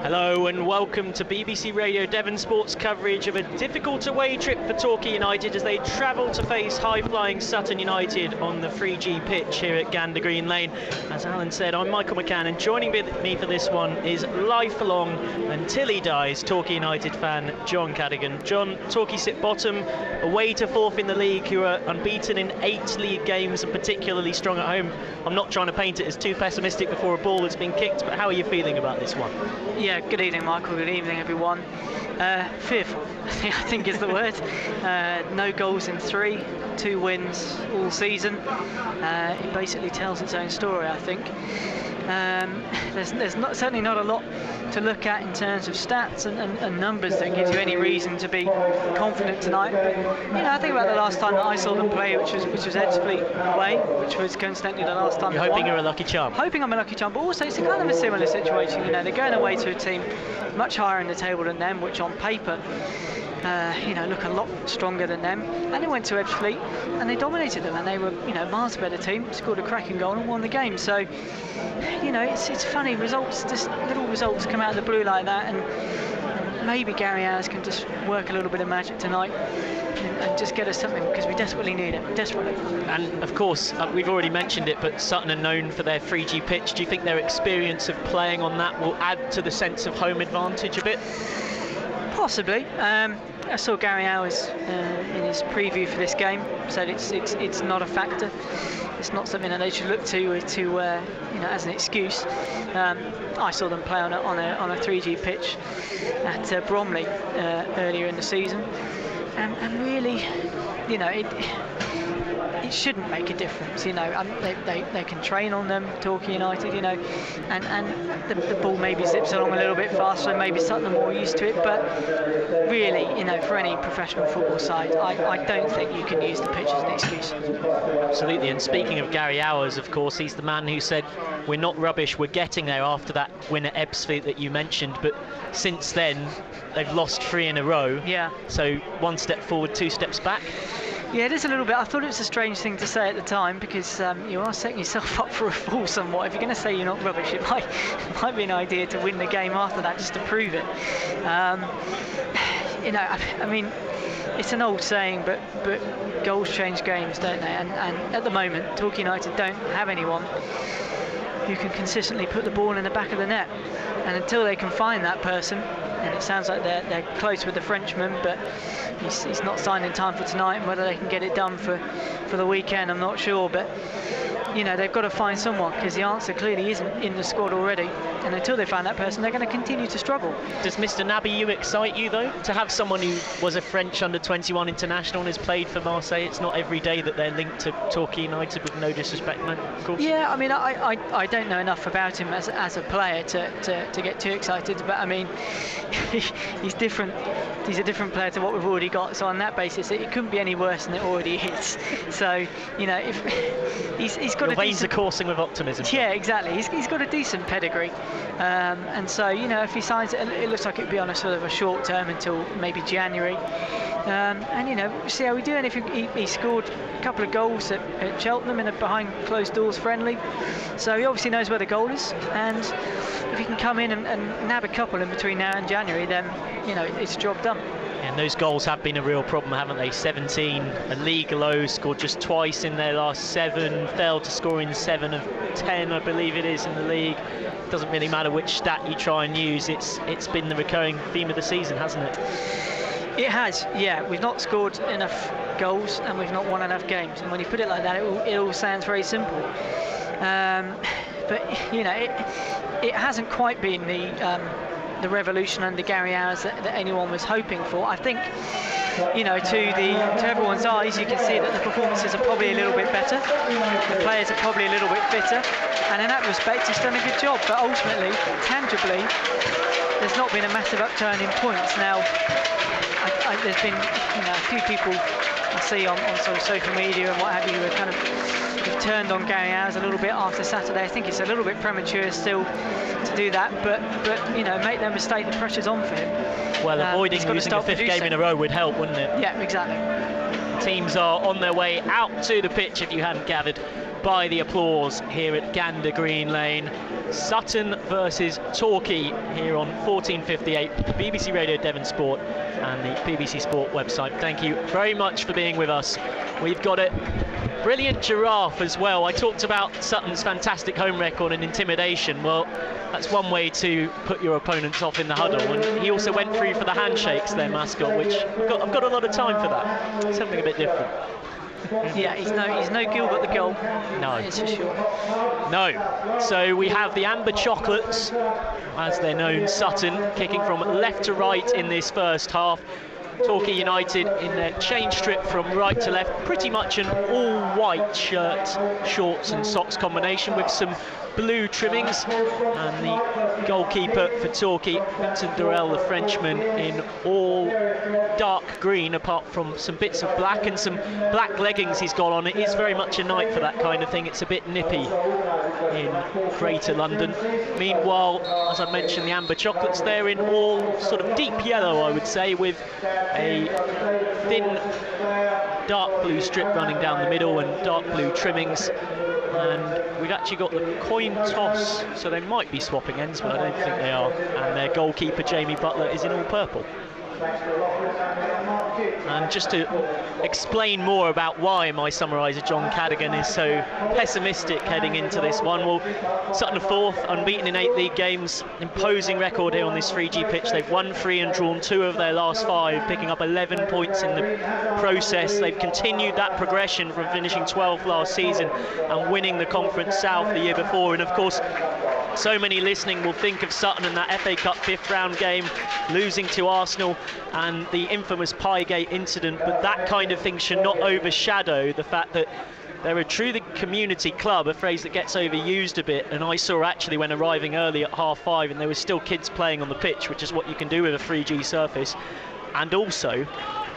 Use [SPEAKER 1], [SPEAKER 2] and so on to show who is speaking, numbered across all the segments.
[SPEAKER 1] Hello and welcome to BBC Radio Devon Sport's coverage of a difficult away trip for Torquay United as they travel to face high-flying Sutton United on the 3G pitch here at Gander Green Lane. As Alan said, I'm Michael McCann, and joining me for this one is lifelong, until he dies, Torquay United fan John Cadogan. John, Torquay sit bottom, away to fourth in the league, who are unbeaten in 8 league games and particularly strong at home. I'm not trying to paint it as too pessimistic before a ball that's been kicked, but how are you feeling about this one?
[SPEAKER 2] Yeah, good evening, Michael. Good evening, everyone. Fearful, I think is the word. No goals in 3, 2 wins all season. It basically tells its own story, I think. There's certainly not a lot to look at in terms of stats and numbers that gives you any reason to be confident tonight. But, I think about the last time that I saw them play, which was Ebbsfleet away, which was coincidentally the last time.
[SPEAKER 1] You're hoping you're a lucky charm.
[SPEAKER 2] Hoping I'm a lucky charm, but also it's a kind of a similar situation. They're going away to a team much higher in the table than them, which on paper look a lot stronger than them, and they went to Ebbsfleet and they dominated them, and they were miles better team, scored a cracking goal and won the game. So it's funny, results, just little results come out of the blue like that, and maybe Gary Ayres can just work a little bit of magic tonight and just get us something, because we desperately need it, desperately.
[SPEAKER 1] And of course, we've already mentioned it, but Sutton are known for their 3G pitch. Do you think their experience of playing on that will add to the sense of home advantage a bit?
[SPEAKER 2] Possibly. I saw Gary Ayres in his preview for this game said it's not a factor. It's not something that they should look to as an excuse. I saw them play on a 3G pitch at Bromley earlier in the season, and really, it shouldn't make a difference. They can train on them, Torquay United, and the ball maybe zips along a little bit faster, and maybe Sutton are more used to it. But really, for any professional football side, I don't think you can use the pitch as an excuse.
[SPEAKER 1] Absolutely. And speaking of Gary Ayres, of course, he's the man who said we're not rubbish, we're getting there after that win at Ebbsfleet that you mentioned. But since then, they've lost 3 in a row.
[SPEAKER 2] Yeah.
[SPEAKER 1] So 1 step forward, 2 steps back.
[SPEAKER 2] Yeah, it is a little bit. I thought it was a strange thing to say at the time, because you are setting yourself up for a fall somewhat. If you're going to say you're not rubbish, it might be an idea to win the game after that, just to prove it. I mean, it's an old saying, but goals change games, don't they? And at the moment, Torquay United don't have anyone who can consistently put the ball in the back of the net. And until they can find that person, and it sounds like they're close with the Frenchman, but he's not signed in time for tonight, and whether they can get it done for the weekend, I'm not sure. But they've got to find someone, because the answer clearly isn't in the squad already, and until they find that person, they're going to continue to struggle.
[SPEAKER 1] Does Mr. Naby excite you, though, to have someone who was a French under-21 international and has played for Marseille? It's not every day that they're linked to Torquay United, with no disrespect, man, of course.
[SPEAKER 2] Yeah, I mean, I don't know enough about him as a player to get too excited, but I mean, he's different. He's a different player to what we've already got, so on that basis it couldn't be any worse than it already is. So if he's got
[SPEAKER 1] your veins are coursing with optimism.
[SPEAKER 2] Yeah, exactly. He's got a decent pedigree, and so if he signs it looks like it'd be on a sort of a short term until maybe January, and see how we do. And if he scored a couple of goals at Cheltenham in a behind closed doors friendly, so he obviously knows where the goal is, and if he can come in and nab a couple in between now and January, then it's a job done.
[SPEAKER 1] And those goals have been a real problem, haven't they? 17, a league low, scored just twice in their last 7, failed to score in 7 of 10, I believe it is, in the league. Doesn't really matter which stat you try and use, it's been the recurring theme of the season, hasn't it?
[SPEAKER 2] It has, yeah. We've not scored enough goals and we've not won enough games, and when you put it like that, it all sounds very simple. But it hasn't quite been the revolution under Gary Ayres that anyone was hoping for. I think, to everyone's eyes, you can see that the performances are probably a little bit better. The players are probably a little bit fitter, and in that respect, he's done a good job. But ultimately, tangibly, there's not been a massive upturn in points. Now, there's been a few people I see on sort of social media and what have you who are kind of turned on Gary Ayres a little bit after Saturday. I think it's a little bit premature still to do that, but make no mistake, the pressure's on for him.
[SPEAKER 1] Well, avoiding losing the 5th game in a row would help, wouldn't it?
[SPEAKER 2] Yeah, exactly.
[SPEAKER 1] Teams are on their way out to the pitch, if you hadn't gathered, by the applause here at Gander Green Lane. Sutton versus Torquay here on 1458, BBC Radio Devon Sport and the BBC Sport website. Thank you very much for being with us. We've got a brilliant giraffe as well. I talked about Sutton's fantastic home record and intimidation. Well, that's one way to put your opponents off in the huddle. And he also went through for the handshakes, their mascot, which I've got a lot of time for that. Something a bit different.
[SPEAKER 2] Yeah, he's no Gilbert the goal.
[SPEAKER 1] No.
[SPEAKER 2] It's for sure.
[SPEAKER 1] No. So we have the Amber Chocolates, as they're known, Sutton, kicking from left to right in this first half. Torquay United in their change strip from right to left, pretty much an all-white shirt, shorts and socks combination with some blue trimmings, and the goalkeeper for Torquay, Vincent Durrell, the Frenchman, in all dark green, apart from some bits of black and some black leggings he's got on. It is very much a night for that kind of thing. It's a bit nippy in Greater London. Meanwhile, as I mentioned, the Amber Chocolates, they're in all sort of deep yellow, I would say, with a thin dark blue strip running down the middle and dark blue trimmings. And we've actually got the coin toss, so they might be swapping ends, but I don't think they are. And their goalkeeper, Jamie Butler, is in all purple. And just to explain more about why my summariser John Cadogan is so pessimistic heading into this one, well, Sutton are fourth, unbeaten in 8 league games, imposing record here on this 3G pitch. They've won 3 and drawn 2 of their last 5, picking up 11 points in the process. They've continued that progression from finishing 12th last season and winning the Conference South the year before. And of course, so many listening will think of Sutton in that FA Cup 5th round game, losing to Arsenal and the infamous Piegate incident, but that kind of thing should not overshadow the fact that they're a true community club, a phrase that gets overused a bit, and I saw actually when arriving early at 5:30 and there were still kids playing on the pitch, which is what you can do with a 3G surface. And also,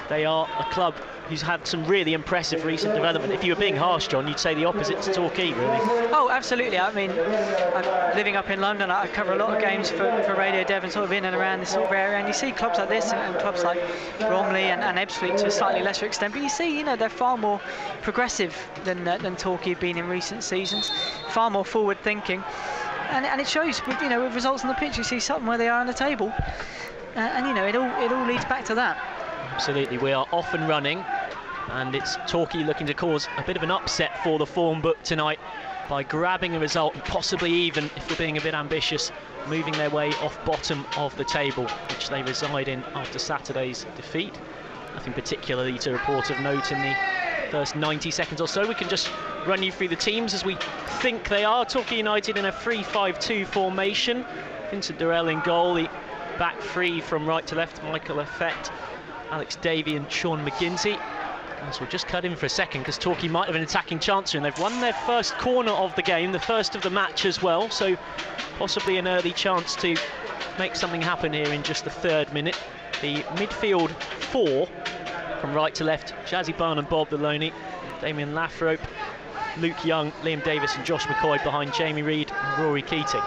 [SPEAKER 1] they are a club who's had some really impressive recent development. If you were being harsh, John, you'd say the opposite to Torquay, really. Oh,
[SPEAKER 2] absolutely. I mean, I'm living up in London, I cover a lot of games for Radio Devon, sort of in and around this sort of area, and you see clubs like this and clubs like Bromley and Ebbsfleet to a slightly lesser extent, but you see, you know, they're far more progressive than Torquay have been in recent seasons, far more forward thinking, and it shows with, you know, with results on the pitch. You see Sutton where they are on the table, and you know, it all leads back to that.
[SPEAKER 1] Absolutely, we are off and running, and it's Torquay looking to cause a bit of an upset for the form book tonight by grabbing a result, and possibly even, if we're being a bit ambitious, moving their way off bottom of the table, which they reside in after Saturday's defeat. Nothing particularly to report of note in the first 90 seconds or so. We can just run you through the teams as we think they are. Torquay United in a 3-5-2 formation. Vincent Durrell in goal, the back three from right to left, Michael Effect, Alex Davey and Sean McGinty. So we'll just cut in for a second because Torquay might have an attacking chance here, and they've won their first corner of the game, the first of the match as well, so possibly an early chance to make something happen here in just the 3rd minute. The midfield 4 from right to left, Jazzy Barn and Bob the Loney, Damien Lathrope, Luke Young, Liam Davis and Josh McCoy behind Jamie Reid and Rory Keating.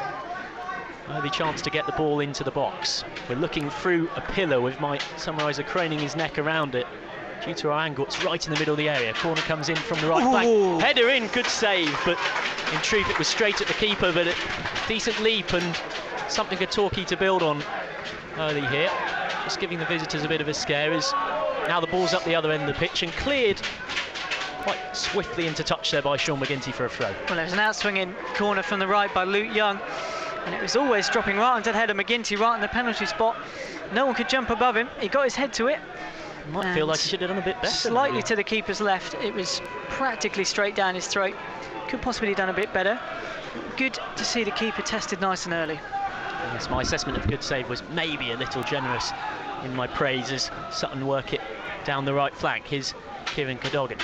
[SPEAKER 1] Early chance to get the ball into the box. We're looking through a pillar with my summariser craning his neck around it. Due to our angle, it's right in the middle of the area. Corner comes in from the right flank. Header in, good save, but in truth it was straight at the keeper, but a decent leap and something for Torquay to build on early here. Just giving the visitors a bit of a scare as now the ball's up the other end of the pitch and cleared quite swiftly into touch there by Sean McGinty for a throw.
[SPEAKER 2] Well, there's an out-swinging corner from the right by Luke Young, and it was always dropping right onto the head of McGinty, right in the penalty spot. No one could jump above him. He got his head to it.
[SPEAKER 1] Might feel like he should have done a bit better.
[SPEAKER 2] Slightly to the keeper's left. It was practically straight down his throat. Could possibly have done a bit better. Good to see the keeper tested nice and early.
[SPEAKER 1] Yes, my assessment of a good save was maybe a little generous in my praise as Sutton work it down the right flank. Here's Kieran Cadogan.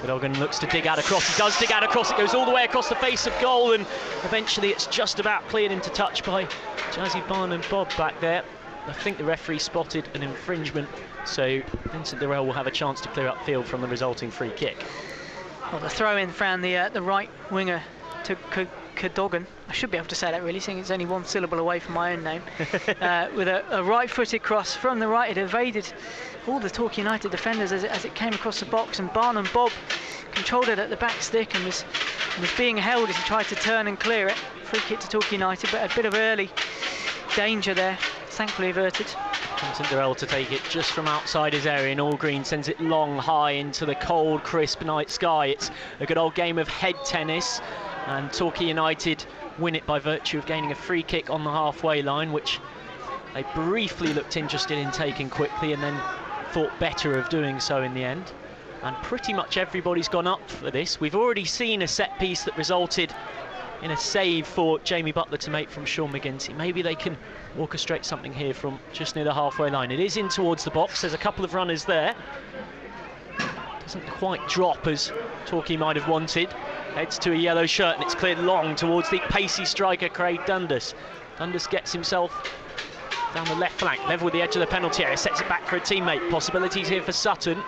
[SPEAKER 1] Cadogan looks to dig out across. He does dig out across. It goes all the way across the face of goal, and eventually it's just about cleared into touch by Jazzy Barn and Bob back there. I think the referee spotted an infringement, so Vincent Durrell will have a chance to clear upfield from the resulting free kick.
[SPEAKER 2] Well, the throw-in found the right winger to Cadogan. I should be able to say that really, seeing it's only one syllable away from my own name. With a right-footed cross from the right, it evaded all the Torquay United defenders as it came across the box, and Barn and Bob controlled it at the back stick and was being held as he tried to turn and clear it. free kick to Torquay United, but a bit of early danger there, thankfully averted.
[SPEAKER 1] Vincent Durrell to take it just from outside his area, and All Green sends it long, high into the cold, crisp night sky. It's a good old game of head tennis, and Torquay United win it by virtue of gaining a free kick on the halfway line, which they briefly looked interested in taking quickly and then thought better of doing so in the end. And pretty much everybody's gone up for this. We've already seen a set piece that resulted in a save for Jamie Butler to make from Sean McGinty. Maybe they can orchestrate something here from just near the halfway line. It is in towards the box. There's a couple of runners there. Doesn't quite drop as Torquay might have wanted. Heads to a yellow shirt, and it's cleared long towards the pacey striker Craig Dundas. Dundas gets himself down the left flank, level with the edge of the penalty area, sets it back for a teammate. Possibilities here for Sutton.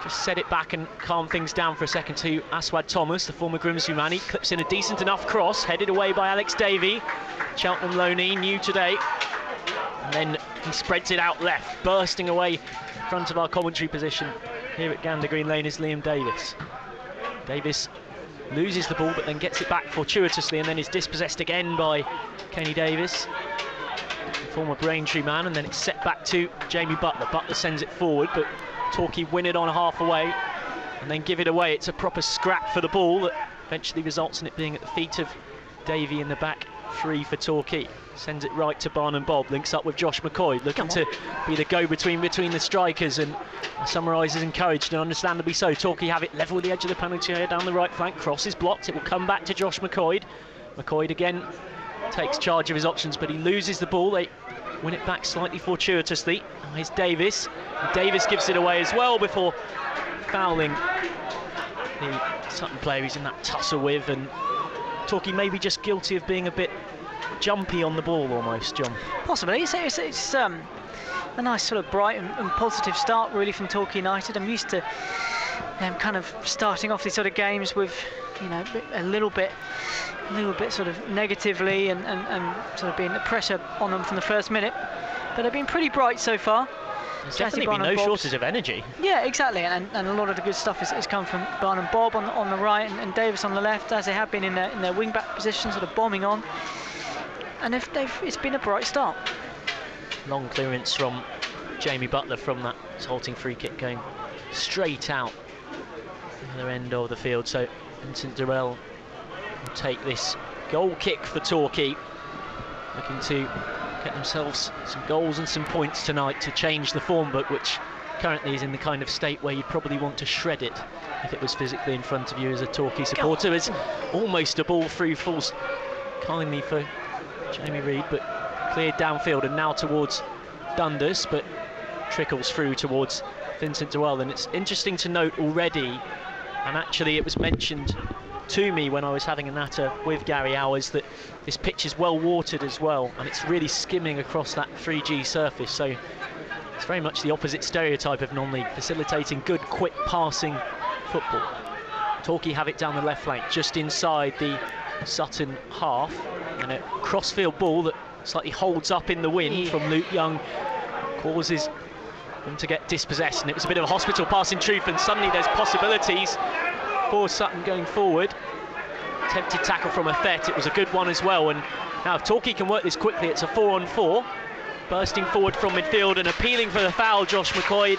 [SPEAKER 1] Just set it back and calm things down for a second to Aswad Thomas, the former Grimsby man. He clips in a decent enough cross, headed away by Alex Davey, Cheltenham loanee, new today. And then he spreads it out left, bursting away in front of our commentary position here at Gander Green Lane is Liam Davis. Davis loses the ball, but then gets it back fortuitously and then is dispossessed again by Kenny Davis, the former Braintree man, and then it's set back to Jamie Butler. Butler sends it forward, but Torquay win it on half away and then give it away. It's a proper scrap for the ball that eventually results in it being at the feet of Davey in the back three for Torquay. Sends it right to Barnum Bob, links up with Josh McCoy, looking to be the go-between between the strikers, and Summarise is encouraged, and understandably so. Torquay have it level with the edge of the penalty area down the right flank. Cross is blocked, it will come back to Josh McCoy. McCoy again takes charge of his options, but he loses the ball. They win it back slightly fortuitously. Now here's Davis. And Davis gives it away as well before fouling the Sutton player he's in that tussle with, and Torquay maybe just guilty of being a bit jumpy on the ball almost, John.
[SPEAKER 2] Possibly. It's a nice sort of bright and positive start really from Torquay United. I'm used to kind of starting off these sort of games with, you know, a little bit sort of negatively and sort of being the pressure on them from the first minute, but they've been pretty bright so far.
[SPEAKER 1] There's definitely been no shortage of energy.
[SPEAKER 2] Yeah, exactly, and a lot of the good stuff has come from Barnum Bob on the right and Davis on the left, as they have been in their wing back position, sort of bombing on, and it's been a bright start.
[SPEAKER 1] Long clearance from Jamie Butler from that halting free kick going straight out the other end of the field. So Vincent Durrell will take this goal kick for Torquay, looking to get themselves some goals and some points tonight to change the form book, which currently is in the kind of state where you'd probably want to shred it if it was physically in front of you as a Torquay supporter. It's almost a ball through, falls kindly for Jamie Reid, but cleared downfield and now towards Dundas, but trickles through towards Vincent Durrell. And it's interesting to note already, and actually it was mentioned to me when I was having a natter with Gary Hours, that this pitch is well watered as well, and it's really skimming across that 3G surface, so it's very much the opposite stereotype of non-league, facilitating good quick passing football. Torquay have it down the left flank just inside the Sutton half, and a crossfield ball that slightly holds up in the wind from Luke Young causes them to get dispossessed, and it was a bit of a hospital pass in truth, and suddenly there's possibilities for Sutton going forward. Attempted tackle from Athet, it was a good one as well, and now if Torquay can work this quickly, it's a 4-on-4. Bursting forward from midfield and appealing for the foul, Josh McCoy.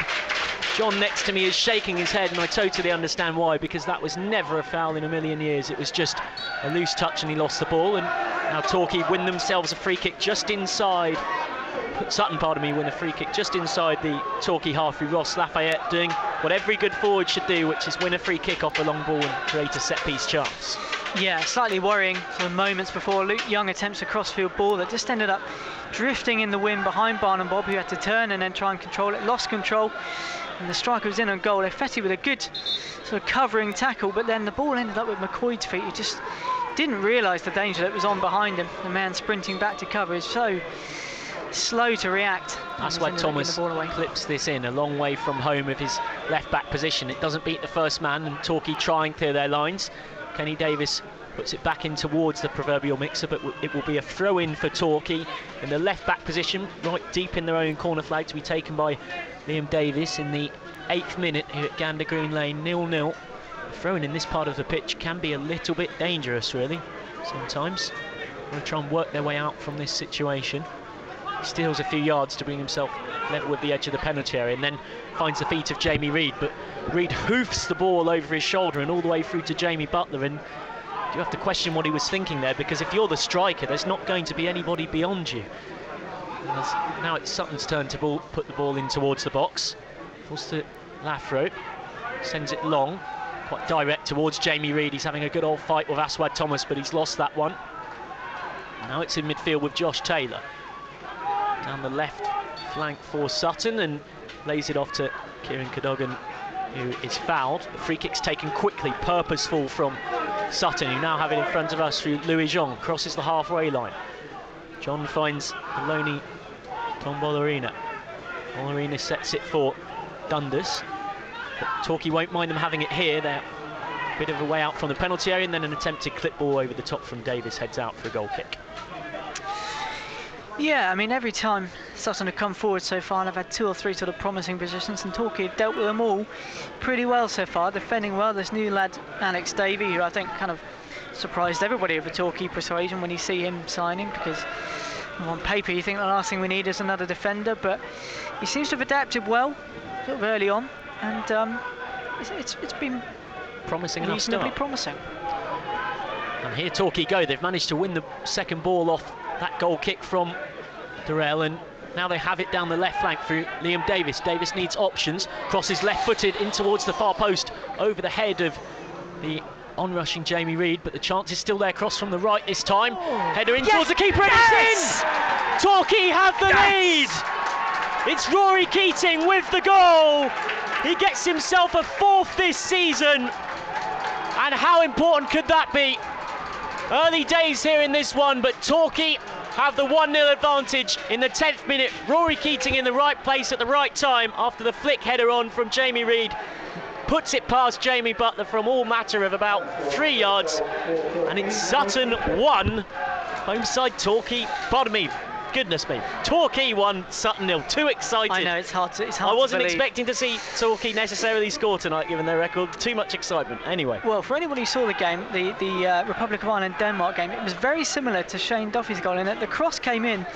[SPEAKER 1] John next to me is shaking his head, and I totally understand why, because that was never a foul in a million years. It was just a loose touch and he lost the ball, and now Torquay win themselves a free kick just inside, Sutton, win a free kick just inside the Torquay half through Ross Lafayette, doing what every good forward should do, which is win a free kick off a long ball and create a set-piece chance. Yeah, slightly worrying for moments before Luke Young attempts a crossfield ball that just ended up drifting in the wind behind Barnum Bob, who had to turn and then try and control it, lost control, and the striker was in on goal. Fetty with a good sort of covering tackle, but then the ball ended up with McCoy's feet, who just didn't realise the danger that was on behind him. The man sprinting back to cover is so slow to react. That's why Thomas clips this in a long way from home of his left back position. It doesn't beat the first man, and Torquay try and clear their lines. Kenny Davis puts it back in towards the proverbial mixer, but it will be a throw-in for Torquay in the left back position, right deep in their own corner flag, to be taken by Liam Davis in the 8th minute here at Gander Green Lane, 0-0. Throwing in this part of the pitch can be a little bit dangerous, really. sometimes. Going to try and work their way out from this situation. Steals a few yards to bring himself level with the edge of the penalty area, and then finds the feet of Jamie Reid, but Reid hoofs the ball over his shoulder and all the way through to Jamie Butler, and you have to question what he was thinking there, because if you're the striker, there's not going to be anybody beyond you. Now it's Sutton's turn to put the ball in towards the box. Falls to Lafro, sends it long, quite direct towards Jamie Reid. He's having a good old fight with Aswad Thomas, but he's lost that one. Now it's in midfield with Josh Taylor. Down the left flank for Sutton, and lays it off to Kieran Cadogan, who is fouled. The free kick's taken quickly, purposeful from Sutton, who now have it in front of us through Louis Jean, crosses the halfway line. John finds Maloney Tom Bollerina. Bollerina sets it for Dundas. But Torquay won't mind them having it here. They're a bit of a way out from the penalty area, and then an attempted clip ball over the top from Davis heads out for a goal kick.
[SPEAKER 2] Yeah, I mean, every time Sutton have come forward so far, and I've had 2 or 3 sort of promising positions, and Torquay have dealt with them all pretty well so far, defending well. This new lad, Alex Davey, who I think kind of surprised everybody of a Torquay persuasion when you see him signing, because on paper you think the last thing we need is another defender, but he seems to have adapted well sort of early on, and it's been
[SPEAKER 1] promising enough
[SPEAKER 2] reasonably
[SPEAKER 1] start.
[SPEAKER 2] promising.
[SPEAKER 1] And here Torquay go. They've managed to win the second ball off that goal kick from Durrell, and now they have it down the left flank through Liam Davis. Davis needs options, crosses left-footed in towards the far post, over the head of the onrushing Jamie Reid, but the chance is still there. Cross from the right this time. Header in towards the keeper, and it's in! Torquay have the lead! It's Rory Keating with the goal. He gets himself a 4th this season, and how important could that be? Early days here in this one, but Torquay have the 1-0 advantage in the 10th minute. Rory Keating in the right place at the right time after the flick header on from Jamie Reid. Puts it past Jamie Butler from all matter of about 3 yards, and it's Sutton 1, home side Torquay, pardon me, goodness me, Torquay 1, Sutton 0. Too excited.
[SPEAKER 2] I know, it's hard to
[SPEAKER 1] I wasn't
[SPEAKER 2] believe.
[SPEAKER 1] expecting to see Torquay necessarily score tonight, given their record. Too much excitement. Anyway.
[SPEAKER 2] Well, for anyone who saw the game, the Republic of Ireland-Denmark game, it was very similar to Shane Duffy's goal in that the cross came in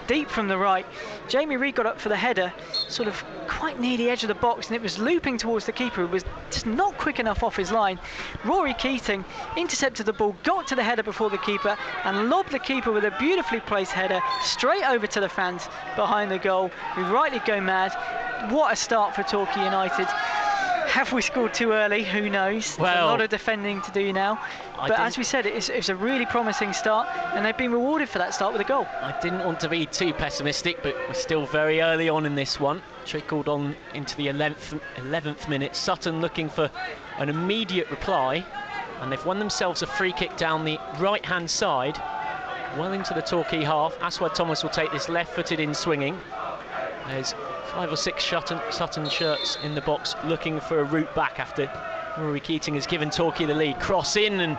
[SPEAKER 2] deep from the right. Jamie Reid got up for the header, sort of quite near the edge of the box, and it was looping towards the keeper, who was just not quick enough off his line. Rory Keating intercepted the ball, got to the header before the keeper, and lobbed the keeper with a beautifully placed header straight over to the fans behind the goal, who rightly go mad. What a start for Torquay United. Have we scored too early? Who knows? There's a lot of defending to do now. But as we said, it's a really promising start, and they've been rewarded for that start with a goal.
[SPEAKER 1] I didn't want to be too pessimistic, but we're still very early on in this one. Trickled on into the 11th minute. Sutton looking for an immediate reply, and they've won themselves a free kick down the right-hand side, well into the Torquay half. Aswad Thomas will take this left-footed in swinging. There's 5 or 6 Sutton shirts in the box looking for a route back after Rory Keating has given Torquay the lead. Cross in and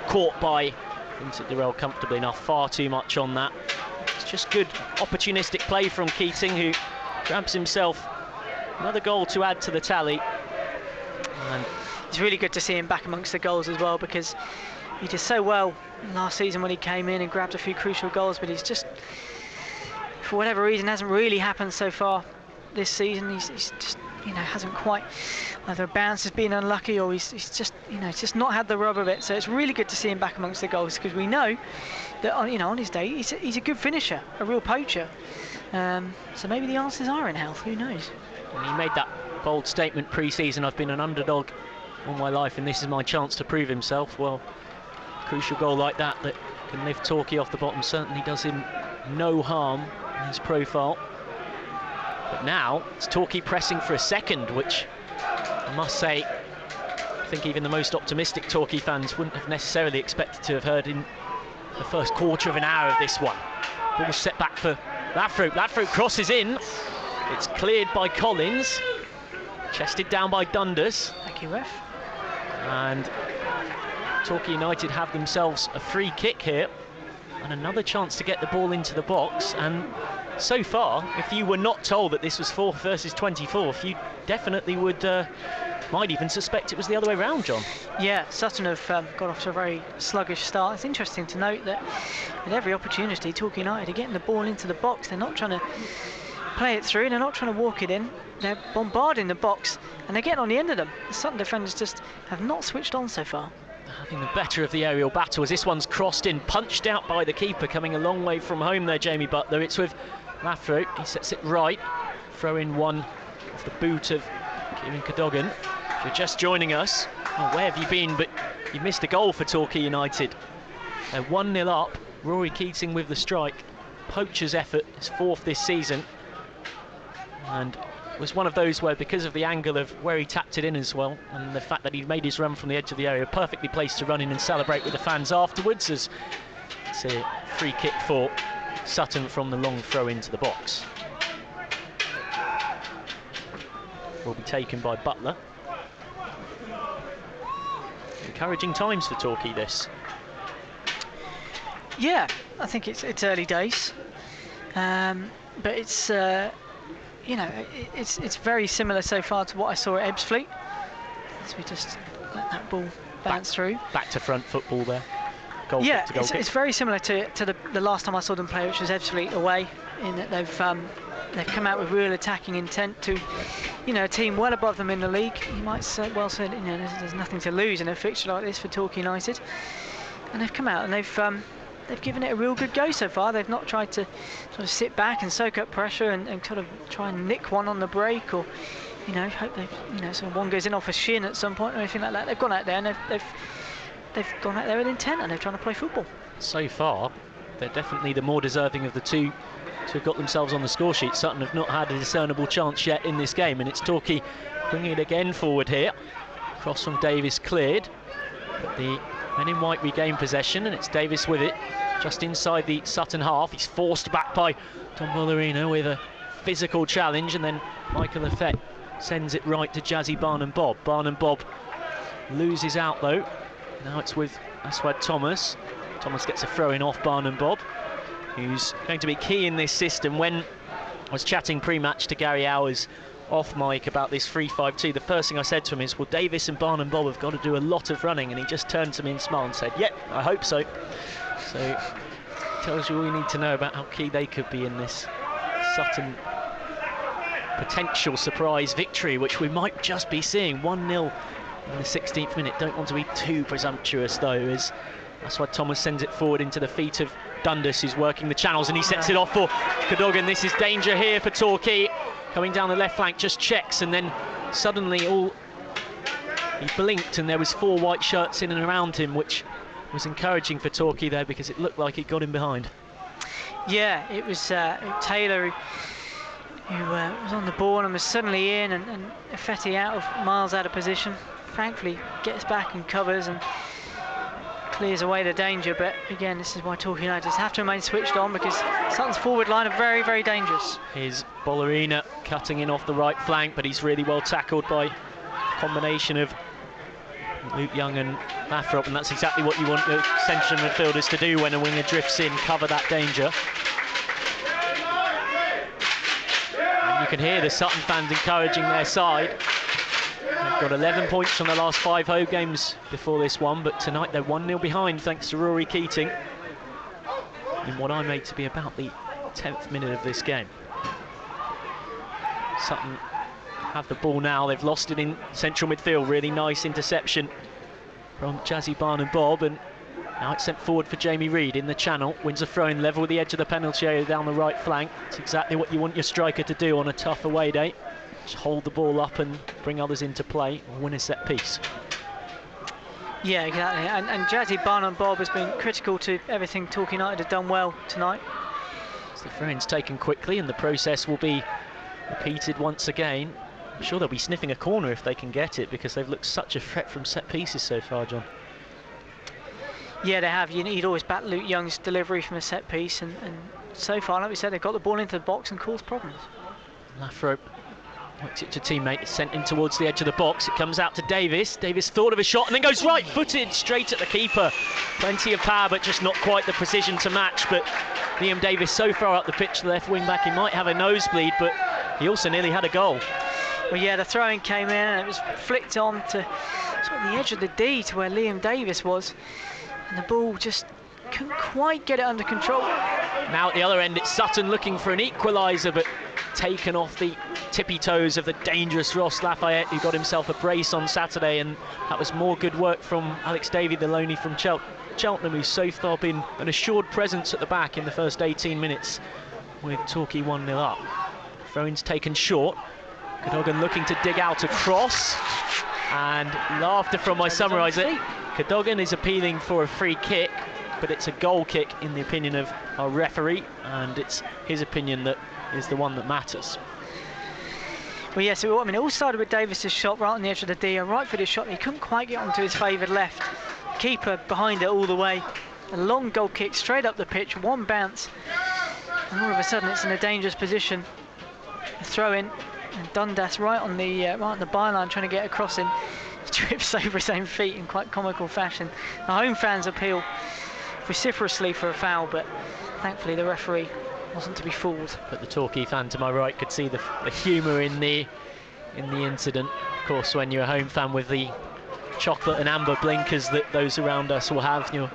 [SPEAKER 1] caught by Vincent Durrell comfortably enough. Far too much on that. It's just good opportunistic play from Keating, who grabs himself another goal to add to the tally. And
[SPEAKER 2] it's really good to see him back amongst the goals as well, because he did so well last season when he came in and grabbed a few crucial goals, but he's just, for whatever reason, hasn't really happened so far this season. He's just, hasn't quite, either a bounce has been unlucky, or he's just, just not had the rub of it. So it's really good to see him back amongst the goals, because we know that on his day he's a good finisher, a real poacher. So maybe the answers are in health. Who knows?
[SPEAKER 1] And he made that bold statement pre-season: "I've been an underdog all my life, and this is my chance to prove himself." Well, a crucial goal like that can lift Torquay off the bottom certainly does him no harm in his profile. But now it's Torquay pressing for a second, which I must say, I think even the most optimistic Torquay fans wouldn't have necessarily expected to have heard in the first quarter of an hour of this one. Ball set back for Lafroute. Lafroute crosses in. It's cleared by Collins. Chested down by Dundas.
[SPEAKER 2] Thank you, ref.
[SPEAKER 1] And Torquay United have themselves a free kick here. and another chance to get the ball into the box. And so far, if you were not told that this was 4th versus 24th, you definitely would might even suspect it was the other way around, John.
[SPEAKER 2] Yeah, Sutton have got off to a very sluggish start. It's interesting to note that at every opportunity, Torquay United are getting the ball into the box. They're not trying to play it through, they're not trying to walk it in. They're bombarding the box and they're getting on the end of them. The Sutton defenders just have not switched on so far.
[SPEAKER 1] Having the better of the aerial battle as this one's crossed in, punched out by the keeper, coming a long way from home there, Jamie Butler. It's with Lafro, he sets it right. Throw in one off the boot of Kieran Cadogan. If you're just joining us, well, where have you been? But you missed a goal for Torquay United. They're 1-0 up. Rory Keating with the strike. Poacher's effort, his 4th this season. And it was one of those where, because of the angle of where he tapped it in as well, and the fact that he made his run from the edge of the area, perfectly placed to run in and celebrate with the fans afterwards, as it's a free kick for Sutton from the long throw into the box. Will be taken by Butler. Encouraging times for Torquay, this.
[SPEAKER 2] Yeah, I think it's early days, but it's you know, it's very similar so far to what I saw at Ebbsfleet. As we just let that ball bounce through.
[SPEAKER 1] Back to front football there. Goal
[SPEAKER 2] yeah,
[SPEAKER 1] kick to goal kick.
[SPEAKER 2] It's very similar to the last time I saw them play, which was Ebbsfleet away, in that they've come out with real attacking intent to, you know, a team well above them in the league. You might well say, you know, there's nothing to lose in a fixture like this for Torquay United, and they've come out and they've given it a real good go so far. They've not tried to sort of sit back and soak up pressure and sort of try and nick one on the break, or, you know, hope so one goes in off a shin at some point or anything like that. They've gone out there and they've gone out there with intent, and they're trying to play football. So
[SPEAKER 1] far, they're definitely the more deserving of the two to have got themselves on the score sheet. Sutton have not had a discernible chance yet in this game, and it's Torquay bringing it again forward here. Cross from Davis cleared, but the men in white regain possession, and it's Davis with it just inside the Sutton half. He's forced back by Tom Bollerino with a physical challenge, and then Michael Effett sends it right to Jazzy Barnum-Bobb. Barnum-Bobb loses out though. Now it's with Aswad Thomas. Thomas gets a throw-in off Barnum-Bobb, who's going to be key in this system. When I was chatting pre-match to Gary Hours off mic about this 3-5-2, the first thing I said to him is, well, Davis and Barnum-Bobb have got to do a lot of running, and he just turned to me and smiled and said, yep, I hope so. So tells you all you need to know about how key they could be in this Sutton potential surprise victory, which we might just be seeing. 1-0 in the 16th minute. Don't want to be too presumptuous though, as that's why Thomas sends it forward into the feet of Dundas, who's working the channels, and he sets it off for Cadogan. This is danger here for Torquay. Coming down the left flank, just checks, and then suddenly he blinked and there was 4 white shirts in and around him, which was encouraging for Torquay there, because it looked like it got him behind. Yeah, it was Taylor who was on the ball and was suddenly in, and Effetti miles out of position. Thankfully gets back and covers and clears away the danger. But again, this is why Torquay United have to remain switched on, because Sutton's forward line are very, very dangerous. Here's Bollerina cutting in off the right flank, but he's really well tackled by a combination of Luke Young and Lathrop, and that's exactly what you want the central midfielders to do when a winger drifts in, cover that danger. And you can hear the Sutton fans encouraging their side. They've got 11 points from the last 5 home games before this one, but tonight they're 1-0 behind thanks to Rory Keating in what I made to be about the 10th minute of this game. Sutton have the ball now. They've lost it in central midfield. Really nice interception from Jazzy Barnum-Bobb, and now it's sent forward for Jamie Reid in the channel. Wins a throw-in level with the edge of the penalty area down the right flank. It's exactly what you want your striker to do on a tough away day. Just hold the ball up and bring others into play, or win a set piece. Yeah, exactly. And Jazzy Barnum-Bobb has been critical to everything Torquay United have done well tonight. So the throw-in's taken quickly, and the process will be repeated once again. I'm sure they'll be sniffing a corner if they can get it, because they've looked such a threat from set pieces so far, John. Yeah, they have. You'd always back Luke Young's delivery from a set piece, and so far, like we said, they've got the ball into the box and caused problems. Lathrop Works it to teammate, it's sent in towards the edge of the box. It comes out to Davis. Davis thought of a shot and then goes right-footed straight at the keeper. Plenty of power, but just not quite the precision to match. But Liam Davis so far up the pitch, the left wing back, he might have a nosebleed, but he also nearly had a goal.
[SPEAKER 2] Well, yeah, the throw-in came in and it was flicked on to sort of the edge of the D to where Liam Davis was, and the ball just couldn't quite get it under control.
[SPEAKER 1] Now at the other end, it's Sutton looking for an equaliser, but taken off the tippy toes of the dangerous Ross Lafayette, who got himself a brace on Saturday, and that was more good work from Alex Davey, the loanee from Cheltenham, who's so far been an assured presence at the back in the first 18 minutes with Torquay 1-0 up. Throw-in's taken short. Cadogan looking to dig out a cross, and laughter from my summariser. Cadogan is appealing for a free kick, but it's a goal kick in the opinion of our referee, and it's his opinion that is the one that matters.
[SPEAKER 2] Well, yeah, so I mean, it all started with Davis's shot right on the edge of the D, a right-footed shot. He couldn't quite get onto his favoured left. Keeper behind it all the way. A long goal kick straight up the pitch, one bounce, and all of a sudden it's in a dangerous position. A throw in, and Dundas right on the byline trying to get a cross in. He trips over his own feet in quite comical fashion. The home fans appeal vociferously for a foul, but thankfully the referee wasn't to be fooled.
[SPEAKER 1] But the Torquay fan to my right could see the humour in the incident. Of course, when you're a home fan with the chocolate and amber blinkers that those around us will have, you're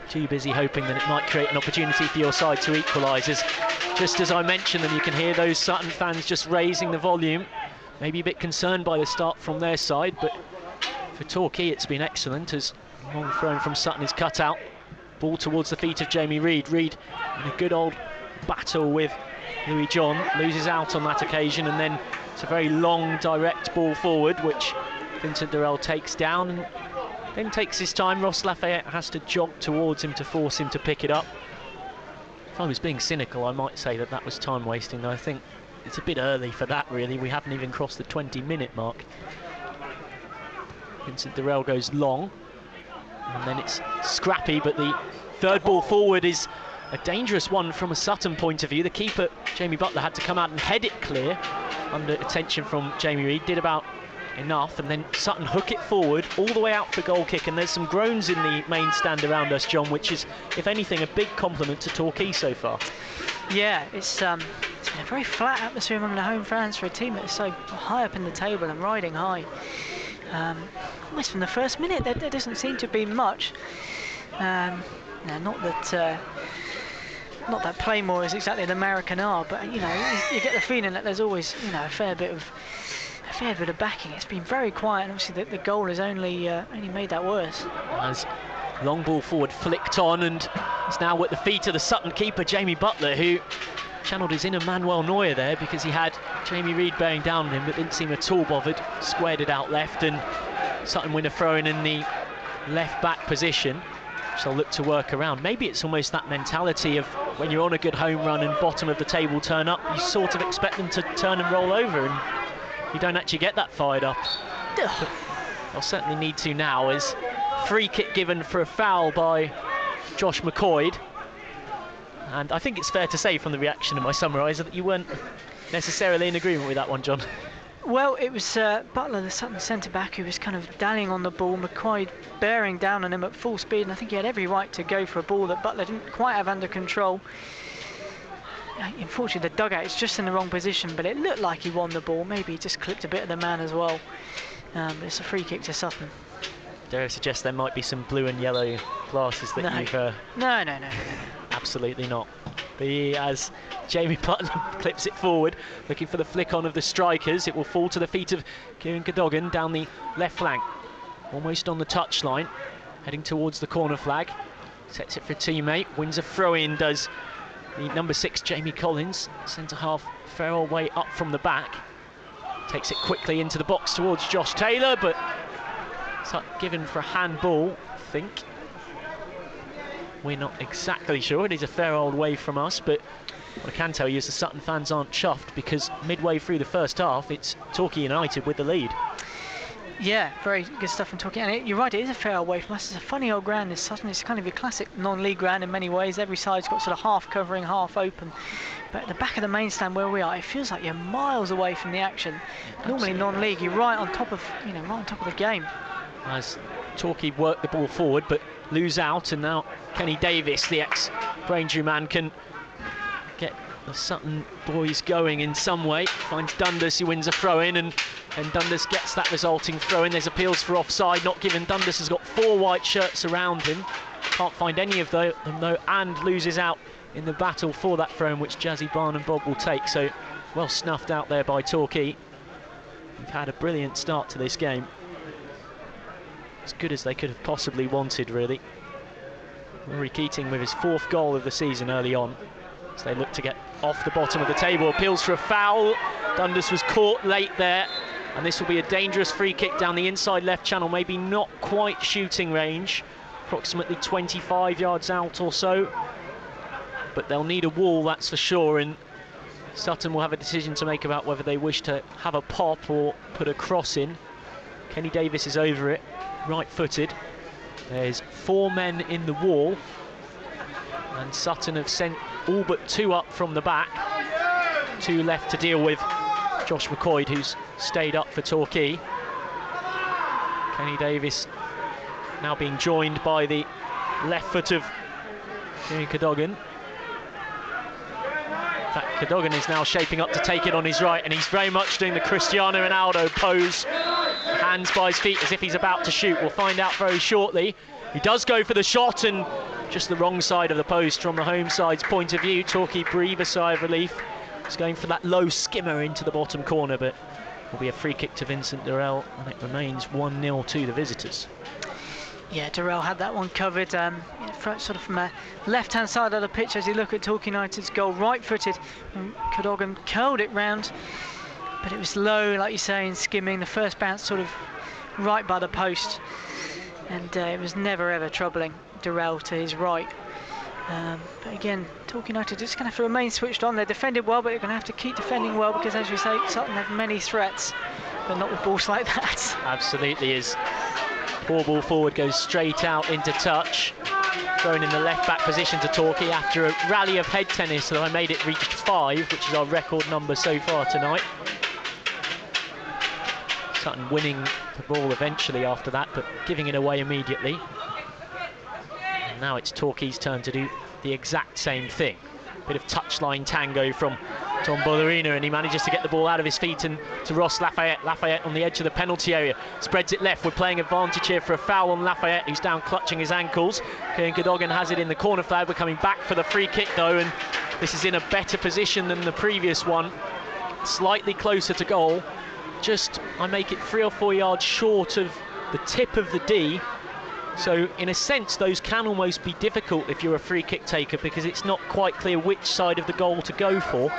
[SPEAKER 1] too busy hoping that it might create an opportunity for your side to equalise. Just as I mentioned them, you can hear those Sutton fans just raising the volume, maybe a bit concerned by the start from their side, but for Torquay it's been excellent as long throw from Sutton is cut out. Ball towards the feet of Jamie Reid. Reid in a good old battle with Louis John, loses out on that occasion, and then it's a very long direct ball forward which Vincent Durrell takes down and then takes his time. Ross Lafayette has to jog towards him to force him to pick it up. If I was being cynical, I might say that was time wasting. I think it's a bit early for that, really. We haven't even crossed the 20-minute mark. Vincent Durrell goes long, and then it's scrappy, but the third ball forward is a dangerous one from a Sutton point of view. The keeper, Jamie Butler, had to come out and head it clear under attention from Jamie Reid. Did about enough, and then Sutton hook it forward all the way out for goal kick, and there's some groans in the main stand around us, John, which is, if anything, a big compliment to Torquay so far. Yeah, it's been a very flat atmosphere among the home fans for a team that is so high up in the table and riding high. Almost from the first minute, there doesn't seem to be much. Not that Playmore is exactly an American R, but you get the feeling that there's always a fair bit of backing. It's been very quiet, and obviously the goal has only made that worse. As long ball forward flicked on, and it's now at the feet of the Sutton keeper, Jamie Butler, who channeled his inner Manuel Neuer there because he had Jamie Reid bearing down on him, but didn't seem at all bothered. Squared it out left, and Sutton win a throw-in in the left back position, which they'll look to work around. Maybe it's almost that mentality of when you're on a good home run and bottom of the table turn up, you sort of expect them to turn and roll over, and you don't actually get that fired up. They'll certainly need to now, as free kick given for a foul by Josh McCoy. And I think it's fair to say from the reaction of my summariser that you weren't necessarily in agreement with that one, John. Well, it was Butler, the Sutton centre-back, who was kind of dallying on the ball. McCoy bearing down on him at full speed, and I think he had every right to go for a ball that Butler didn't quite have under control. Unfortunately, the dugout is just in the wrong position, but it looked like he won the ball. Maybe he just clipped a bit of the man as well. But it's a free kick to Sutton. Dare I suggest there might be some blue and yellow glasses that you've... No. Absolutely not. But as Jamie Butler clips it forward, looking for the flick on of the strikers, it will fall to the feet of Kieran Cadogan down the left flank, almost on the touchline, heading towards the corner flag. Sets it for a teammate, wins a throw-in, does the number 6 Jamie Collins, centre half Farrell way up from the back, takes it quickly into the box towards Josh Taylor, but it's given for a handball, I think. We're not exactly sure. It is a fair old way from us, but what I can tell you is the Sutton fans aren't chuffed, because midway through the first half, it's Torquay United with the lead.
[SPEAKER 2] Yeah, very good stuff from Torquay. And you're right, it is a fair away from us. It's a funny old ground, this Sutton. It's kind of your classic non-league ground in many ways. Every side's got sort of half covering, half open. But at the back of the main stand where we are, it feels like you're miles away from the action. Yeah, normally non-league, you're right on top of, right on top of the game.
[SPEAKER 1] As Torquay work the ball forward, but lose out, and now Kenny Davis, the ex-Braintree man, can get the Sutton boys going in some way. Finds Dundas, who wins a throw-in, and Dundas gets that resulting throw-in. There's appeals for offside, not given. Dundas has got 4 white shirts around him. Can't find any of them though, and loses out in the battle for that throw-in, which Jazzy Barn and Bob will take. So well snuffed out there by Torquay. We've had a brilliant start to this game. As good as they could have possibly wanted, really. Rory Keating with his 4th goal of the season early on, as they look to get off the bottom of the table. Appeals for a foul. Dundas was caught late there, and this will be a dangerous free kick down the inside left channel, maybe not quite shooting range, approximately 25 yards out or so. But they'll need a wall, that's for sure, and Sutton will have a decision to make about whether they wish to have a pop or put a cross in. Kenny Davis is over it, right-footed. There's 4 men in the wall, and Sutton have sent all but 2 up from the back. 2 left to deal with. Josh McCoy, who's stayed up for Torquay. Kenny Davis now being joined by the left foot of Kieran Cadogan. In fact, Cadogan is now shaping up to take it on his right, and he's very much doing the Cristiano Ronaldo pose. Hands by his feet as if he's about to shoot. We'll find out very shortly. He does go for the shot, and just the wrong side of the post from the home side's point of view. Torquay breathe a sigh of relief. He's going for that low skimmer into the bottom corner, but will be a free kick to Vincent Durrell, and it remains 1-0 to the visitors.
[SPEAKER 2] Yeah, Durrell had that one covered, sort of from a left-hand side of the pitch as you look at Torquay United's goal, right-footed, and Cadogan curled it round, but it was low, like you say, and skimming. The first bounce sort of right by the post, and it was never ever troubling Durrell to his right. But again, Torquay United just going to have to remain switched on. They're defended well, but they're going to have to keep defending well, because as we say, Sutton have many threats, but not with balls like that.
[SPEAKER 1] Absolutely is. Poor ball forward goes straight out into touch. Thrown in the left-back position to Torquay after a rally of head tennis, so I made it reach 5, which is our record number so far tonight. Sutton winning the ball eventually after that, but giving it away immediately. And now it's Torquay's turn to do the exact same thing. Bit of touchline tango from Tom Bollerina, and he manages to get the ball out of his feet and to Ross Lafayette. Lafayette on the edge of the penalty area, spreads it left. We're playing advantage here for a foul on Lafayette, who's down clutching his ankles. Kieran Cadogan has it in the corner flag. We're coming back for the free kick though, and this is in a better position than the previous one. Slightly closer to goal. Just, I make it 3 or 4 yards short of the tip of the D. So in a sense, those can almost be difficult if you're a free kick taker, because it's not quite clear which side of the goal to go for.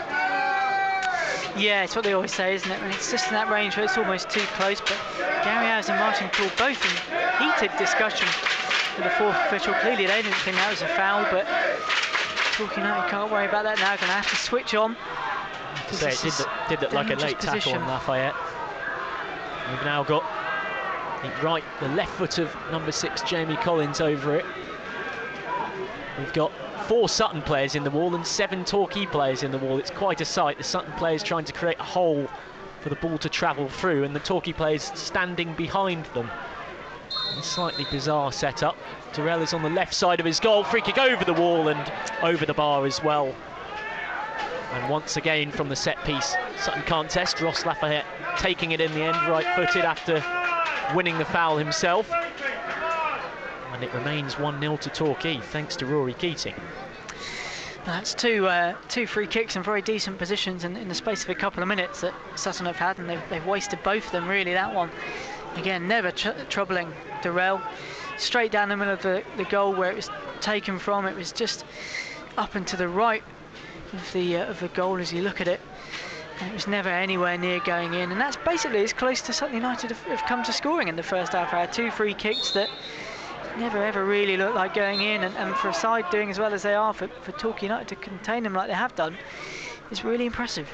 [SPEAKER 2] Yeah, it's what they always say, isn't it? And it's just in that range where it's almost too close. But Gary Howes and Martin Poole both in heated discussion with the 4th official. Clearly they didn't think that was a foul, but Torquay United can't worry about that now. Going to have to switch on.
[SPEAKER 1] So it did look like a late tackle on Lafayette. We've now got the left foot of number 6 Jamie Collins over it. We've got 4 Sutton players in the wall and 7 Torquay players in the wall. It's quite a sight. The Sutton players trying to create a hole for the ball to travel through, and the Torquay players standing behind them. A slightly bizarre setup. Durrell is on the left side of his goal. Free kick over the wall and over the bar as well. And once again from the set piece, Sutton can't test. Ross Lafayette taking it in the end, right-footed after winning the foul himself. And it remains 1-0 to Torquay, thanks to Rory Keating.
[SPEAKER 2] That's two free kicks in very decent positions in the space of a couple of minutes that Sutton have had, and they've wasted both of them, really, that one. Again, never troubling Durrell. Straight down the middle of the goal where it was taken from. It was just up and to the right of the goal as you look at it. And it was never anywhere near going in, and that's basically as close to Sutton United have come to scoring in the first half. I had 2 free kicks that never ever really looked like going in, and for a side doing as well as they are, for Torquay United to contain them like they have done is really impressive.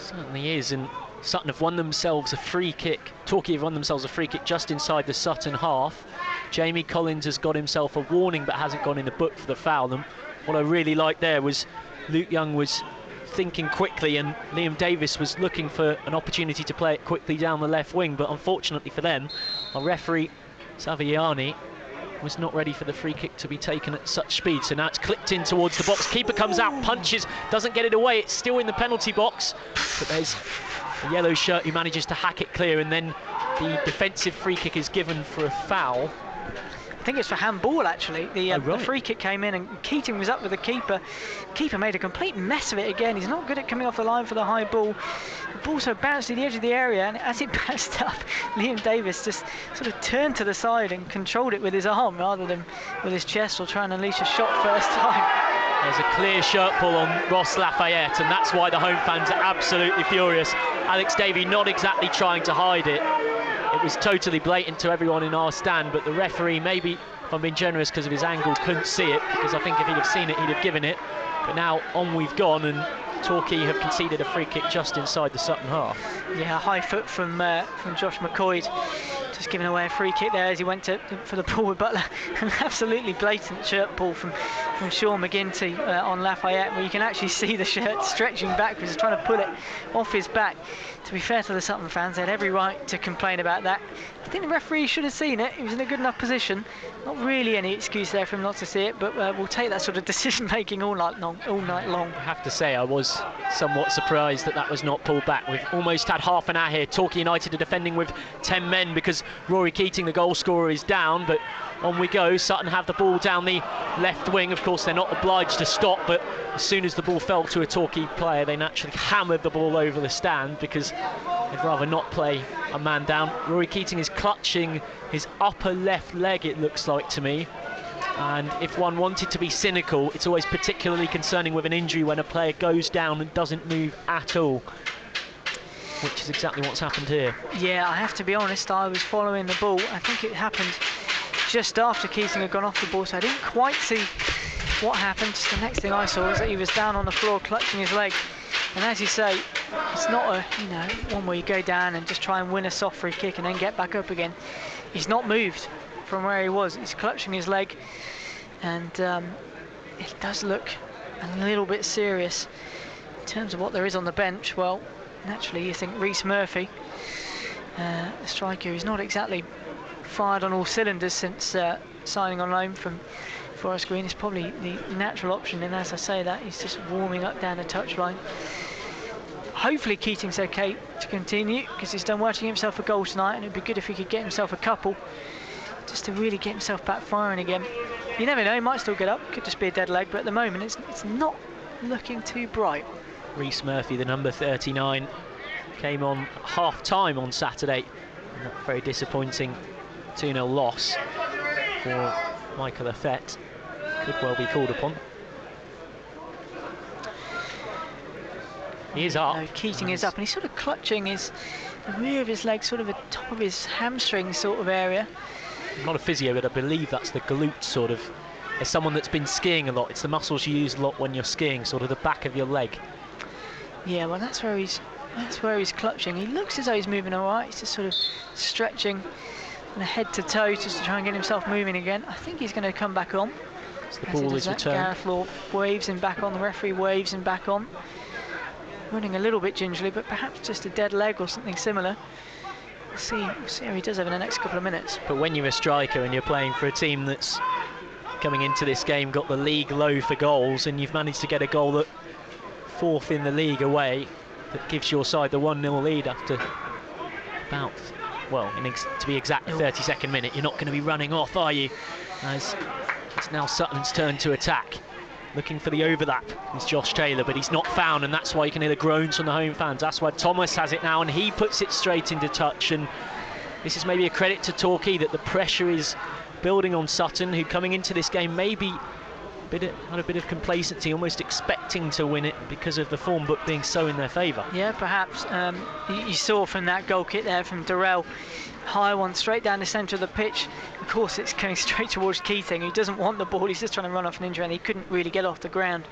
[SPEAKER 1] Certainly is, and Sutton have won themselves a free kick. Torquay have won themselves a free kick just inside the Sutton half. Jamie Collins has got himself a warning but hasn't gone in the book for the foul. And what I really liked there was Luke Young was thinking quickly and Liam Davis was looking for an opportunity to play it quickly down the left wing, but unfortunately for them, our referee Saviani was not ready for the free kick to be taken at such speed. So now it's clipped in towards the box. Keeper comes out, punches, doesn't get it away. It's still in the penalty box, but there's a yellow shirt who manages to hack it clear, and then the defensive free kick is given for a foul.
[SPEAKER 2] I think it's for handball, actually. The free kick came in and Keating was up with the keeper. Keeper made a complete mess of it again. He's not good at coming off the line for the high ball. The ball so bounced to the edge of the area, and as it bounced up, Liam Davis just sort of turned to the side and controlled it with his arm rather than with his chest, or try and unleash a shot first time.
[SPEAKER 1] There's a clear shirt pull on Ross Lafayette, and that's why the home fans are absolutely furious. Alex Davey not exactly trying to hide it. It was totally blatant to everyone in our stand, but the referee, maybe, if I'm being generous because of his angle, couldn't see it, because I think if he'd have seen it, he'd have given it. But now on we've gone, and Torquay have conceded a free kick just inside the Sutton half. Yeah,
[SPEAKER 2] a high foot from Josh McCoy, just giving away a free kick there as he went for the ball with Butler. An absolutely blatant shirt pull from Sean McGinty on Lafayette, where you can actually see the shirt stretching backwards. He's trying to pull it off his back. To be fair to the Sutton fans, they had every right to complain about that. I think the referee should have seen it. He was in a good enough position. Not really any excuse there for him not to see it, but we'll take that sort of decision making all night long. I
[SPEAKER 1] have to say, I was somewhat surprised that was not pulled back. We've almost had half an hour here. Torquay United are defending with 10 men because Rory Keating, the goal scorer, is down, but on we go. Sutton have the ball down the left wing. Of course, they're not obliged to stop, but as soon as the ball fell to a Torquay player, they naturally hammered the ball over the stand because they'd rather not play a man down. Rory Keating is clutching his upper left leg, it looks like to me. And if one wanted to be cynical, it's always particularly concerning with an injury when a player goes down and doesn't move at all, which is exactly what's happened here.
[SPEAKER 2] Yeah, I have to be honest, I was following the ball. I think it happened just after Keating had gone off the ball, so I didn't quite see what happened. Just the next thing I saw was that he was down on the floor clutching his leg. And as you say, it's not one where you go down and just try and win a soft free kick and then get back up again. He's not moved from where he was. He's clutching his leg, and it does look a little bit serious. In terms of what there is on the bench, well, naturally you think Rhys Murphy, the striker, who's not exactly fired on all cylinders since signing on loan from Forest Green, is probably the natural option, and as I say that, he's just warming up down the touchline. Hopefully Keating's okay to continue, because he's done working himself a goal tonight, and it'd be good if he could get himself a couple just to really get himself back firing again. You never know, he might still get up, could just be a dead leg, but at the moment it's not looking too bright.
[SPEAKER 1] Rhys Murphy, the number 39, came on half-time on Saturday. Not very disappointing 2-0 loss for Michael Effett. Could well be called upon. He is up.
[SPEAKER 2] No, Keating is up, and he's sort of clutching the rear of his leg, sort of the top of his hamstring sort of area.
[SPEAKER 1] I'm not a physio, but I believe that's the glute sort of. As someone that's been skiing a lot, it's the muscles you use a lot when you're skiing, sort of the back of your leg.
[SPEAKER 2] Yeah, well, that's where he's clutching. He looks as though he's moving all right. He's just sort of stretching from head to toe just to try and get himself moving again. I think he's going to come back on.
[SPEAKER 1] So the ball is returned.
[SPEAKER 2] Gareth Law waves him back on. The referee waves him back on. Running a little bit gingerly, but perhaps just a dead leg or something similar. We'll see how he does over the next couple of minutes.
[SPEAKER 1] But when you're a striker and you're playing for a team that's coming into this game got the league low for goals, and you've managed to get a goal at 4th in the league away, that gives your side the 1-0 lead after about, well, to be exact, 32nd minute. You're not going to be running off, are you? As it's now Sutton's turn to attack. Looking for the overlap is Josh Taylor, but he's not found, and that's why you can hear the groans from the home fans. That's why Thomas has it now, and he puts it straight into touch. And this is maybe a credit to Torquay that the pressure is building on Sutton, who coming into this game maybe had a bit of complacency, almost expecting to win it because of the form book being so in their favour.
[SPEAKER 2] Yeah, perhaps. You saw from that goal kick there from Durrell, high one straight down the centre of the pitch. Of course, it's coming straight towards Keating, who doesn't want the ball. He's just trying to run off an injury, and he couldn't really get off the ground.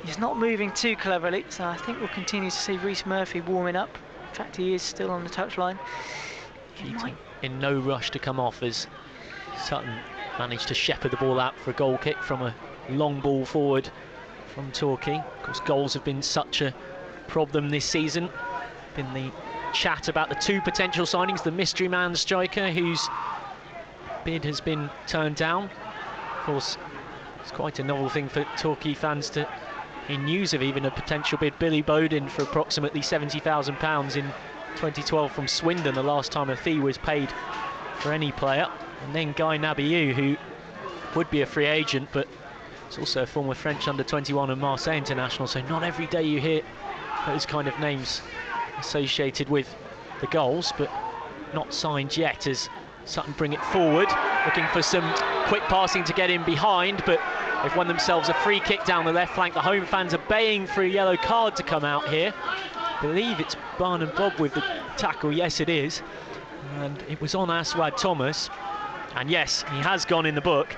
[SPEAKER 2] He's not moving too cleverly, so I think we'll continue to see Rhys Murphy warming up. In fact, he is still on the touchline.
[SPEAKER 1] Keating in no rush to come off as Sutton managed to shepherd the ball out for a goal kick from a long ball forward from Torquay. Of course, goals have been such a problem this season. Been the chat about the 2 potential signings, the mystery man striker whose bid has been turned down. Of course, it's quite a novel thing for Torquay fans to hear news of even a potential bid. Billy Bowden for approximately £70,000 in 2012 from Swindon, the last time a fee was paid for any player. And then Guy Nabiou, who would be a free agent, but is also a former French under-21 and Marseille international, so not every day you hear those kind of names associated with the goals, but not signed yet as Sutton bring it forward, looking for some quick passing to get in behind, but they've won themselves a free kick down the left flank. The home fans are baying for a yellow card to come out here. I believe it's Barnum Bob with the tackle. Yes, it is. And it was on Aswad Thomas. And yes, he has gone in the book.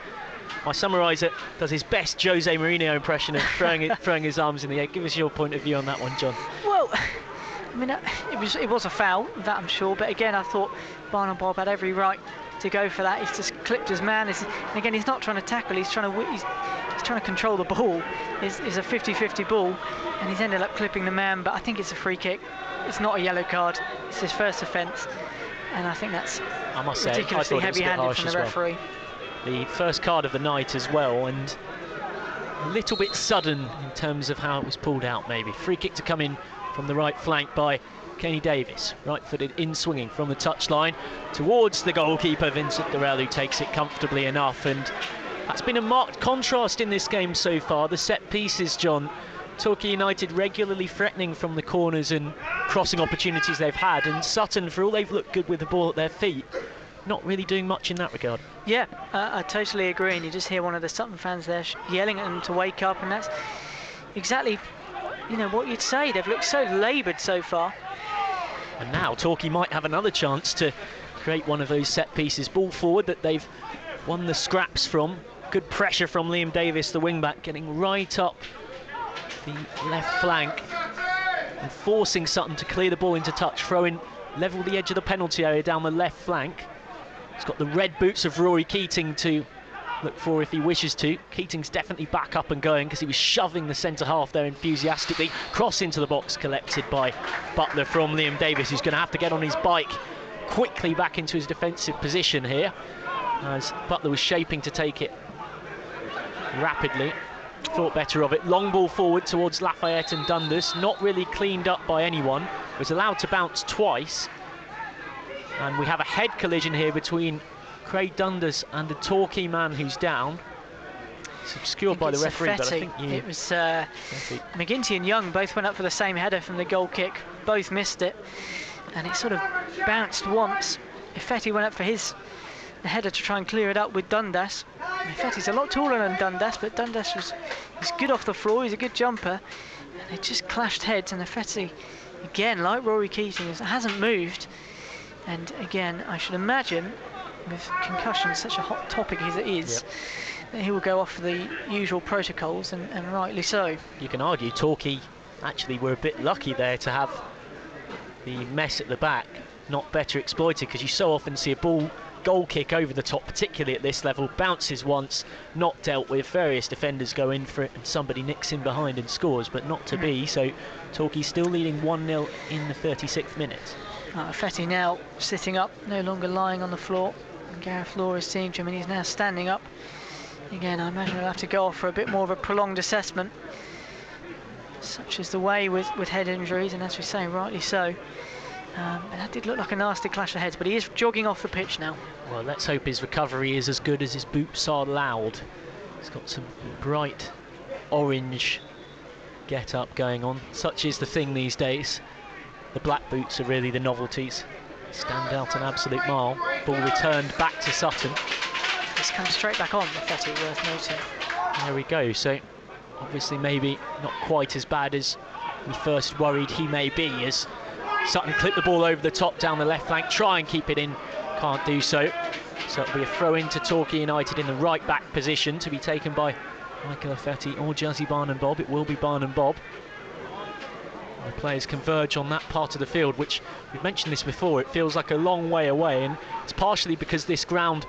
[SPEAKER 1] My summariser does his best Jose Mourinho impression of throwing his arms in the air. Give us your point of view on that one, John.
[SPEAKER 2] Well, I mean, it was a foul, that I'm sure. But again, I thought Barnum Bob had every right to go for that. He's just clipped his man. And again, he's not trying to tackle. He's trying to control the ball. It's a 50-50 ball, and he's ended up clipping the man. But I think it's a free kick. It's not a yellow card. It's his first offence, and I think that's ridiculously heavy-handed from the referee.
[SPEAKER 1] The first card of the night as well, and a little bit sudden in terms of how it was pulled out. Maybe free kick to come in from the right flank by Kenny Davis, right-footed in swinging from the touchline towards the goalkeeper Vincent Durrell, who takes it comfortably enough. And that's been a marked contrast in this game so far. The set pieces, John, Torquay United regularly threatening from the corners and crossing opportunities they've had, and Sutton, for all they've looked good with the ball at their feet, not really doing much in that regard.
[SPEAKER 2] Yeah, I totally agree, and you just hear one of the Sutton fans there yelling at them to wake up, and that's exactly, what you'd say. They've looked so laboured so far.
[SPEAKER 1] And now Torquay might have another chance to create one of those set pieces. Ball forward that they've won the scraps from. Good pressure from Liam Davis, the wing-back, getting right up the left flank and forcing Sutton to clear the ball into touch. Throw-in, level the edge of the penalty area down the left flank. He's got the red boots of Rory Keating to look for if he wishes to. Keating's definitely back up and going because he was shoving the centre half there enthusiastically. Cross into the box collected by Butler from Liam Davis, who's going to have to get on his bike quickly back into his defensive position here, as Butler was shaping to take it rapidly. Thought better of it. Long ball forward towards Lafayette and Dundas, not really cleaned up by anyone. Was allowed to bounce twice, and we have a head collision here between Craig Dundas and the Torquay man who's down. It's obscured by the referee, but I think
[SPEAKER 2] it was McGinty and Young both went up for the same header from the goal kick, both missed it, and it sort of bounced once. Ifetti went up for the header to try and clear it up with Dundas. Ifetti's a lot taller than Dundas, but Dundas was good off the floor. He's a good jumper, and it just clashed heads, and Ifetti, again, like Rory Keating, hasn't moved. And again, I should imagine, with concussion such a hot topic as it is, that he will go off the usual protocols, and rightly so.
[SPEAKER 1] You can argue Torquay actually were a bit lucky there to have the mess at the back not better exploited, because you so often see a goal kick over the top, particularly at this level, bounces once, not dealt with, various defenders go in for it, and somebody nicks in behind and scores, but not to be. So Torquay still leading 1-0 in the 36th minute.
[SPEAKER 2] Ifetti now sitting up, no longer lying on the floor. And Gareth Law has seen him, and he's now standing up. Again, I imagine he'll have to go off for a bit more of a prolonged assessment. Such is the way with head injuries, and as we say, rightly so. And that did look like a nasty clash of heads, but he is jogging off the pitch now.
[SPEAKER 1] Well, let's hope his recovery is as good as his boots are loud. He's got some bright orange get-up going on. Such is the thing these days. The black boots are really the novelties. Stand out an absolute mile. Ball returned back to Sutton.
[SPEAKER 2] It's come straight back on, Ifetti, worth noting.
[SPEAKER 1] There we go. So obviously maybe not quite as bad as we first worried he may be, as Sutton clip the ball over the top down the left flank, try and keep it in, can't do so. So it'll be a throw in to Torquay United in the right back position to be taken by Michael Ifetti or Jazzy Barnum Bob. It will be Barnum Bob. The players converge on that part of the field, which we've mentioned this before, it feels like a long way away, and it's partially because this ground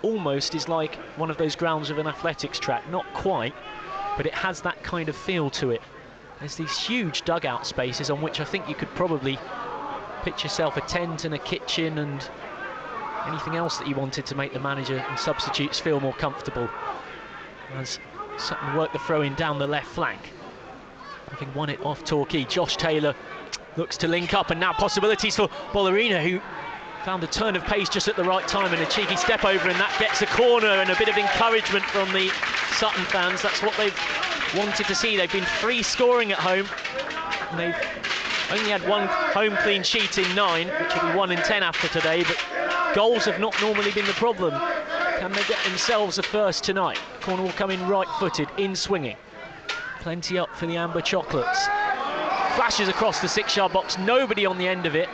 [SPEAKER 1] almost is like one of those grounds of an athletics track. Not quite, but it has that kind of feel to it. There's these huge dugout spaces on which I think you could probably pitch yourself a tent and a kitchen and anything else that you wanted to make the manager and substitutes feel more comfortable. As Sutton work the throw in down the left flank, having won it off Torquay. Josh Taylor looks to link up, and now possibilities for Bollerina, who found a turn of pace just at the right time and a cheeky step over, and that gets a corner and a bit of encouragement from the Sutton fans. That's what they've wanted to see. They've been free scoring at home, and they've only had one home clean sheet in 9, which will be 1 in 10 after today, but goals have not normally been the problem. Can they get themselves a first tonight? Corner will come in right-footed, in swinging. Plenty up for the Amber Chocolates. Flashes across the 6-yard box, nobody on the end of it,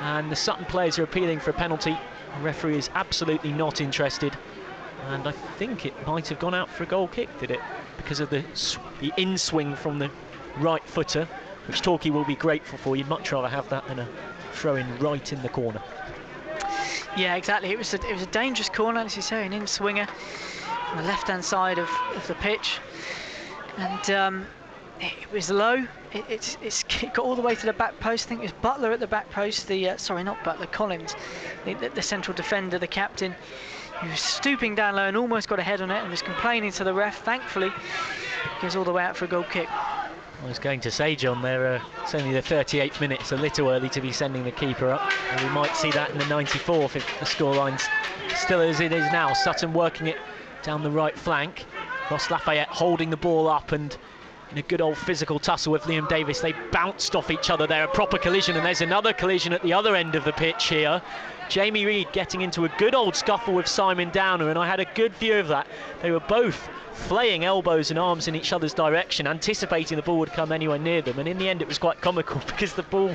[SPEAKER 1] and the Sutton players are appealing for a penalty. The referee is absolutely not interested, and I think it might have gone out for a goal kick, did it? Because of the in-swing from the right footer, which Torquay will be grateful for. You'd much rather have that than a throw-in right in the corner.
[SPEAKER 2] Yeah, exactly. It was a dangerous corner, as you say, an in-swinger on the left-hand side of the pitch, and it was low. It got all the way to the back post. I think it was Butler at the back post. Sorry, not Butler, Collins, the central defender, the captain. He was stooping down low and almost got a head on it and was complaining to the ref. Thankfully, it goes all the way out for a goal kick.
[SPEAKER 1] I was going to say, John, it's only the 38th minute. It's a little early to be sending the keeper up, and we might see that in the 94th if the scoreline's still as it is now. Sutton working it down the right flank. Ross Lafayette holding the ball up, and in a good old physical tussle with Liam Davis, they bounced off each other there, a proper collision, and there's another collision at the other end of the pitch here. Jamie Reid getting into a good old scuffle with Simon Downer, and I had a good view of that. They were both flaying elbows and arms in each other's direction, anticipating the ball would come anywhere near them, and in the end it was quite comical because the ball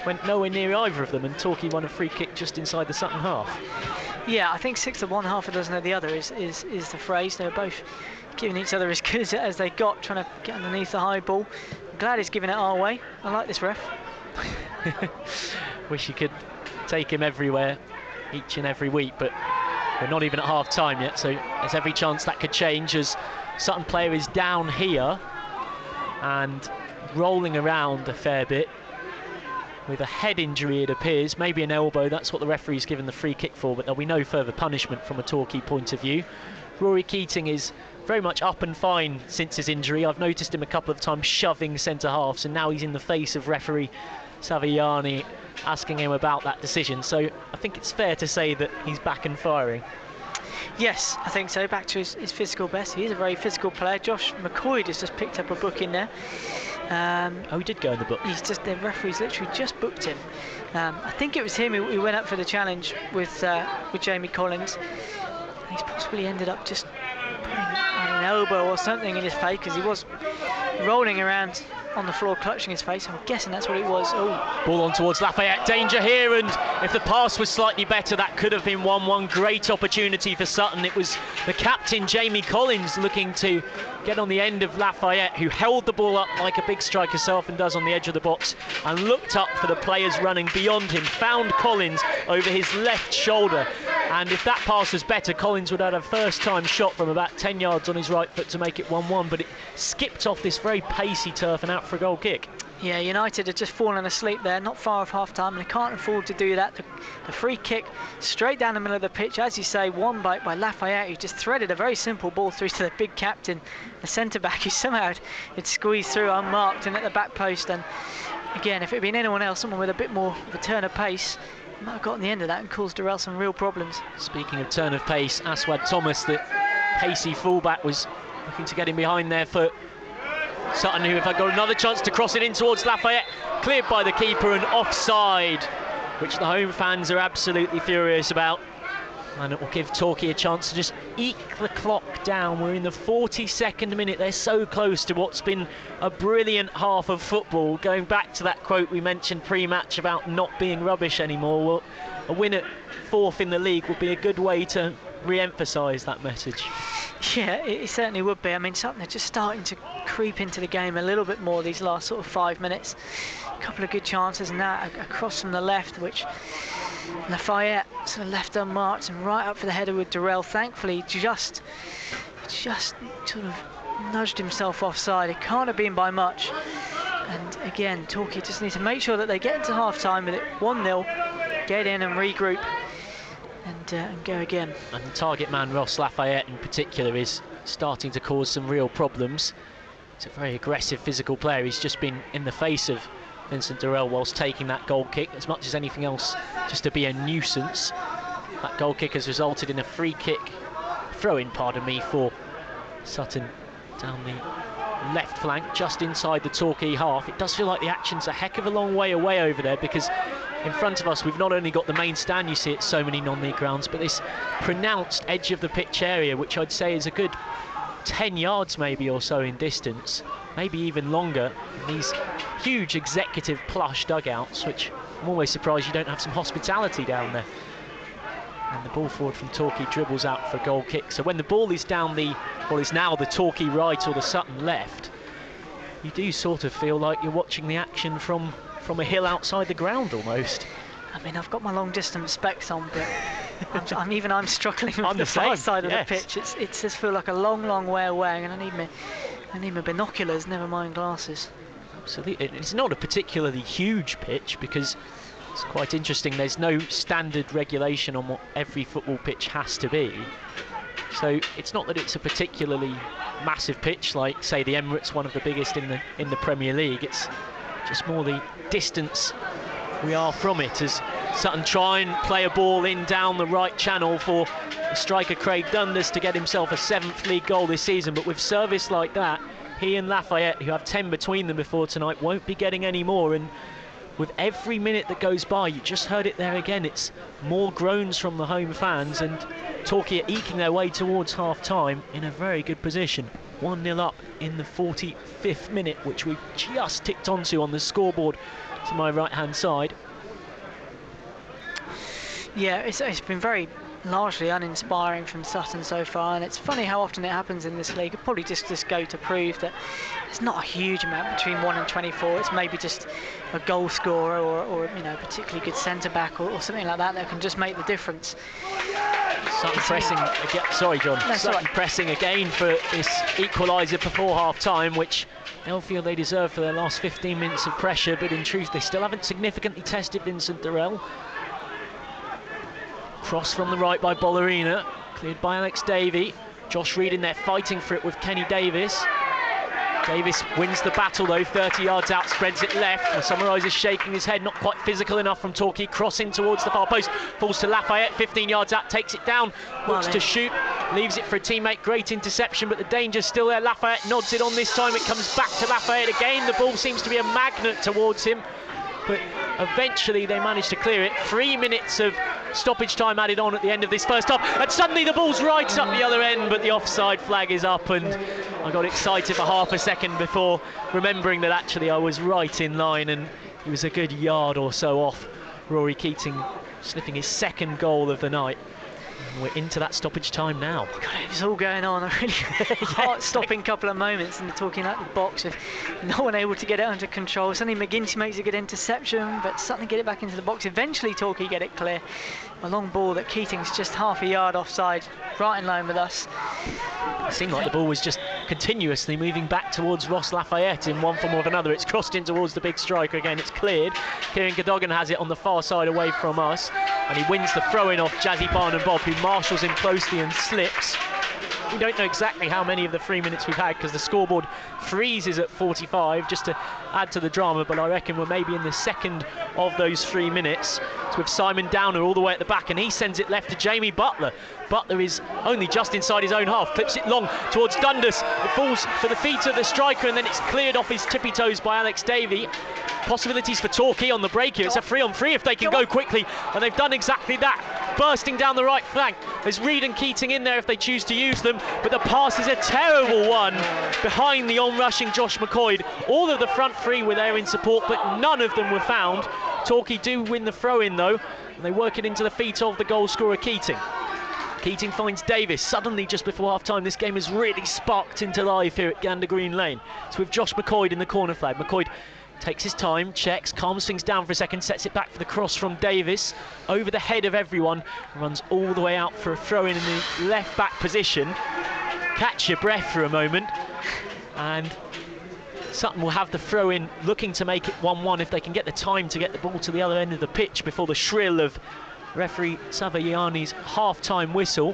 [SPEAKER 1] went nowhere near either of them, and Torquay won a free kick just inside the Sutton half.
[SPEAKER 2] Yeah, I think 6 of one, half a dozen of the other is the phrase. They were both giving each other as good as they got, trying to get underneath the high ball. I'm glad he's giving it our way. I like this ref.
[SPEAKER 1] Wish you could take him everywhere each and every week, but we're not even at half time yet, so there's every chance that could change as Sutton player is down here and rolling around a fair bit with a head injury, it appears, maybe an elbow. That's what the referee's given the free kick for, but there'll be no further punishment from a Torquay point of view. Rory Keating is very much up and fine since his injury. I've noticed him a couple of times shoving centre halves, and now he's in the face of referee Saviani asking him about that decision, so I think it's fair to say that he's back and firing.
[SPEAKER 2] Yes, I think so, back to his physical best. He is a very physical player. Josh McCoy has just picked up a book in there.
[SPEAKER 1] He did go in the book.
[SPEAKER 2] The referee's literally just booked him. I think it was him who went up for the challenge with Jamie Collins. He's possibly ended up just putting an elbow or something in his face, because he was rolling around on the floor clutching his face. I'm guessing that's what it was. Oh,
[SPEAKER 1] ball on towards Lafayette, danger here, and if the pass was slightly better that could have been 1-1. Great opportunity for Sutton. It was the captain Jamie Collins looking to get on the end of Lafayette, who held the ball up like a big striker so often does on the edge of the box, and looked up for the players running beyond him, found Collins over his left shoulder, and if that pass was better, Collins would have had a first time shot from about 10 yards on his right foot to make it 1-1, but it skipped off this very pacey turf and out for a goal kick.
[SPEAKER 2] Yeah, United had just fallen asleep there, not far off half-time, and they can't afford to do that. The free kick straight down the middle of the pitch, as you say, won by Lafayette, who just threaded a very simple ball through to the big captain, the centre-back, who somehow had squeezed through unmarked and at the back post. And again, if it had been anyone else, someone with a bit more of a turn of pace, might have gotten the end of that and caused Durrell some real problems.
[SPEAKER 1] Speaking of turn of pace, Aswad Thomas, the pacey fullback, was looking to get in behind there for Sutton, who have got another chance to cross it in towards Lafayette, cleared by the keeper and offside, which the home fans are absolutely furious about, and it will give Torquay a chance to just eke the clock down. We're in the 42nd minute. They're so close to what's been a brilliant half of football. Going back to that quote we mentioned pre-match about not being rubbish anymore, well, a win at 4th in the league would be a good way to re-emphasise that message.
[SPEAKER 2] Yeah, it certainly would be. I mean, Sutton are just starting to creep into the game a little bit more these last sort of 5 minutes. A couple of good chances, and that across from the left, which Lafayette sort of left unmarked and right up for the header with Durrell. Thankfully, just sort of nudged himself offside. It can't have been by much. And again, Torquay just need to make sure that they get into half-time with it 1-0, get in and regroup, and go again.
[SPEAKER 1] And the target man, Ross Lafayette in particular, is starting to cause some real problems. He's a very aggressive physical player. He's just been in the face of Vincent Durrell whilst taking that goal kick, as much as anything else, just to be a nuisance. That goal kick has resulted in a free kick, throw-in, pardon me, for Sutton down the left flank, just inside the Torquay half. It does feel like the action's a heck of a long way away over there, because in front of us we've not only got the main stand you see at so many non-league grounds, but this pronounced edge of the pitch area, which I'd say is a good 10 yards maybe or so in distance, maybe even longer. These huge executive plush dugouts, which I'm always surprised you don't have some hospitality down there. And the ball forward from Torquay dribbles out for a goal kick. So when the ball is down the, well, is now the Torquay right or the Sutton left, you do sort of feel like you're watching the action from a hill outside the ground almost.
[SPEAKER 2] I mean, I've got my long distance specs on, but I'm struggling with the far side of the pitch. It just feels like a long way away, and I need my binoculars, never mind glasses.
[SPEAKER 1] Absolutely. It's not a particularly huge pitch, because it's quite interesting. There's no standard regulation on what every football pitch has to be. So it's not that it's a particularly massive pitch like, say, the Emirates, one of the biggest in the Premier League. It's just more the distance we are from it, as Sutton try and play a ball in down the right channel for striker Craig Dundas to get himself a 7th league goal this season. But with service like that, he and Lafayette, who have 10 between them before tonight, won't be getting any more. And with every minute that goes by, you just heard it there again, it's more groans from the home fans, and Torquay are eking their way towards half-time in a very good position. 1-0 up in the 45th minute, which we've just ticked onto on the scoreboard to my right-hand side. Yeah,
[SPEAKER 2] it's been very largely uninspiring from Sutton so far, and it's funny how often it happens in this league. It probably just go to prove that there's not a huge amount between 1 and 24. It's maybe just a goal scorer or you know, particularly good centre back or something like that can just make the difference.
[SPEAKER 1] Sutton pressing again. Sorry, John. No, Sutton pressing again for this equaliser before half-time, which they'll feel they deserve for their last 15 minutes of pressure, but in truth they still haven't significantly tested Vincent Durrell. Cross from the right by Bollerina, cleared by Alex Davey. Josh Reed in there fighting for it with Kenny Davis. Davis wins the battle though, 30 yards out, spreads it left. The Summarise is shaking his head, not quite physical enough from Torquay, crossing towards the far post. Falls to Lafayette, 15 yards out, takes it down, looks to shoot, leaves it for a teammate. Great interception, but the danger's still there. Lafayette nods it on this time, it comes back to Lafayette again. The ball seems to be a magnet towards him, but eventually they manage to clear it. 3 minutes of stoppage time added on at the end of this first half, and suddenly the ball's right up the other end, but the offside flag is up, and I got excited for half a second before remembering that actually I was right in line, and he was a good yard or so off Rory Keating, sniffing his 2nd goal of the night. And we're into that stoppage time now.
[SPEAKER 2] God, it's all going on. A really heart-stopping couple of moments, and they're talking out the box with no one able to get it under control. Suddenly McGinty makes a good interception, but suddenly get it back into the box. Eventually Torquay get it clear. A long ball that Keating's just half a yard offside, right in line with us.
[SPEAKER 1] It seemed like the ball was just continuously moving back towards Ross Lafayette in one form or another. It's crossed in towards the big striker again. It's cleared. Kieran Cadogan has it on the far side away from us, and he wins the throw-in off Jazzy Barnum Bob, who marshals him closely and slips. We don't know exactly how many of the 3 minutes we've had, because the scoreboard freezes at 45, just to add to the drama, but I reckon we're maybe in the 2nd of those 3 minutes. It's with Simon Downer all the way at the back, and he sends it left to Jamie Butler. Butler is only just inside his own half, clips it long towards Dundas. It falls for the feet of the striker, and then it's cleared off his tippy toes by Alex Davey. Possibilities for Torquay on the break here. It's a 3-on-3 if they can go quickly, and they've done exactly that. Bursting down the right flank. There's Reed and Keating in there if they choose to use them, but the pass is a terrible one behind the on-rushing Josh McCoy. All of the front 3 were there in support, but none of them were found. Torquay do win the throw-in though, and they work it into the feet of the goal scorer Keating. Keating finds Davis. Suddenly, just before half-time, this game has really sparked into life here at Gander Green Lane. It's with Josh McCoy in the corner flag. McCoy takes his time, checks, calms things down for a second, sets it back for the cross from Davis, over the head of everyone, runs all the way out for a throw-in the left-back position. Catch your breath for a moment, and Sutton will have the throw-in, looking to make it 1-1 if they can get the time to get the ball to the other end of the pitch before the shrill of referee Savagiani's half-time whistle,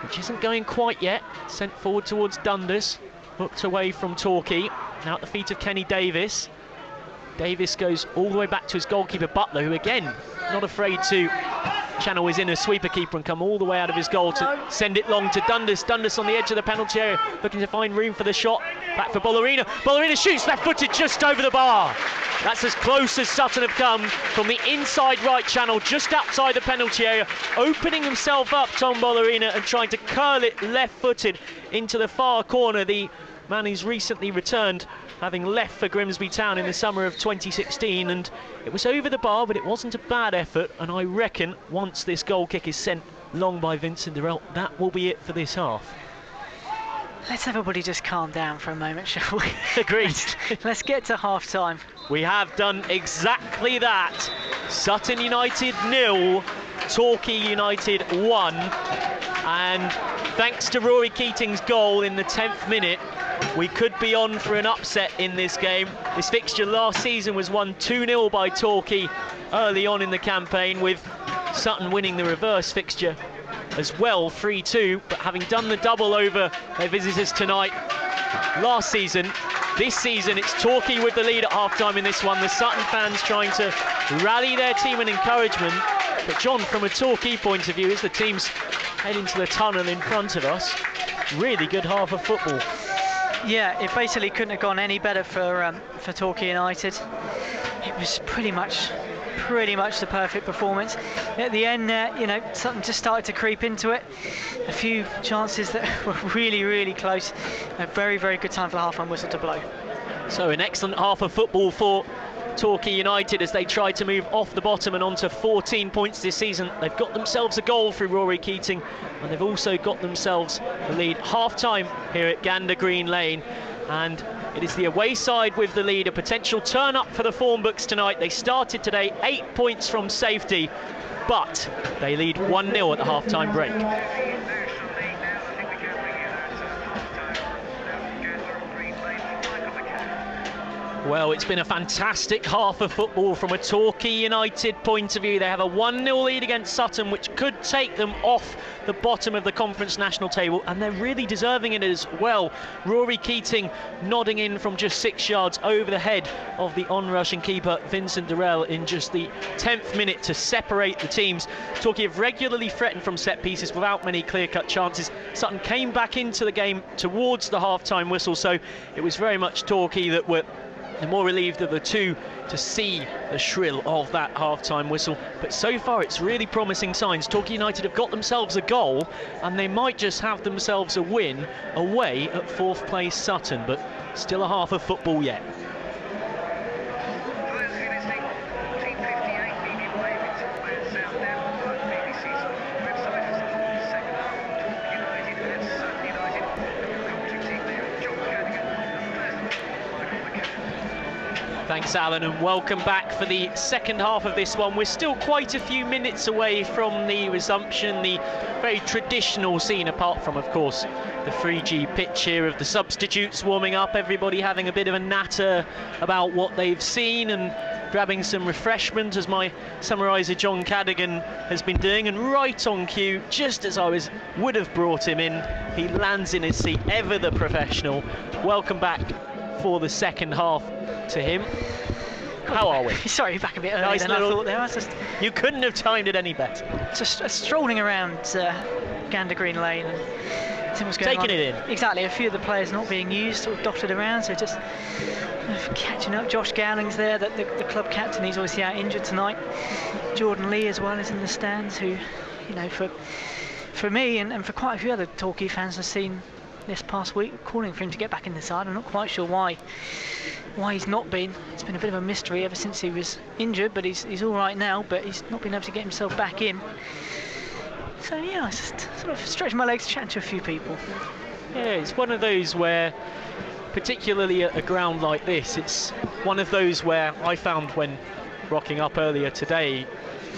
[SPEAKER 1] which isn't going quite yet. Sent forward towards Dundas, hooked away from Torquay, now at the feet of Kenny Davis. Davis goes all the way back to his goalkeeper Butler, who again not afraid to channel his inner sweeper keeper and come all the way out of his goal to send it long to Dundas. Dundas on the edge of the penalty area, looking to find room for the shot. Back for Ballerina. Ballerina shoots left-footed just over the bar. That's as close as Sutton have come from the inside right channel, just outside the penalty area, opening himself up, Tom Ballerina, and trying to curl it left-footed into the far corner. The man who's recently returned, having left for Grimsby Town in the summer of 2016, and it was over the bar, but it wasn't a bad effort, and I reckon once this goal kick is sent long by Vincent Durrell, that will be it for this half.
[SPEAKER 2] Let's everybody just calm down for a moment, shall we?
[SPEAKER 1] Agreed.
[SPEAKER 2] Let's get to half-time.
[SPEAKER 1] We have done exactly that. Sutton United 0, Torquay United 1, and thanks to Rory Keating's goal in the 10th minute, we could be on for an upset in this game. This fixture last season was won 2-0 by Torquay early on in the campaign, with Sutton winning the reverse fixture as well, 3-2, but having done the double over their visitors tonight last season, this season it's Torquay with the lead at half-time in this one. The Sutton fans trying to rally their team and encouragement. But John, from a Torquay point of view, as the teams head into the tunnel in front of us, really good half of football.
[SPEAKER 2] Yeah, it basically couldn't have gone any better for Torquay United. It was pretty much the perfect performance. At the end there, you know, Sutton just started to creep into it. A few chances that were really, really close. A very, very good time for the half-time whistle to blow. So
[SPEAKER 1] an excellent half of football for Torquay United as they try to move off the bottom and onto 14 points this season. They've got themselves a goal through Rory Keating, and they've also got themselves the lead half-time here at Gander Green Lane. And it is the away side with the lead, a potential turn-up for the form books tonight. They started today 8 points from safety, but they lead 1-0 at the half-time break. Well, it's been a fantastic half of football from a Torquay United point of view. They have a 1-0 lead against Sutton, which could take them off the bottom of the Conference National table, and they're really deserving it as well. Rory Keating nodding in from just 6 yards over the head of the on-rushing keeper Vincent Durrell in just the 10th minute to separate the teams. Torquay have regularly threatened from set pieces without many clear-cut chances. Sutton came back into the game towards the half-time whistle, so it was very much Torquay that were the more relieved of the two to see the shrill of that half-time whistle. But so far it's really promising signs. Torquay United have got themselves a goal, and they might just have themselves a win away at 4th place Sutton, but still a half of football yet. Thanks, Alan, and welcome back for the second half of this one. We're still quite a few minutes away from the resumption, the very traditional scene, apart from, of course, the 3G pitch here of the substitutes warming up, everybody having a bit of a natter about what they've seen and grabbing some refreshment, as my summariser John Cadigan has been doing. And right on cue, just as I would have brought him in, he lands in his seat, ever the professional. Welcome back for the second half to him. How are we?
[SPEAKER 2] Sorry, back a bit earlier than I thought there.
[SPEAKER 1] You couldn't have timed it any better.
[SPEAKER 2] Just strolling around Gander Green Lane and seeing what's going on.
[SPEAKER 1] Taking it in.
[SPEAKER 2] Exactly, a few of the players not being used, sort of dotted around, so just catching up. Josh Gowling's there, the club captain. He's obviously out injured tonight. Jordan Lee as well is in the stands, who, you know, for me and for quite a few other Torquay fans I've seen this past week, calling for him to get back in the side. I'm not quite sure why he's not been. It's been a bit of a mystery ever since he was injured, but he's all right now, but he's not been able to get himself back in. So yeah, I just sort of stretched my legs, chatting to a few people.
[SPEAKER 1] Yeah, it's one of those where, particularly at a ground like this, it's one of those where I found when rocking up earlier today,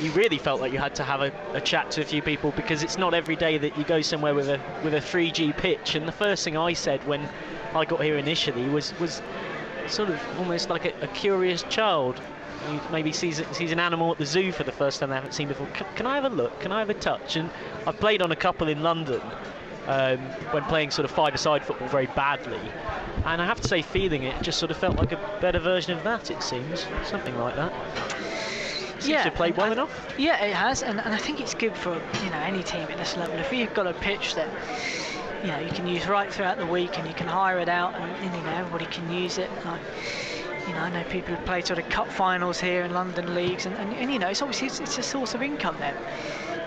[SPEAKER 1] you really felt like you had to have a chat to a few people, because it's not every day that you go somewhere with a 3G pitch. And the first thing I said when I got here initially was sort of almost like a curious child who maybe sees an animal at the zoo for the first time they haven't seen before. Can I have a look? Can I have a touch? And I've played on a couple in London when playing sort of five-a-side football very badly, and I have to say, feeling it just sort of felt like a better version of that. It seems something like that. Seems to have played well enough.
[SPEAKER 2] Yeah, it has, and I think it's good for any team at this level. If you've got a pitch that you can use right throughout the week, and you can hire it out, and everybody can use it. I know people who play sort of cup finals here in London leagues, and it's obviously it's a source of income then.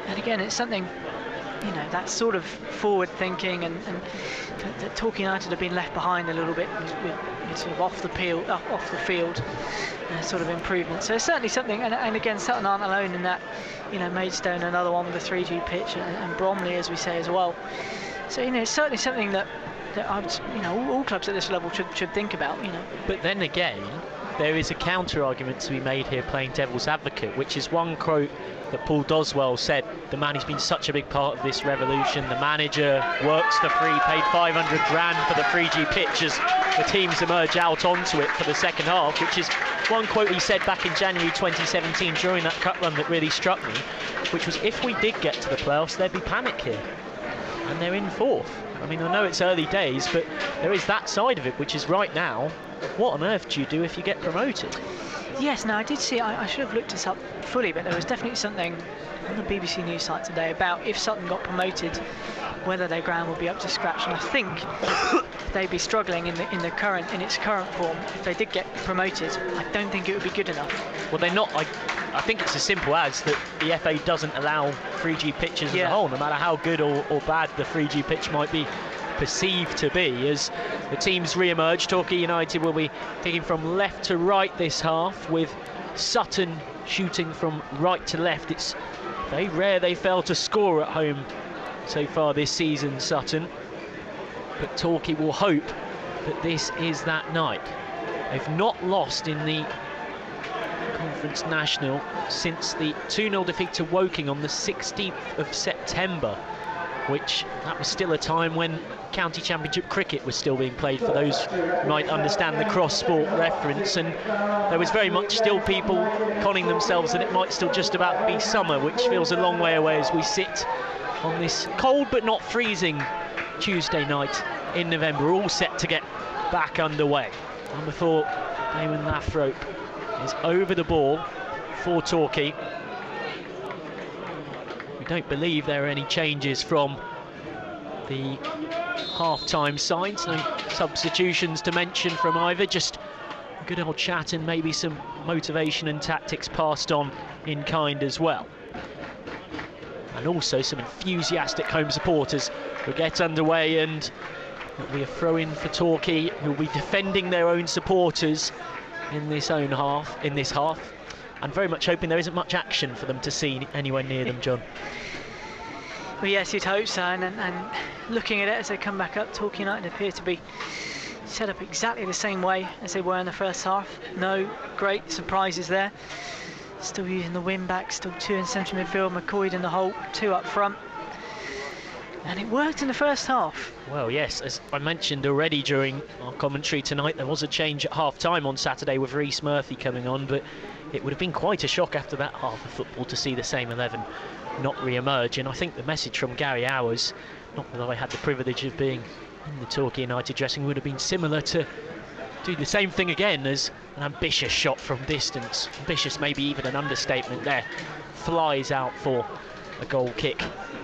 [SPEAKER 2] And again, it's something that sort of forward thinking, and that Torquay United have been left behind a little bit with sort of off the field sort of improvement. So it's certainly something, and again, Sutton aren't alone in that. Maidstone, another one with a 3G pitch, and Bromley, as we say, as well. So it's certainly something that all clubs at this level should think about.
[SPEAKER 1] But then again, there is a counter argument to be made here, playing devil's advocate, which is one quote that Paul Doswell said: the man who's been such a big part of this revolution, the manager works for free, paid 500 grand for the 3G pitch as the teams emerge out onto it for the second half, which is one quote he said back in January 2017 during that cup run that really struck me, which was, if we did get to the playoffs, there'd be panic here. And they're in fourth. I mean, I know it's early days, but there is that side of it, which is right now, what on earth do you do if you get promoted?
[SPEAKER 2] Yes, now I did see, I should have looked this up fully, but there was definitely something on the BBC News site today about if Sutton got promoted, whether their ground would be up to scratch. And I think they'd be struggling in its current form. If they did get promoted, I don't think it would be good enough.
[SPEAKER 1] Well, they're not. I think it's as simple as that the FA doesn't allow 3G pitches as a whole, no matter how good or bad the 3G pitch might be perceived to be. As the teams re-emerge, Torquay United will be kicking from left to right this half, with Sutton shooting from right to left. It's very rare they fail to score at home so far this season, Sutton, but Torquay will hope that this is that night. They've not lost in the Conference National since the 2-0 defeat to Woking on the 16th of September, which that was still a time when county championship cricket was still being played, for those who might understand the cross-sport reference, and there was very much still people conning themselves that it might still just about be summer, which feels a long way away as we sit on this cold but not freezing Tuesday night in November, all set to get back underway. Number 4, Damon Lathrop, is over the ball for Torquay. We don't believe there are any changes from the half-time signs, no substitutions to mention from either, just a good old chat and maybe some motivation and tactics passed on in kind as well. And also some enthusiastic home supporters who get underway, and it'll be a throw-in for Torquay, who will be defending their own supporters in this half, and very much hoping there isn't much action for them to see anywhere near them, John.
[SPEAKER 2] Well, yes, you'd hope so, and looking at it as they come back up, Torquay United appear to be set up exactly the same way as they were in the first half. No great surprises there. Still using the wing back, still 2 in central midfield, McCoy in the hole, 2 up front. And it worked in the first half. Well,
[SPEAKER 1] yes, as I mentioned already during our commentary tonight, there was a change at half-time on Saturday with Rhys Murphy coming on, but it would have been quite a shock after that half of football to see the same 11 not re-emerge. And I think the message from Gary Hours, not that I had the privilege of being in the Torquay United dressing room, would have been similar to do the same thing again, as an ambitious shot from distance. Ambitious, maybe even an understatement there. Flies out for a goal kick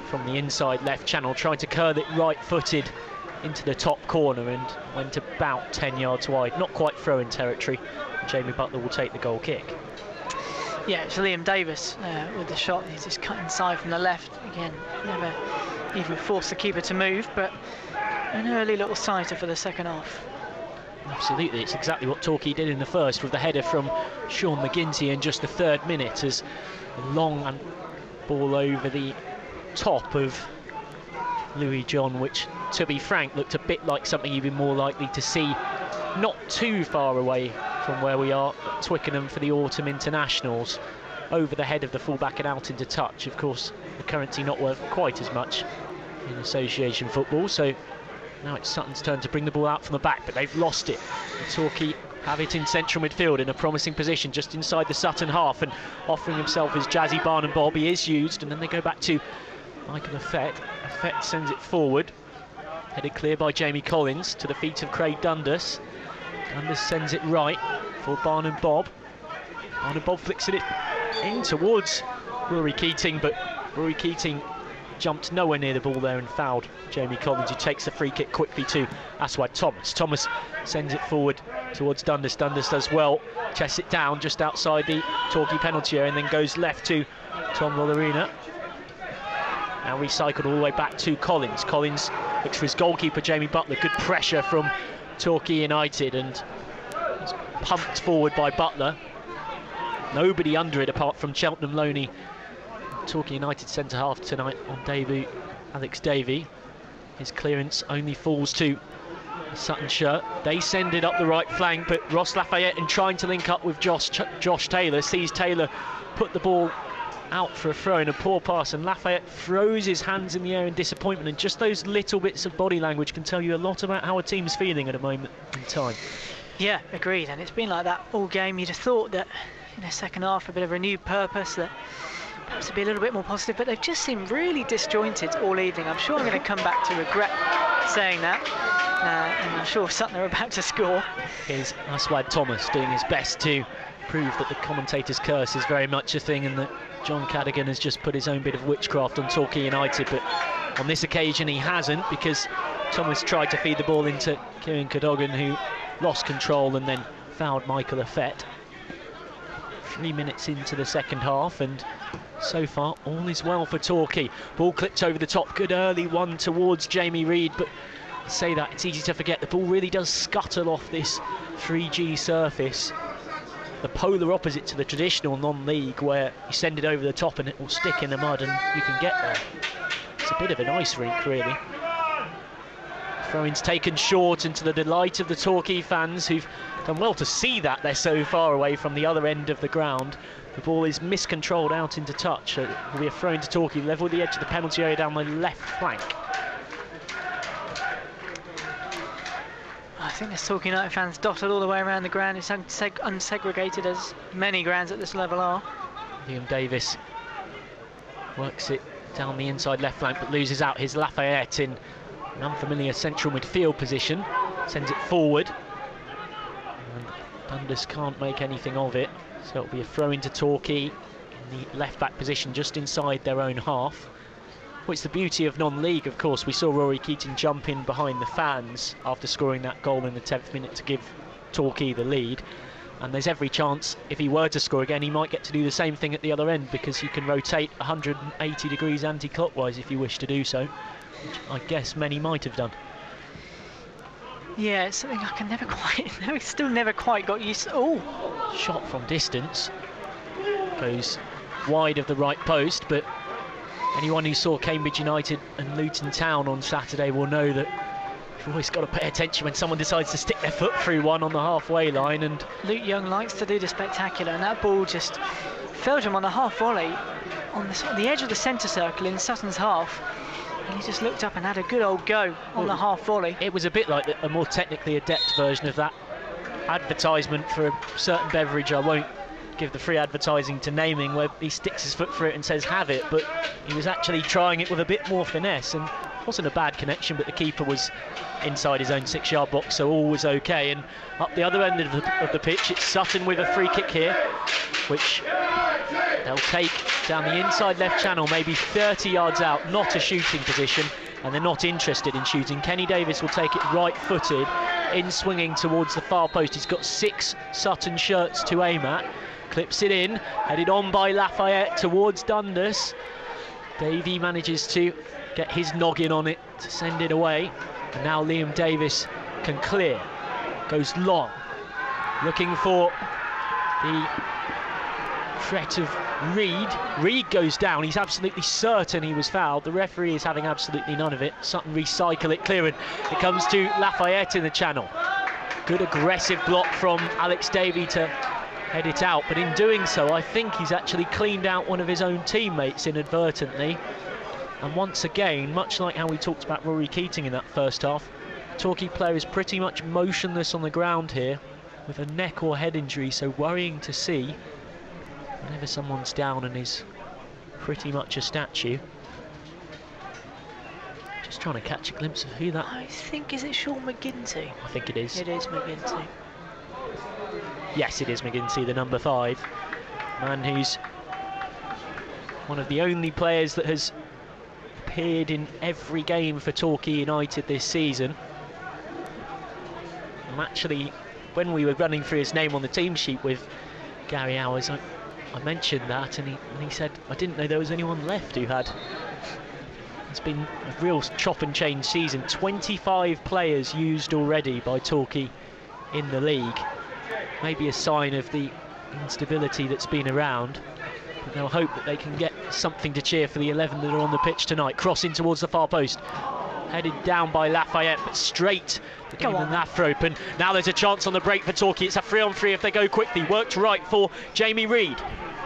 [SPEAKER 1] from the inside left channel, trying to curl it right-footed into the top corner and went about 10 yards wide. Not quite throw-in territory. Jamie Butler will take the goal kick.
[SPEAKER 2] Yeah, it's Liam Davis with the shot. He's just cut inside from the left. Again, never even forced the keeper to move, but an early little sighter for the second half.
[SPEAKER 1] Absolutely, it's exactly what Torquay did in the first, with the header from Sean McGinty in just the 3rd minute, as a long ball over the top of Louis John, which, to be frank, looked a bit like something you'd be more likely to see not too far away from where we are at Twickenham for the autumn internationals, over the head of the fullback and out into touch. Of course, the currency not worth quite as much in association football, so now it's Sutton's turn to bring the ball out from the back, but they've lost it. Torquay have it in central midfield in a promising position just inside the Sutton half, and offering himself as Jazzy Barnum Bob, he is used, and then they go back to Michael Affett. Affett sends it forward, headed clear by Jamie Collins to the feet of Craig Dundas. Dundas sends it right for Barnum Bob. Barnum Bob flicks it in towards Rory Keating, but Rory Keating jumped nowhere near the ball there and fouled Jamie Collins, who takes the free kick quickly to Aswad Thomas. Thomas sends it forward towards Dundas. Dundas does well, chests it down just outside the Torquay penalty area, and then goes left to Tom Lollarina. Now recycled all the way back to Collins. Collins looks for his goalkeeper Jamie Butler. Good pressure from Torquay United, and it's pumped forward by Butler. Nobody under it apart from Cheltenham Loney, Torquay United centre half tonight on debut, Alex Davey. His clearance only falls to Sutton shirt. They send it up the right flank, but Ross Lafayette, in trying to link up with Josh Taylor, sees Taylor put the ball out for a throw in, a poor pass, and Lafayette throws his hands in the air in disappointment, and just those little bits of body language can tell you a lot about how a team's feeling at a moment in time. Yeah,
[SPEAKER 2] agreed, and it's been like that all game. You'd have thought that in the second half a bit of renewed purpose, that perhaps to be a little bit more positive, but they've just seemed really disjointed all evening. I'm sure I'm going to come back to regret saying that, and I'm sure Sutton are about to score.
[SPEAKER 1] Here's Aswad Thomas doing his best to prove that the commentator's curse is very much a thing, and that John Cadogan has just put his own bit of witchcraft on Torquay United, but on this occasion he hasn't, because Thomas tried to feed the ball into Kieran Cadogan, who lost control and then fouled Michael Affett. 3 minutes into the second half, and so far all is well for Torquay. Ball clipped over the top, good early one towards Jamie Reid, but I say that, it's easy to forget the ball really does scuttle off this 3G surface, the polar opposite to the traditional non-league, where you send it over the top and it will stick in the mud and you can get there. It's a bit of an ice rink, really. Throw-in's taken short, and to the delight of the Torquay fans, who've done well to see that they're so far away from the other end of the ground, the ball is miscontrolled out into touch. It will be a throw into Torquay, level with the edge of the penalty area down the left flank.
[SPEAKER 2] I think there's Torquay United fans dotted all the way around the ground. It's unsegregated, as many grounds at this level are.
[SPEAKER 1] Liam Davis works it down the inside left flank, but loses out his Lafayette in an unfamiliar central midfield position. Sends it forward, and Dundas can't make anything of it, so it'll be a throw into Torquay in the left back position just inside their own half. Well, it's the beauty of non-league, of course. We saw Rory Keating jump in behind the fans after scoring that goal in the 10th minute to give Torquay the lead, and there's every chance if he were to score again he might get to do the same thing at the other end, because you can rotate 180 degrees anti-clockwise if you wish to do so, which I guess many might have done.
[SPEAKER 2] Yeah, it's something I can never quite got used to. Oh,
[SPEAKER 1] shot from distance goes wide of the right post, but anyone who saw Cambridge United and Luton Town on Saturday will know that you've always got to pay attention when someone decides to stick their foot through one on the halfway line. And
[SPEAKER 2] Luke Young likes to do the spectacular, and that ball just felled him on the half volley on the edge of the centre circle in Sutton's half, and he just looked up and had a good old go on the half volley.
[SPEAKER 1] It was a bit like a more technically adept version of that advertisement for a certain beverage I won't give the free advertising to naming, where he sticks his foot through it and says have it, but he was actually trying it with a bit more finesse, and it wasn't a bad connection, but the keeper was inside his own 6-yard box, so all was okay. And up the other end of the pitch, it's Sutton with a free kick here, which they'll take down the inside left channel, maybe 30 yards out, not a shooting position, and they're not interested in shooting. Kenny Davis will take it right-footed, in swinging towards the far post. He's got 6 Sutton shirts to aim at. Clips it in, headed on by Lafayette towards Dundas. Davey manages to get his noggin on it to send it away, and now Liam Davis can clear. Goes long, looking for the threat of Reed. Reed goes down. He's absolutely certain he was fouled. The referee is having absolutely none of it. Sutton recycle it clear, and it comes to Lafayette in the channel. Good aggressive block from Alex Davey to head it out, but in doing so I think he's actually cleaned out one of his own teammates inadvertently. And once again, much like how we talked about Rory Keating in that first half, Torquay player is pretty much motionless on the ground here with a neck or head injury, so worrying to see whenever someone's down and is pretty much a statue. Just trying to catch a glimpse of who that...
[SPEAKER 2] I think, is it Sean McGinty?
[SPEAKER 1] I think it is.
[SPEAKER 2] It is McGinty.
[SPEAKER 1] Yes, it is McGinty, the number 5. Man who's one of the only players that has appeared in every game for Torquay United this season. And actually, when we were running through his name on the team sheet with Gary Hours, I mentioned that, and he said, I didn't know there was anyone left who had. It's been a real chop and change season. 25 players used already by Torquay in the league. Maybe a sign of the instability that's been around. But they'll hope that they can get something to cheer for the 11 that are on the pitch tonight. Crossing towards the far post. Headed down by Lafayette, but straight to Damon Lathrop. And now there's a chance on the break for Torquay. It's a 3-on-3 if they go quickly. Worked right for Jamie Reed.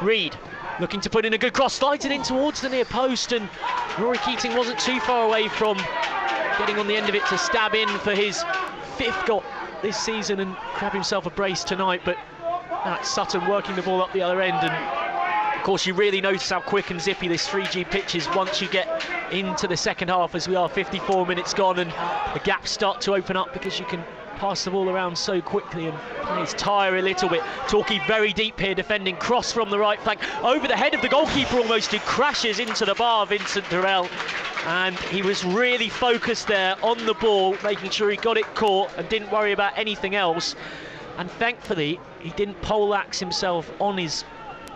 [SPEAKER 1] Reed looking to put in a good cross, slides it in towards the near post, and Rory Keating wasn't too far away from getting on the end of it to stab in for his 5th goal this season and grab himself a brace tonight. But now it's Sutton working the ball up the other end, and of course you really notice how quick and zippy this 3G pitch is once you get into the second half, as we are 54 minutes gone and the gaps start to open up because you can pass the ball around so quickly and players tire a little bit. Torquay very deep here defending, cross from the right flank over the head of the goalkeeper almost, who crashes into the bar, Vincent Durrell, and he was really focused there on the ball, making sure he got it caught and didn't worry about anything else. And thankfully he didn't poleaxe himself on his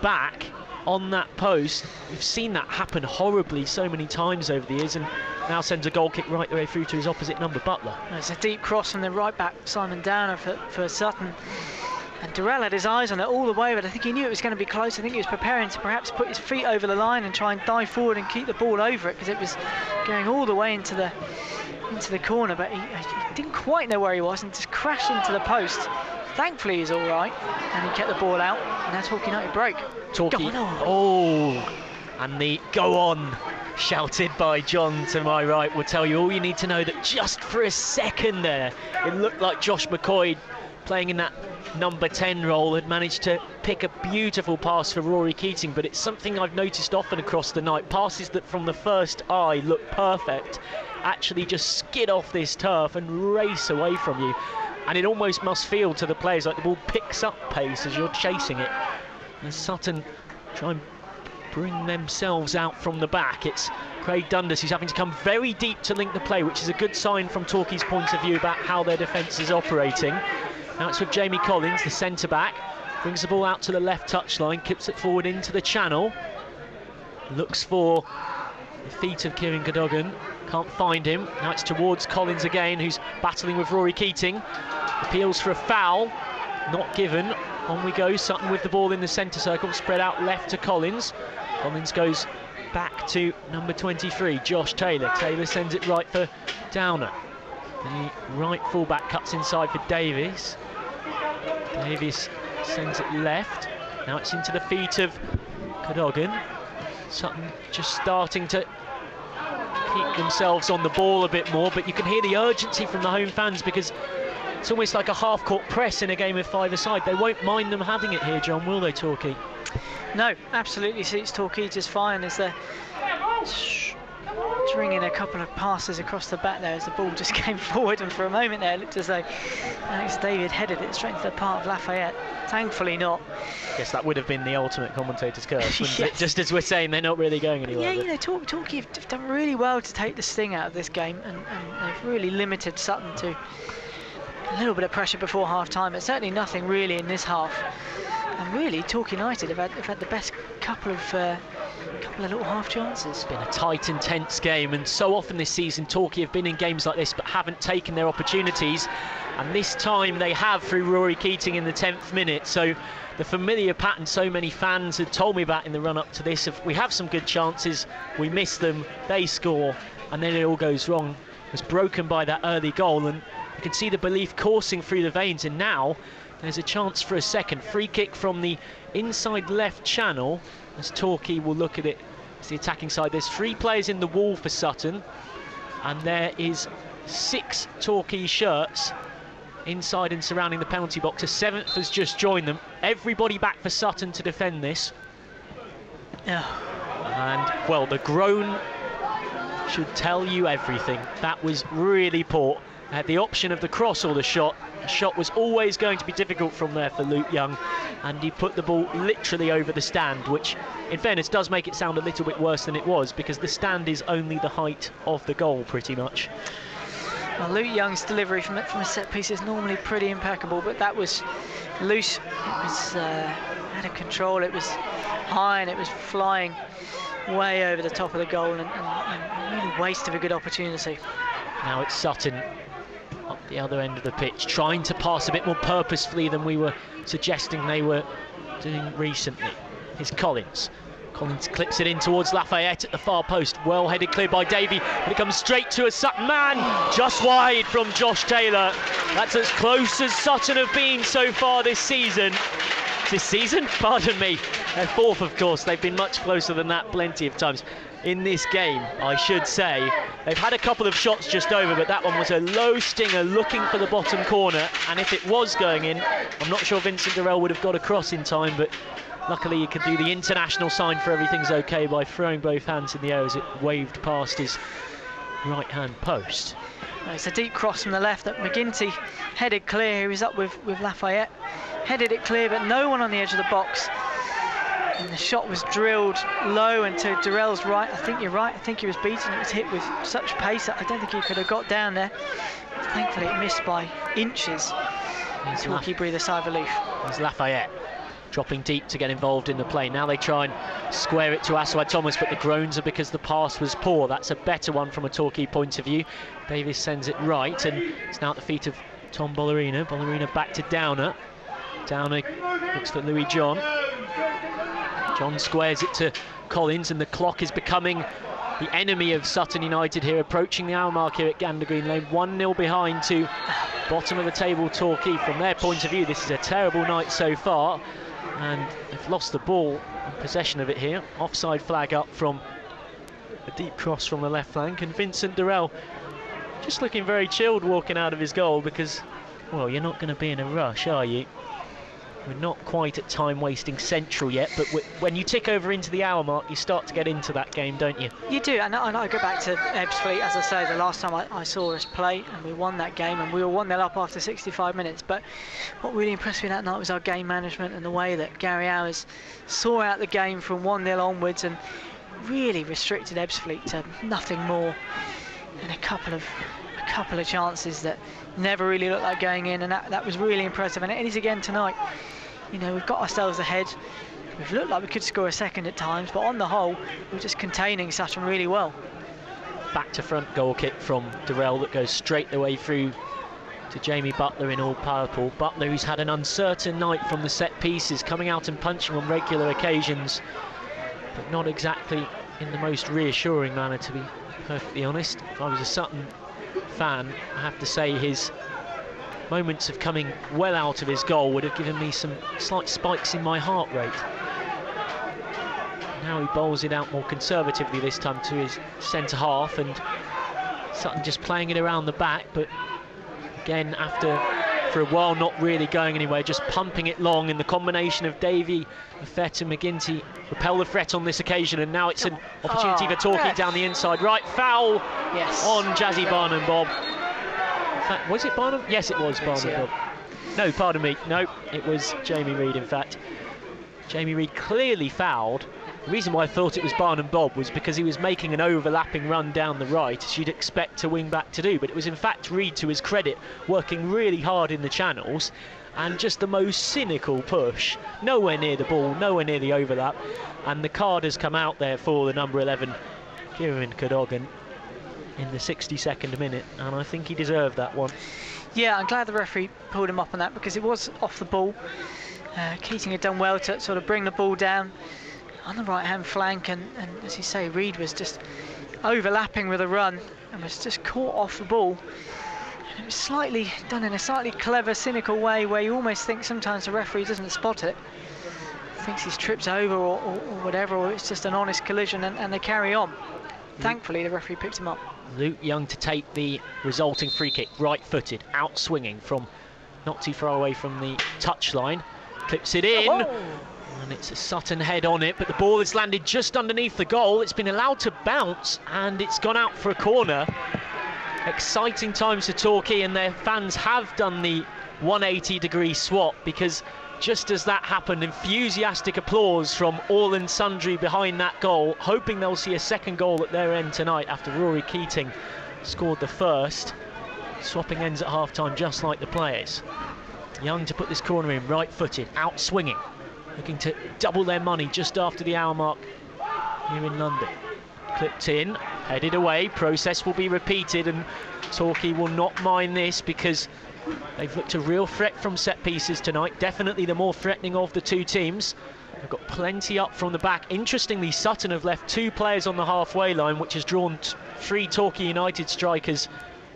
[SPEAKER 1] back on that post. We've seen that happen horribly so many times over the years, and now sends a goal kick right the way through to his opposite number, Butler.
[SPEAKER 2] It's a deep cross from the right back, Simon Downer, for Sutton. And Durrell had his eyes on it all the way, but I think he knew it was going to be close. I think he was preparing to perhaps put his feet over the line and try and dive forward and keep the ball over it, because it was going all the way into the corner, but he didn't quite know where he was and just crashed into the post. Thankfully he's all right, and he kept the ball out, and that's Torquay United break.
[SPEAKER 1] Torquay, oh, and the go on shouted by John to my right will tell you all you need to know, that just for a second there it looked like Josh McCoy, playing in that number 10 role, had managed to pick a beautiful pass for Rory Keating. But it's something I've noticed often across the night, passes that from the first eye look perfect actually just skid off this turf and race away from you, and it almost must feel to the players like the ball picks up pace as you're chasing it. And Sutton try and bring themselves out from the back. It's Craig Dundas who's having to come very deep to link the play, which is a good sign from Torquay's point of view about how their defence is operating. Now it's with Jamie Collins, the centre-back. Brings the ball out to the left touchline, clips it forward into the channel. Looks for the feet of Kieran Cadogan. Can't find him. Now it's towards Collins again, who's battling with Rory Keating. Appeals for a foul. Not given. On we go. Sutton with the ball in the centre circle. Spread out left to Collins. Collins goes back to number 23, Josh Taylor. Taylor sends it right for Downer. The right fullback cuts inside for Davies. Davies sends it left. Now it's into the feet of Cadogan. Sutton just starting to keep themselves on the ball a bit more, but you can hear the urgency from the home fans, because it's almost like a half-court press in a game of 5-a-side. They won't mind them having it here, John, will they, Torquay?
[SPEAKER 2] No, absolutely suits Torquay just fine, as they're stringing a couple of passes across the back there as the ball just came forward, and for a moment there it looked as though Alex David headed it straight into the part of Lafayette. Thankfully not.
[SPEAKER 1] I guess that would have been the ultimate commentator's curse, wouldn't it? Just as we're saying, they're not really going anywhere.
[SPEAKER 2] Yeah, you know, Torquay have done really well to take the sting out of this game, and they've really limited Sutton to a little bit of pressure before half-time, but certainly nothing really in this half. And really, Torquay United have had the best couple of little half chances.
[SPEAKER 1] It's been a tight, intense game, and so often this season Torquay have been in games like this but haven't taken their opportunities, and this time they have through Rory Keating in the 10th minute. So the familiar pattern so many fans had told me about in the run-up to this, if we have some good chances, we miss them, they score, and then it all goes wrong. It was broken by that early goal, and you can see the belief coursing through the veins, and now there's a chance for a second. Free kick from the inside left channel, as Torquay will look at it as the attacking side. There's 3 players in the wall for Sutton, and there is 6 Torquay shirts inside and surrounding the penalty box. A 7th has just joined them. Everybody back for Sutton to defend this.
[SPEAKER 2] Yeah.
[SPEAKER 1] And, well, the groan should tell you everything. That was really poor. Had the option of the cross or the shot. The shot was always going to be difficult from there for Luke Young, and he put the ball literally over the stand, which, in fairness, does make it sound a little bit worse than it was, because the stand is only the height of the goal, pretty much.
[SPEAKER 2] Well, Luke Young's delivery from a set piece is normally pretty impeccable, but that was loose. It was out of control. It was high, and it was flying way over the top of the goal, and really waste of a good opportunity.
[SPEAKER 1] Now it's Sutton up the other end of the pitch, trying to pass a bit more purposefully than we were suggesting they were doing recently. Here's Collins. Collins clips it in towards Lafayette at the far post. Well headed clear by Davey, but it comes straight to a Sutton man, just wide from Josh Taylor. That's as close as Sutton have been so far this season. Pardon me. They're 4th, of course. They've been much closer than that plenty of times. In this game, I should say, they've had a couple of shots just over, but that one was a low stinger looking for the bottom corner, and if it was going in, I'm not sure Vincent Durrell would have got across in time, but luckily he could do the international sign for everything's okay by throwing both hands in the air as it waved past his right-hand post.
[SPEAKER 2] It's a deep cross from the left that McGinty headed clear. He was up with Lafayette, headed it clear, but no one on the edge of the box. And the shot was drilled low and to Durrell's right. I think you're right. I think he was beaten. It was hit with such pace that I don't think he could have got down there. Thankfully, it missed by inches. Torquay breathe a sigh of relief.
[SPEAKER 1] There's Lafayette dropping deep to get involved in the play. Now they try and square it to Aswad Thomas, but the groans are because the pass was poor. That's a better one from a Torquay point of view. Davis sends it right, and it's now at the feet of Tom Bollerina. Bollerina back to Downer. Downer looks for Louis John. John squares it to Collins, and the clock is becoming the enemy of Sutton United here, approaching the hour mark here at Gander Green Lane. 1-0 behind to bottom of the table Torquay. From their point of view, this is a terrible night so far, and they've lost the ball in possession of it here. Offside flag up from a deep cross from the left flank, and Vincent Durrell just looking very chilled walking out of his goal, because, well, you're not going to be in a rush, are you? We're not quite at time-wasting central yet, but when you tick over into the hour mark, you start to get into that game, don't you?
[SPEAKER 2] You do, and I go back to Ebbsfleet. As I say, the last time I saw us play, and we won that game, and we were 1-0 up after 65 minutes. But what really impressed me that night was our game management and the way that Gary Hours saw out the game from 1-0 onwards and really restricted Ebbsfleet to nothing more than a couple of chances that never really looked like going in, and that was really impressive, and it is again tonight. You know, we've got ourselves ahead. We've looked like we could score a second at times, but on the whole, we're just containing Sutton really well.
[SPEAKER 1] Back to front goal kick from Durrell that goes straight the way through to Jamie Butler in all purple. Butler, who's had an uncertain night from the set pieces, coming out and punching on regular occasions, but not exactly in the most reassuring manner, to be perfectly honest. If I was a Sutton fan, I have to say his moments of coming well out of his goal would have given me some slight spikes in my heart rate. Now he bowls it out more conservatively this time to his centre half, and Sutton just playing it around the back, but again, for a while not really going anywhere, just pumping it long, and the combination of Davey, Lafayette and McGinty repel the threat on this occasion, and now it's an opportunity for Torquay down the inside. Right, foul on Jazzy Barnum Bob. In fact, was it Barnum? Yes, it was Barnum Bob. No, pardon me. No, it was Jamie Reid, in fact. Jamie Reid clearly fouled. The reason why I thought it was Barnum Bob was because he was making an overlapping run down the right, as you'd expect a wing-back to do, but it was in fact Reid, to his credit, working really hard in the channels, and just the most cynical push. Nowhere near the ball, nowhere near the overlap, and the card has come out there for the number 11, Kieran Cadogan, in the 62nd minute, and I think he deserved that one.
[SPEAKER 2] Yeah, I'm glad the referee pulled him up on that, because it was off the ball. Keating had done well to sort of bring the ball down on the right-hand flank, and as you say, Reid was just overlapping with a run and was just caught off the ball. And it was slightly done in a slightly clever, cynical way, where you almost think sometimes the referee doesn't spot it, thinks he's tripped over or whatever, or it's just an honest collision, and they carry on. Thankfully, the referee picked him up.
[SPEAKER 1] Luke Young to take the resulting free kick, right-footed, out-swinging from not too far away from the touchline. Clips it in, and it's a Sutton head on it, but the ball has landed just underneath the goal. It's been allowed to bounce, and it's gone out for a corner. Exciting times for Torquay, and their fans have done the 180-degree swap, because just as that happened, enthusiastic applause from all and sundry behind that goal, hoping they'll see a second goal at their end tonight after Rory Keating scored the first. Swapping ends at half-time, just like the players. Young to put this corner in, right-footed, out-swinging, looking to double their money just after the hour mark here in London. Clipped in, headed away, process will be repeated, and Torquay will not mind this, because they've looked a real threat from set pieces tonight, definitely the more threatening of the two teams. They've got plenty up from the back. Interestingly, Sutton have left 2 players on the halfway line, which has drawn 3 Torquay United strikers,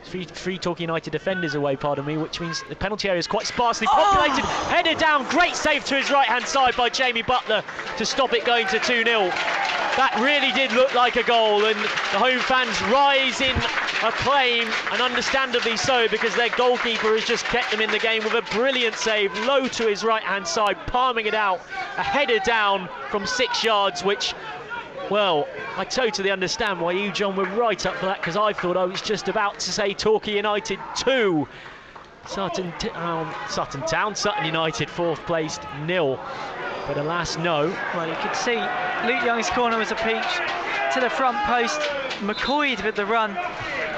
[SPEAKER 1] three Torquay United defenders away, pardon me, which means the penalty area is quite sparsely populated. Headed down, great save to his right-hand side by Jamie Butler to stop it going to 2-0. That really did look like a goal, and the home fans rise in acclaim, and understandably so, because their goalkeeper has just kept them in the game with a brilliant save, low to his right-hand side, palming it out, a header down from 6 yards, which, well, I totally understand why you, John, were right up for that, because I thought I was just about to say Torquay United 2, Sutton United 4th placed 0. But alas, no.
[SPEAKER 2] Well, you could see Luke Young's corner was a peach to the front post. McCoy with the run,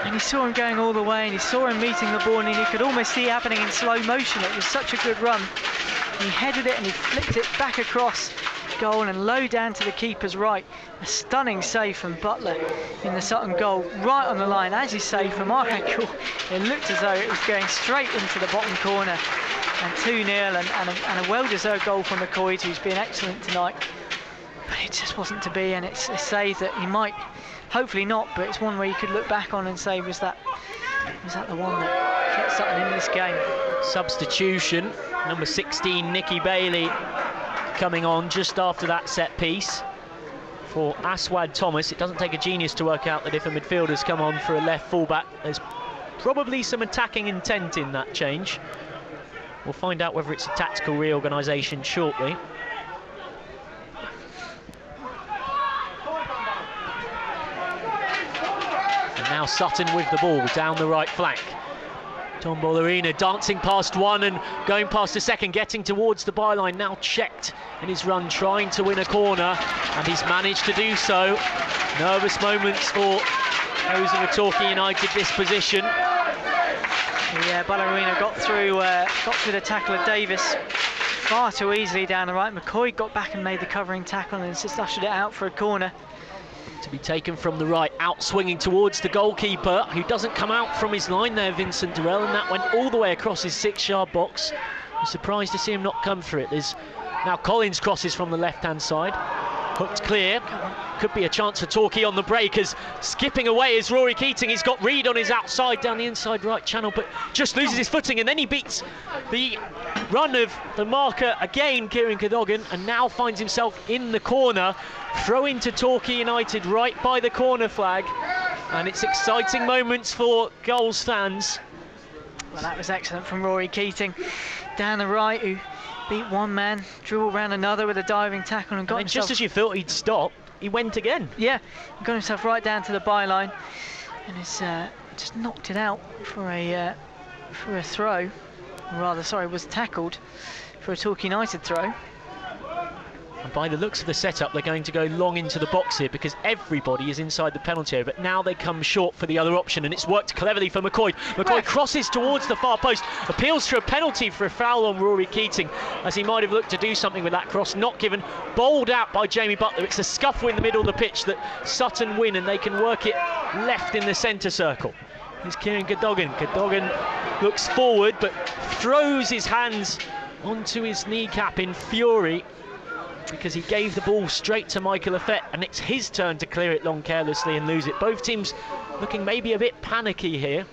[SPEAKER 2] and he saw him going all the way, and he saw him meeting the ball, and he could almost see it happening in slow motion. It was such a good run. He headed it and he flicked it back across goal and low down to the keeper's right. A stunning save from Butler in the Sutton goal, right on the line. As you say, from our angle, it looked as though it was going straight into the bottom corner. And 2-0 and a well-deserved goal from McCoy, who's been excellent tonight. But it just wasn't to be, and it's a save that you might, hopefully not, but it's one where you could look back on and say, was that the one that kept Sutton in this game?
[SPEAKER 1] Substitution, number 16, Nicky Bailey, coming on just after that set piece for Aswad Thomas. It doesn't take a genius to work out that if a midfielder's come on for a left fullback, there's probably some attacking intent in that change. We'll find out whether it's a tactical reorganisation shortly. And now Sutton with the ball down the right flank. Tom Bollerina dancing past one and going past the second, getting towards the byline, now checked in his run, trying to win a corner, and he's managed to do so. Nervous moments for those of the Torquay United disposition.
[SPEAKER 2] Yeah, Ballerina got through the tackle of Davis far too easily down the right. McCoy got back and made the covering tackle and just ushered it out for a corner.
[SPEAKER 1] To be taken from the right, out swinging towards the goalkeeper, who doesn't come out from his line there, Vincent Durrell, and that went all the way across his 6-yard box. I'm surprised to see him not come for it. There's now Collins crosses from the left-hand side. Hooked clear. Could be a chance for Torquay on the break, as skipping away is Rory Keating. He's got Reid on his outside down the inside right channel, but just loses his footing, and then he beats the run of the marker again, Kieran Cadogan, and now finds himself in the corner. Throw into Torquay United right by the corner flag, and it's exciting moments for goals fans.
[SPEAKER 2] Well, that was excellent from Rory Keating down the right, who beat one man, drew around another with a diving tackle, and got himself...
[SPEAKER 1] just as you thought he'd stop, he went again.
[SPEAKER 2] Yeah, he got himself right down to the byline, and has just knocked it out for a throw. Or rather, sorry, was tackled for a Torquay United throw.
[SPEAKER 1] And by the looks of the setup, they're going to go long into the box here because everybody is inside the penalty area. But now they come short for the other option, and it's worked cleverly for McCoy. McCoy crosses towards the far post, appeals for a penalty for a foul on Rory Keating, as he might have looked to do something with that cross. Not given. Bowled out by Jamie Butler. It's a scuffle in the middle of the pitch that Sutton win, and they can work it left in the centre circle. Here's Kieran Cadogan. Cadogan looks forward, but throws his hands onto his kneecap in fury, because he gave the ball straight to Michael Effett, and it's his turn to clear it long carelessly and lose it. Both teams looking maybe a bit panicky here.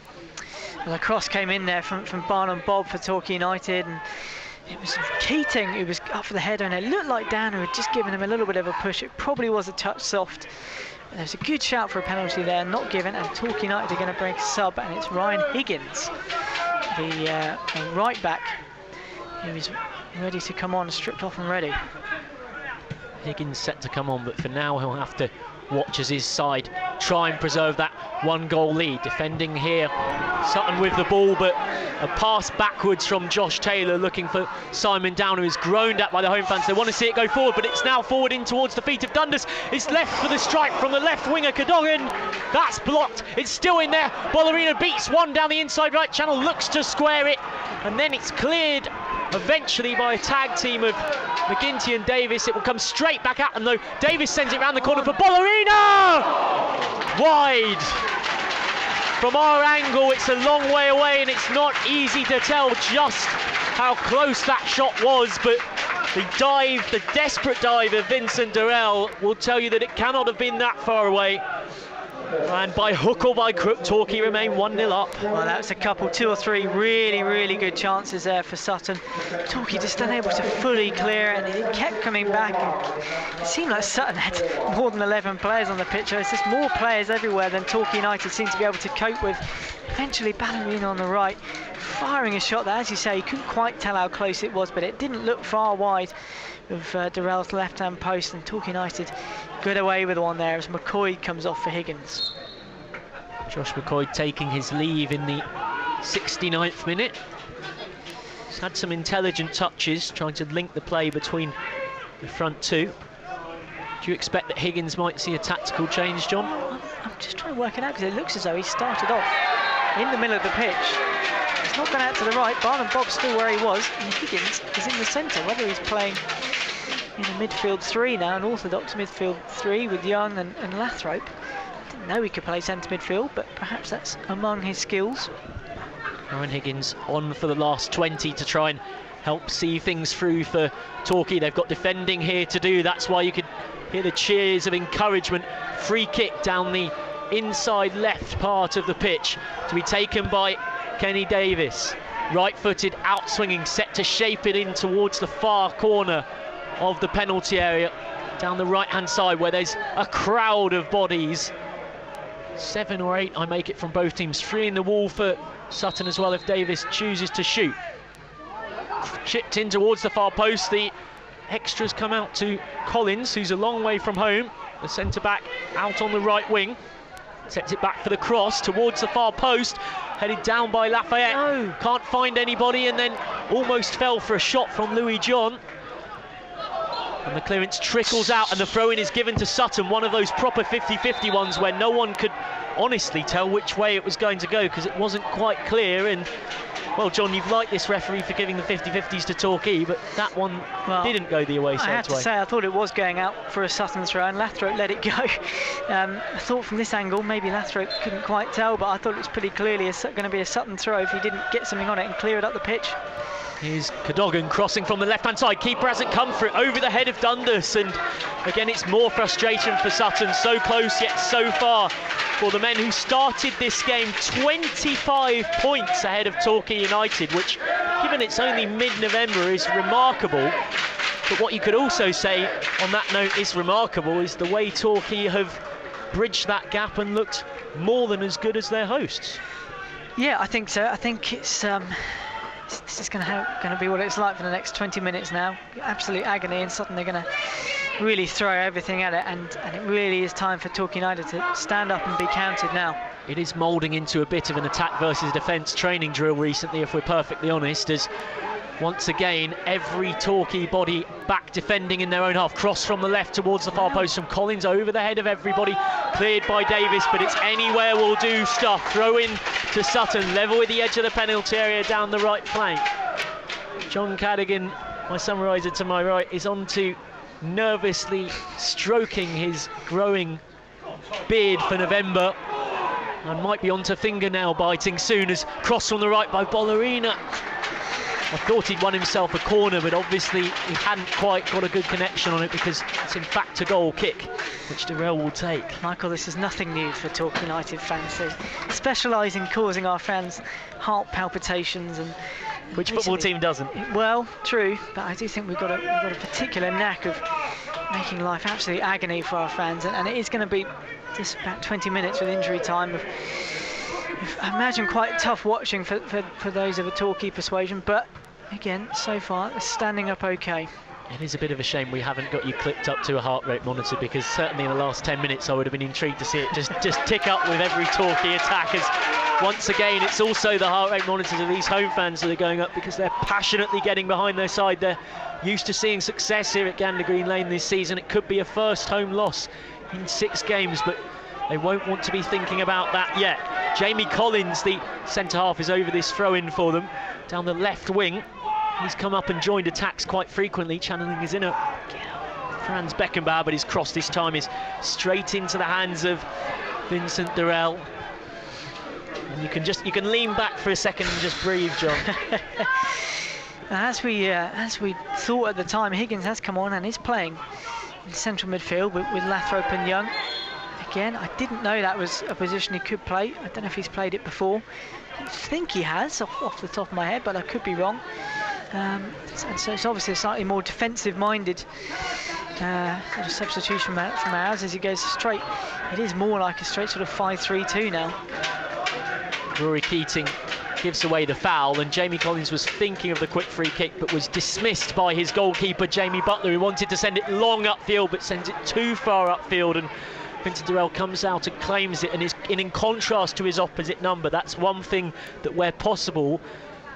[SPEAKER 2] Well, the cross came in there from Barnum Bob for Torquay United, and it was Keating who was up for the header, and it looked like Dan who had just given him a little bit of a push. It probably was a touch soft. But there's a good shout for a penalty there, not given, and Torquay United are going to break a sub, and it's Ryan Higgins, the right back, who is ready to come on, stripped off and ready.
[SPEAKER 1] Higgins set to come on, but for now he'll have to watch as his side try and preserve that 1-goal lead. Defending here, Sutton with the ball, but a pass backwards from Josh Taylor, looking for Simon Down, who is groaned at by the home fans. They want to see it go forward, but it's now forward in towards the feet of Dundas. It's left for the strike from the left winger, Cadogan. That's blocked. It's still in there. Ballerina beats one down the inside right channel, looks to square it, and then it's cleared eventually by a tag team of McGinty and Davis. It will come straight back at them though. Davis sends it round the corner for Ballerina! Wide. From our angle, it's a long way away, and it's not easy to tell just how close that shot was, but the dive, the desperate dive of Vincent Durrell will tell you that it cannot have been that far away. And by hook or by crook, Torquay remain 1-0 up.
[SPEAKER 2] Well, that's a couple, 2 or 3 really good chances there for Sutton. Torquay just unable to fully clear, and it kept coming back. And it seemed like Sutton had more than 11 players on the pitch. There's just more players everywhere than Torquay United seemed to be able to cope with. Eventually, Ballerina on the right, firing a shot that, as you say, you couldn't quite tell how close it was, but it didn't look far wide of Durrell's left-hand post, and Torquay United got away with one there as McCoy comes off for Higgins.
[SPEAKER 1] Josh McCoy taking his leave in the 69th minute. He's had some intelligent touches, trying to link the play between the front two. Do you expect that Higgins might see a tactical change, John?
[SPEAKER 2] I'm just trying to work it out, because it looks as though he started off in the middle of the pitch. He's not gone out to the right. Barnum Bob's still where he was, and Higgins is in the centre. Whether he's playing in a midfield 3 now, an orthodox midfield 3 with Young and Lathrop. I didn't know he could play centre midfield, but perhaps that's among his skills.
[SPEAKER 1] Aaron Higgins on for the last 20 to try and help see things through for Torquay. They've got defending here to do. That's why you could hear the cheers of encouragement. Free kick down the inside left part of the pitch to be taken by Kenny Davis. Right-footed, out-swinging, set to shape it in towards the far corner of the penalty area, down the right-hand side where there's a crowd of bodies. 7 or 8, I make it, from both teams. 3 in the wall for Sutton as well if Davis chooses to shoot. Chipped in towards the far post. The extras come out to Collins, who's a long way from home. The centre-back out on the right wing. Sets it back for the cross towards the far post. Headed down by Lafayette.
[SPEAKER 2] No.
[SPEAKER 1] Can't find anybody, and then almost fell for a shot from Louis John. And the clearance trickles out, and the throw-in is given to Sutton. One of those proper 50-50 ones where no one could honestly tell which way it was going to go, because it wasn't quite clear. And well, John, you've liked this referee for giving the 50-50s to Torquay, but that one didn't go the away side's way.
[SPEAKER 2] I have to say, I thought it was going out for a Sutton throw, and Lathrop let it go. I thought from this angle, maybe Lathrop couldn't quite tell, but I thought it was pretty clearly going to be a Sutton throw if he didn't get something on it and clear it up the pitch.
[SPEAKER 1] Here's Cadogan crossing from the left-hand side. Keeper hasn't come for it, over the head of Dundas, and again it's more frustration for Sutton. So close yet so far for the men who started this game 25 points ahead of Torquay United, which, given it's only mid-November, is remarkable. But what you could also say on that note is remarkable is the way Torquay have bridged that gap and looked more than as good as their hosts.
[SPEAKER 2] Yeah, I think so. I think it's this is going to be what it's like for the next 20 minutes now. Absolute agony, and Sutton are going to really throw everything at it, and it really is time for Torquay United to stand up and be counted now.
[SPEAKER 1] It is moulding into a bit of an attack versus defence training drill recently, if we're perfectly honest, as Once again, every Torquay body back defending in their own half. Cross from the left towards the far post from Collins, over the head of everybody, cleared by Davis, but it's anywhere will do stuff. Throw in to Sutton, level with the edge of the penalty area down the right flank. John Cadogan, my summariser to my right, is on to nervously stroking his growing beard for November, and might be on to fingernail biting soon, as cross from the right by Ballerina. I thought he'd won himself a corner, but obviously he hadn't quite got a good connection on it, because it's in fact a goal kick, which Durrell will take.
[SPEAKER 2] Michael, this is nothing new for Torquay United fans. They specialise in causing our fans heart palpitations, and
[SPEAKER 1] which football team doesn't?
[SPEAKER 2] Well, true, but I do think we've got a particular knack of making life absolute agony for our fans, and it is going to be just about 20 minutes with injury time. I imagine quite tough watching for those of a Torquay persuasion, but again, so far, it's standing up okay.
[SPEAKER 1] It is a bit of a shame we haven't got you clipped up to a heart rate monitor, because certainly in the last 10 minutes I would have been intrigued to see it just tick up with every Torquay attack, as once again it's also the heart rate monitors of these home fans that are going up, because they're passionately getting behind their side. They're used to seeing success here at Gander Green Lane this season. It could be a first home loss in 6 games, but they won't want to be thinking about that yet. Jamie Collins, the centre-half, is over this throw-in for them down the left wing. He's come up and joined attacks quite frequently, channeling his inner Franz Beckenbauer, but his cross this time is straight into the hands of Vincent Durrell. And you can lean back for a second and just breathe, John.
[SPEAKER 2] As we thought at the time, Higgins has come on and is playing in central midfield with Lathrop and Young. Again, I didn't know that was a position he could play. I don't know if he's played it before. I think he has, off the top of my head, but I could be wrong. And so it's obviously a slightly more defensive-minded sort of substitution from ours, as he goes straight. It is more like a straight sort of 5-3-2 now.
[SPEAKER 1] Rory Keating gives away the foul, and Jamie Collins was thinking of the quick free kick, but was dismissed by his goalkeeper, Jamie Butler, who wanted to send it long upfield, but sends it too far upfield, and Vincent Durrell comes out and claims it, and is in contrast to his opposite number. That's one thing that, where possible,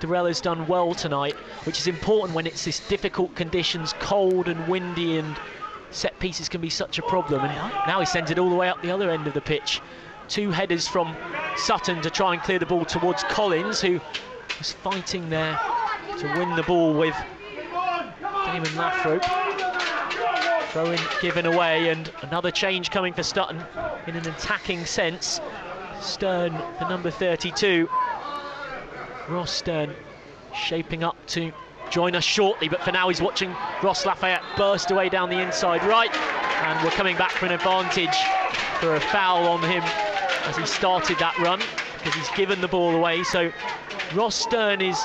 [SPEAKER 1] Durrell has done well tonight, which is important when it's this difficult conditions, cold and windy, and set pieces can be such a problem. And now he sends it all the way up the other end of the pitch. 2 headers from Sutton to try and clear the ball towards Collins, who was fighting there to win the ball with Damon Lathrop. Throw-in given away, and another change coming for Sutton in an attacking sense. Stern, the number 32. Ross Stern shaping up to join us shortly, but for now he's watching Ross Lafayette burst away down the inside right, and we're coming back for an advantage for a foul on him as he started that run, because he's given the ball away. So Ross Stern is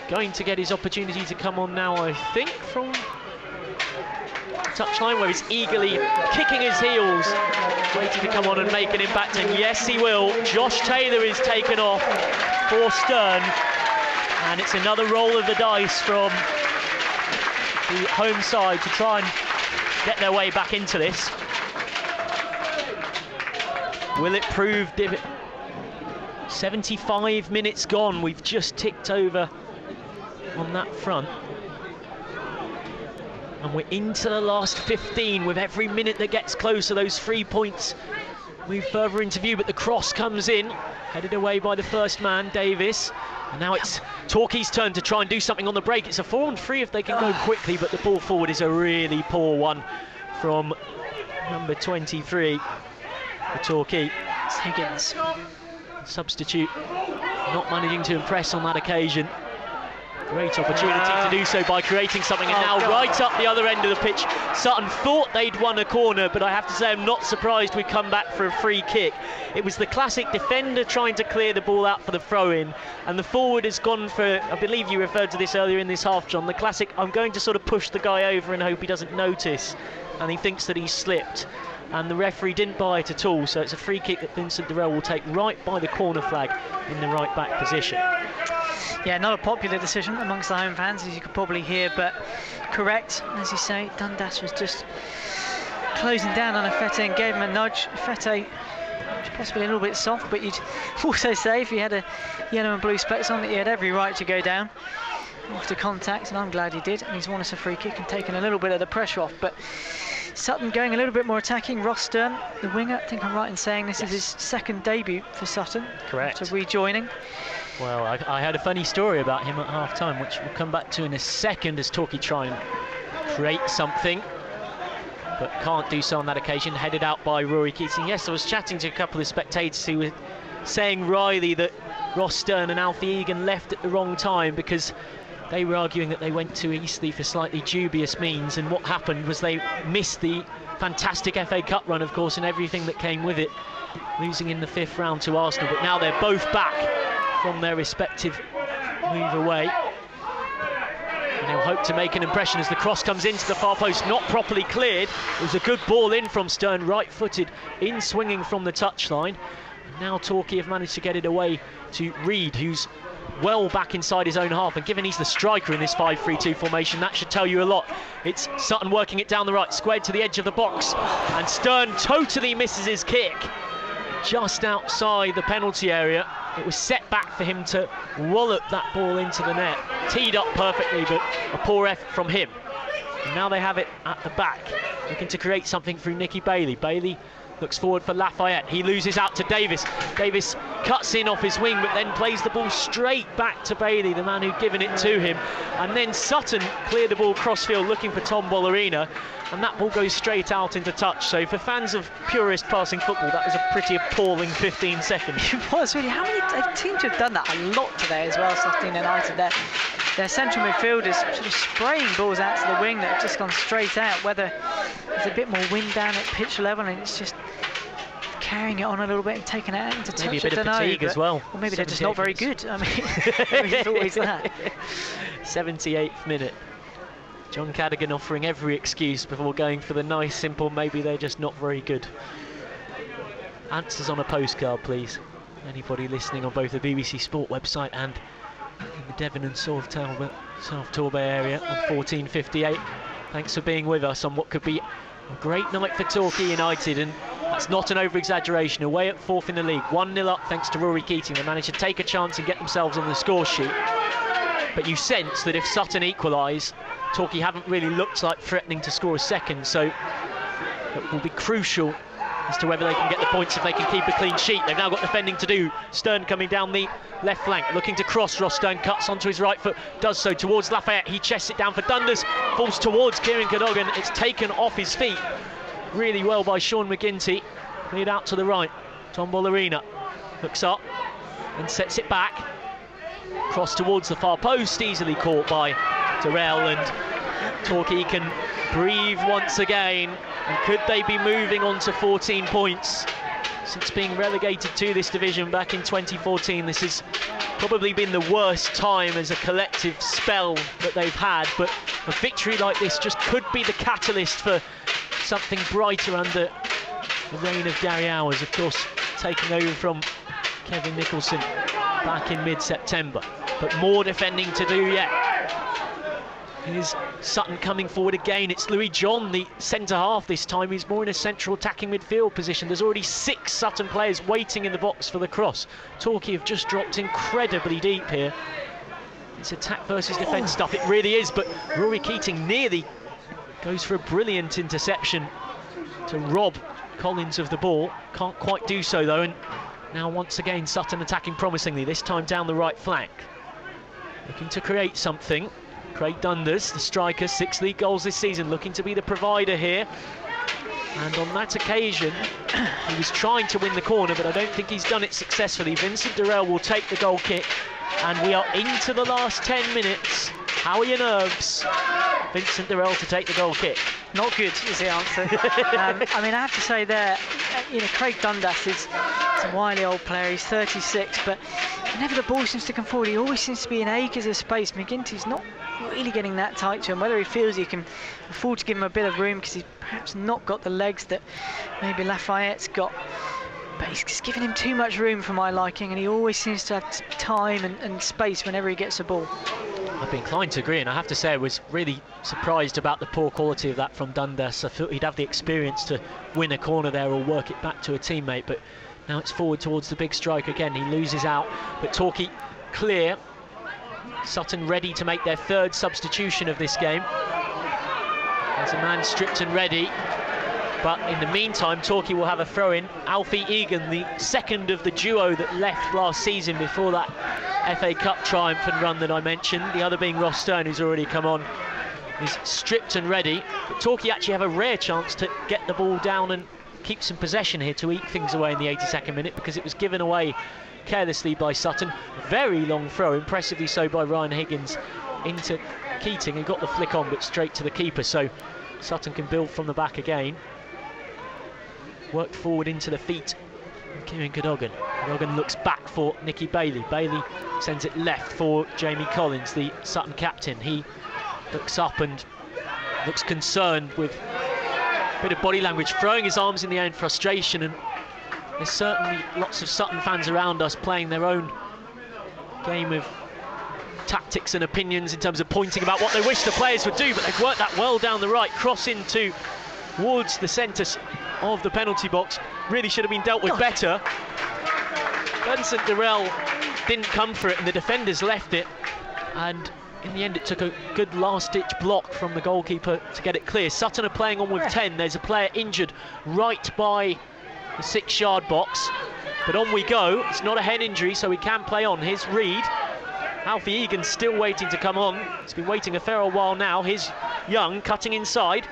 [SPEAKER 1] going to get his opportunity to come on now, I think, from touchline, where he's eagerly kicking his heels, waiting to come on and make an impact, and yes he will. Josh Taylor is taken off for Stern, and it's another roll of the dice from the home side to try and get their way back into this. Will it prove 75 minutes gone, we've just ticked over on that front, and we're into the last 15. With every minute that gets closer, those 3 points move further into view, but the cross comes in, headed away by the first man, Davis, and now it's Torquay's turn to try and do something on the break. It's a 4-on-3 if they can go quickly, but the ball forward is a really poor one from number 23 for Torquay.
[SPEAKER 2] It's Higgins.
[SPEAKER 1] Substitute not managing to impress on that occasion. Great opportunity to do so by creating something, and now right up the other end of the pitch. Sutton thought they'd won a corner, but I have to say I'm not surprised we come back for a free kick. It was the classic defender trying to clear the ball out for the throw-in, and the forward has gone for, I believe you referred to this earlier in this half, John, the classic, I'm going to sort of push the guy over and hope he doesn't notice, and he thinks that he's slipped. And the referee didn't buy it at all, so it's a free kick that Vincent Durrell will take right by the corner flag in the right back position.
[SPEAKER 2] Yeah, not a popular decision amongst the home fans, as you could probably hear, but correct. As you say, Dundas was just closing down on Fete and gave him a nudge. Fete was possibly a little bit soft, but you'd also say if he had a yellow and blue specs on, that he had every right to go down. after contact, and I'm glad he did, and he's won us a free kick and taken a little bit of the pressure off. But Sutton going a little bit more attacking. Ross Stern, the winger, I think I'm right in saying this is his second debut for Sutton.
[SPEAKER 1] Correct.
[SPEAKER 2] After rejoining.
[SPEAKER 1] Well, I had a funny story about him at half-time, which we'll come back to in a second as Torquay try and create something, but can't do so on that occasion. Headed out by Rory Keating. Yes, I was chatting to a couple of spectators who were saying wryly that Ross Stern and Alfie Egan left at the wrong time because they were arguing that they went to Eastleigh for slightly dubious means, and what happened was they missed the fantastic FA Cup run, of course, and everything that came with it, losing in the 5th round to Arsenal. But now they're both back from their respective move away, and they'll hope to make an impression as the cross comes into the far post, not properly cleared. It was a good ball in from Stern, right-footed, in swinging from the touchline. And now Torquay have managed to get it away to Reid, who's well back inside his own half, and given he's the striker in this 5-3-2 formation, that should tell you a lot. It's Sutton working it down the right, squared to the edge of the box, and Stern totally misses his kick just outside the penalty area. It was set back for him to wallop that ball into the net, teed up perfectly, but a poor effort from him. And now they have it at the back, looking to create something through Nicky Bailey. Bailey looks forward for Lafayette. He loses out to Davis. Davis cuts in off his wing, but then plays the ball straight back to Bailey, the man who'd given it to him. And then Sutton cleared the ball crossfield looking for Tom Bollerina, and that ball goes straight out into touch. So for fans of purist passing football, that was a pretty appalling 15 seconds.
[SPEAKER 2] It was really. How many they seem to have done that a lot today as well, Sutton United. Their central midfielders sort of spraying balls out to the wing that have just gone straight out, whether there's a bit more wind down at pitch level and it's just carrying it on a little bit and taking it out into touch.
[SPEAKER 1] Maybe a bit of fatigue as well.
[SPEAKER 2] Or maybe they're just not very good. I mean, it's always that.
[SPEAKER 1] 78th minute. John Cadogan offering every excuse before going for the nice, simple, maybe they're just not very good. Answers on a postcard, please. Anybody listening on both the BBC Sport website and in the Devon and South Torbay area on 1458. Thanks for being with us on what could be a great night for Torquay United, and that's not an over-exaggeration. Away at 4th in the league, 1-0 up thanks to Rory Keating. They managed to take a chance and get themselves on the score sheet. But you sense that if Sutton equalise, Torquay haven't really looked like threatening to score a second, so it will be crucial as to whether they can get the points if they can keep a clean sheet. They've now got defending to do. Stern coming down the left flank, looking to cross. Ross Stern cuts onto his right foot, does so towards Lafayette. He chests it down for Dundas, falls towards Kieran Cadogan. It's taken off his feet really well by Sean McGinty. Cleared out to the right. Tom Bollerina looks up and sets it back. Cross towards the far post, easily caught by Terrell, and Torquay can breathe once again. And could they be moving on to 14 points? Since being relegated to this division back in 2014, this has probably been the worst time as a collective spell that they've had, but a victory like this just could be the catalyst for something brighter under the reign of Gary Hours, of course taking over from Kevin Nicholson back in mid-September. But more defending to do yet. Here's Sutton coming forward again. It's Louis John, the centre-half this time. He's more in a central attacking midfield position. There's already 6 Sutton players waiting in the box for the cross. Torquay have just dropped incredibly deep here. It's attack versus defence stuff, it really is, but Rory Keating nearly goes for a brilliant interception to rob Collins of the ball. Can't quite do so though, and now once again Sutton attacking promisingly, this time down the right flank. Looking to create something. Craig Dundas, the striker, 6 league goals this season, looking to be the provider here. And on that occasion, he was trying to win the corner, but I don't think he's done it successfully. Vincent Durrell will take the goal kick, and we are into the last 10 minutes. How are your nerves? Vincent Durrell to take the goal kick.
[SPEAKER 2] Not good is the answer. I mean, I have to say there, Craig Dundas is a wily old player. He's 36, but whenever the ball seems to come forward, he always seems to be in acres of space. McGinty's not really getting that tight to him. Whether he feels he can afford to give him a bit of room because he's perhaps not got the legs that maybe Lafayette's got, but he's just giving him too much room for my liking, and he always seems to have time and space whenever he gets the ball.
[SPEAKER 1] I'd be inclined to agree, and I have to say I was really surprised about the poor quality of that from Dundas. I thought he'd have the experience to win a corner there or work it back to a teammate, but now it's forward towards the big strike again. He loses out, but Torquay clear. Sutton ready to make their third substitution of this game. There's a man stripped and ready, but in the meantime Torquay will have a throw-in. Alfie Egan, the second of the duo that left last season before that FA Cup triumph and run that I mentioned, the other being Ross Stern, who's already come on, is stripped and ready. But Torquay actually have a rare chance to get the ball down and keep some possession here to eat things away in the 82nd minute, because it was given away carelessly by Sutton. Very long throw, impressively so by Ryan Higgins into Keating, who got the flick on but straight to the keeper, so Sutton can build from the back again. Work forward into the feet of Kieran Cadogan. Cadogan looks back for Nicky Bailey. Bailey sends it left for Jamie Collins, the Sutton captain. He looks up and looks concerned, with a bit of body language, throwing his arms in the air in frustration, and there's certainly lots of Sutton fans around us playing their own game of tactics and opinions in terms of pointing about what they wish the players would do, but they've worked that well down the right, cross into towards the centre of the penalty box. Really should have been dealt with better. Vincent Durrell didn't come for it and the defenders left it, and in the end it took a good last-ditch block from the goalkeeper to get it clear. Sutton are playing on with 10. There's a player injured right by the 6-yard box, but on we go. It's not a head injury, so we can play on. Here's Reid. Alfie Egan still waiting to come on. He's been waiting a fair while now. Here's Young cutting inside.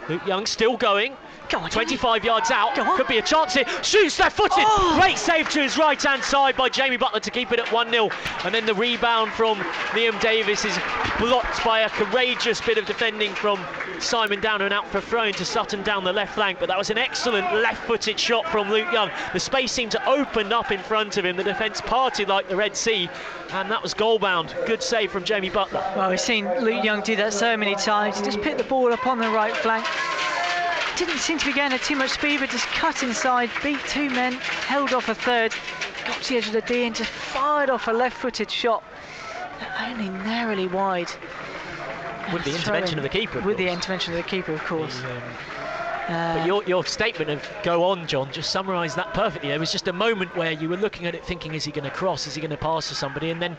[SPEAKER 1] Luke Young still going. 25 yards out, could be a chance here. Shoots left-footed. Great save to his right-hand side by Jamie Butler to keep it at 1-0. And then the rebound from Liam Davis is blocked by a courageous bit of defending from Simon Downer, and out for a throw into Sutton down the left flank. But that was an excellent left-footed shot from Luke Young. The space seemed to open up in front of him. The defence parted like the Red Sea, and that was goal-bound. Good save from Jamie Butler.
[SPEAKER 2] Well, we've seen Luke Young do that so many times. He just picked the ball up on the right flank. Didn't seem to be going at too much speed, but just cut inside, beat two men, held off a third, got to the edge of the D and just fired off a left-footed shot, only narrowly wide.
[SPEAKER 1] With the intervention of the keeper.
[SPEAKER 2] With the intervention of the keeper, of course.
[SPEAKER 1] But your statement of go on, John, just summarised that perfectly. There was just a moment where you were looking at it thinking, is he going to cross, is he going to pass to somebody, and then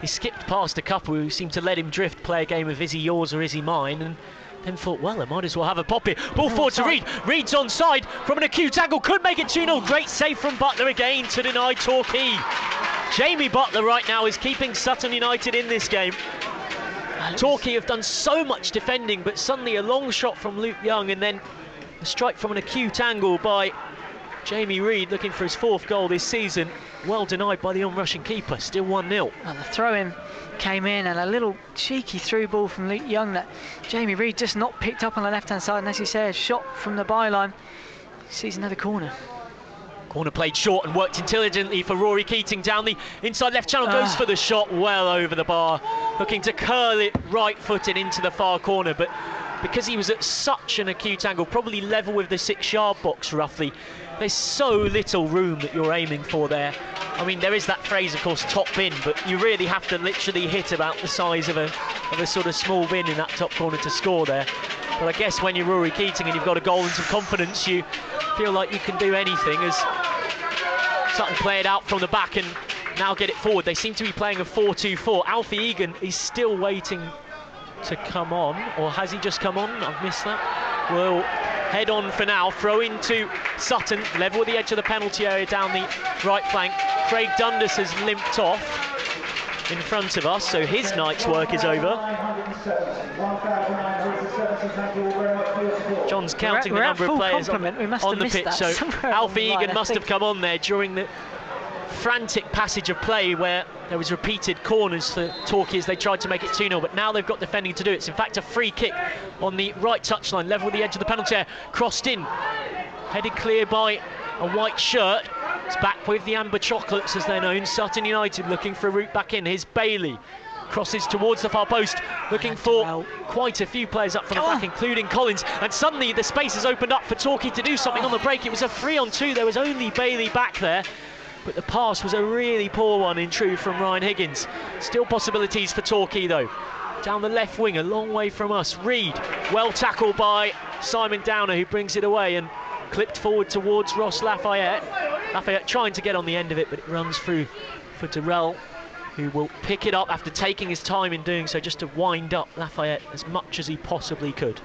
[SPEAKER 1] he skipped past a couple who seemed to let him drift, play a game of is he yours or is he mine, and then thought, well, I might as well have a pop here. Ball forward to Reid. Reid's onside from an acute angle. Could make it 2-0. Great save from Butler again to deny Torquay. Jamie Butler right now is keeping Sutton United in this game. Torquay have done so much defending, but suddenly a long shot from Luke Young and then a strike from an acute angle by Jamie Reid, looking for his 4th goal this season. Well denied by the on-rushing keeper. Still 1-0.
[SPEAKER 2] And the throw-in came in, and a little cheeky through ball from Luke Young that Jamie Reid just not picked up on the left-hand side, and as you say, a shot from the byline. Sees another corner.
[SPEAKER 1] Corner played short and worked intelligently for Rory Keating down the inside left channel. Goes for the shot well over the bar, looking to curl it right-footed into the far corner, but because he was at such an acute angle, probably level with the 6-yard box roughly, there's so little room that you're aiming for there. I mean, there is that phrase, of course, top bin, but you really have to literally hit about the size of a sort of small bin in that top corner to score there. But I guess when you're Rory Keating and you've got a goal and some confidence, you feel like you can do anything, as Sutton play it out from the back and now get it forward. They seem to be playing a 4-2-4. Alfie Egan is still waiting to come on, or has he just come on? I've missed that. We'll head on for now. Throw into Sutton, level with the edge of the penalty area down the right flank. Craig Dundas has limped off in front of us, so his night's work is over. John's counting the number of players on the pitch, so Alfie Egan must have come on there during the frantic passage of play where there was repeated corners for Torquay as they tried to make it 2-0, but now they've got defending to do it. It's in fact a free kick on the right touchline, level with the edge of the penalty area, crossed in, headed clear by a white shirt. It's back with the amber chocolates as they're known. Sutton United looking for a route back in. Here's Bailey, crosses towards the far post, looking for quite a few players up from the back, including Collins, and suddenly the space has opened up for Torquay to do something on the break. It was a 3-on-2, there was only Bailey back there, but the pass was a really poor one in truth from Ryan Higgins. Still possibilities for Torquay though. Down the left wing, a long way from us, Reid, well tackled by Simon Downer, who brings it away and clipped forward towards Ross Lafayette. Lafayette trying to get on the end of it, but it runs through for Durrell. who will pick it up after taking his time in doing so, just to wind up Lafayette as much as he possibly could.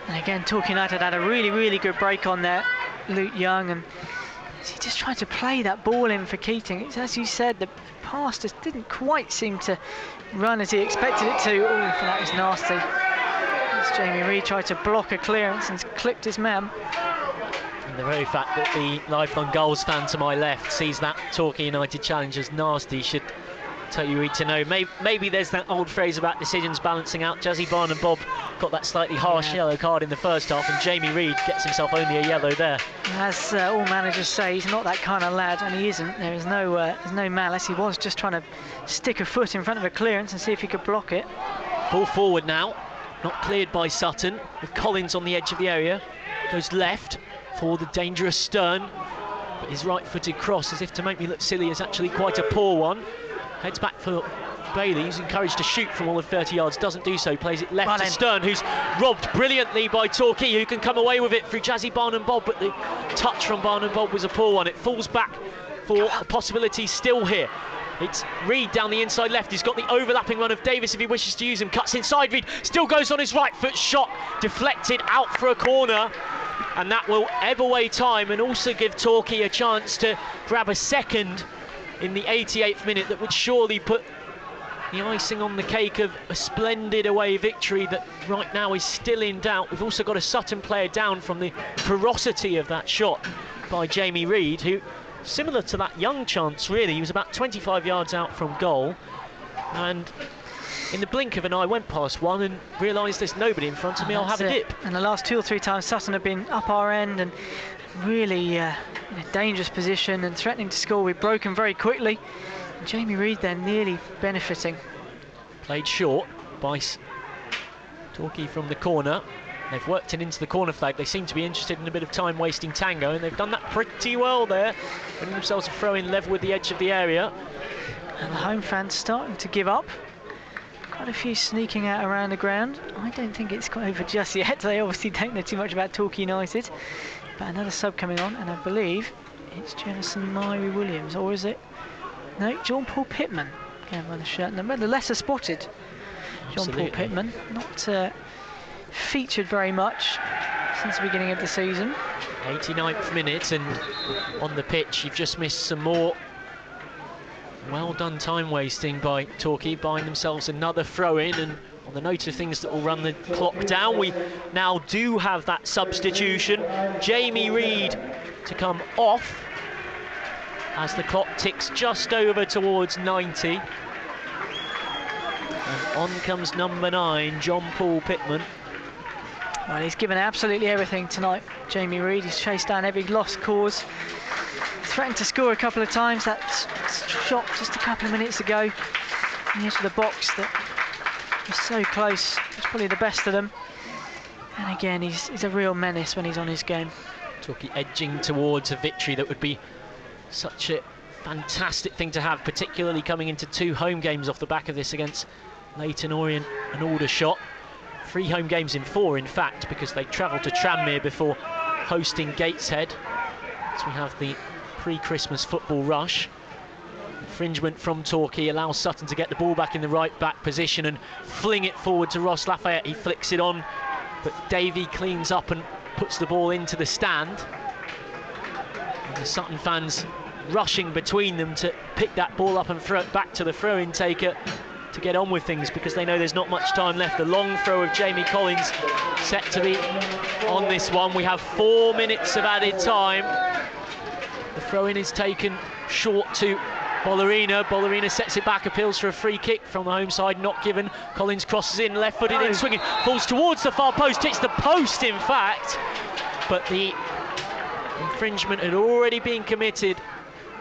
[SPEAKER 2] And again, Torquay United had a really, really good break on there, Luke Young, and he just tried to play that ball in for Keating. It's, as you said, the pass just didn't quite seem to run as he expected it to. Oh, that was nasty. As Jamie Reid tried to block a clearance and clipped his man.
[SPEAKER 1] And the very fact that the lifelong goals fan to my left sees that Torquay United challenge as nasty should tell you to know. Maybe there's that old phrase about decisions balancing out. Jazzy Barnum-Bob got that slightly harsh yellow card in the first half, and Jamie Reid gets himself only a yellow there.
[SPEAKER 2] As all managers say, he's not that kind of lad, and he isn't. There's no malice. He was just trying to stick a foot in front of a clearance and see if he could block it.
[SPEAKER 1] Ball forward now, not cleared by Sutton, with Collins on the edge of the area. Goes left for the dangerous Stern, but his right-footed cross, as if to make me look silly, is actually quite a poor one. Heads back for Bailey, who's encouraged to shoot from all of 30 yards, doesn't do so, plays it left to Stern, who's robbed brilliantly by Torquay, who can come away with it through Jazzy Barnum-Bob, but the touch from Barnum-Bob was a poor one. It falls back for a possibility still here. It's Reid down the inside left. He's got the overlapping run of Davis if he wishes to use him. Cuts inside, Reid still goes on his right foot, shot deflected out for a corner, and that will ebb away time and also give Torquay a chance to grab a second in the 88th minute that would surely put the icing on the cake of a splendid away victory that right now is still in doubt. We've also got a Sutton player down from the ferocity of that shot by Jamie Reid, who, similar to that Young chance really, he was about 25 yards out from goal, and in the blink of an eye went past one and realised there's nobody in front of me, I'll have a dip.
[SPEAKER 2] And the last 2 or 3 times Sutton have been up our end and really in a dangerous position and threatening to score. We've broken very quickly. And Jamie Reid then nearly benefiting.
[SPEAKER 1] Played short by Torquay from the corner. They've worked it into the corner flag. They seem to be interested in a bit of time wasting tango, and they've done that pretty well there, winning themselves a throw in level with the edge of the area.
[SPEAKER 2] And the home fans starting to give up. Quite a few sneaking out around the ground. I don't think it's quite over just yet. They obviously don't know too much about Torquay United. But another sub coming on, and I believe it's Jennison Myrie Williams, or is it? No, John Paul Pittman. Going by the shirt number, the lesser spotted John Paul Pittman. Not featured very much since the beginning of the season.
[SPEAKER 1] 89th minute, and on the pitch you've just missed some more well done time wasting by Torquay, buying themselves another throw in. And on the note of things that will run the clock down, we now do have that substitution. Jamie Reid to come off as the clock ticks just over towards 90. And on comes number 9, John Paul Pittman.
[SPEAKER 2] Well, he's given absolutely everything tonight, Jamie Reid. He's chased down every lost cause. Threatened to score a couple of times. That shot just a couple of minutes ago on the edge of the box that was so close. It's probably the best of them. And again, he's a real menace when he's on his game.
[SPEAKER 1] Torquay edging towards a victory that would be such a fantastic thing to have, particularly coming into 2 home games off the back of this against Leyton Orient and Aldershot. 3 home games in 4, in fact, because they travelled to Tranmere before hosting Gateshead. So we have the pre-Christmas football rush. Infringement from Torquay allows Sutton to get the ball back in the right back position and fling it forward to Ross Lafayette. He flicks it on, but Davey cleans up and puts the ball into the stand. And the Sutton fans rushing between them to pick that ball up and throw it back to the throw-in taker to get on with things, because they know there's not much time left. The long throw of Jamie Collins set to be on this one. We have 4 minutes of added time. The throw-in is taken short to Bollerina. Bollerina sets it back, appeals for a free kick from the home side, not given. Collins crosses in, left-footed in, swinging, falls towards the far post, hits the post in fact, but the infringement had already been committed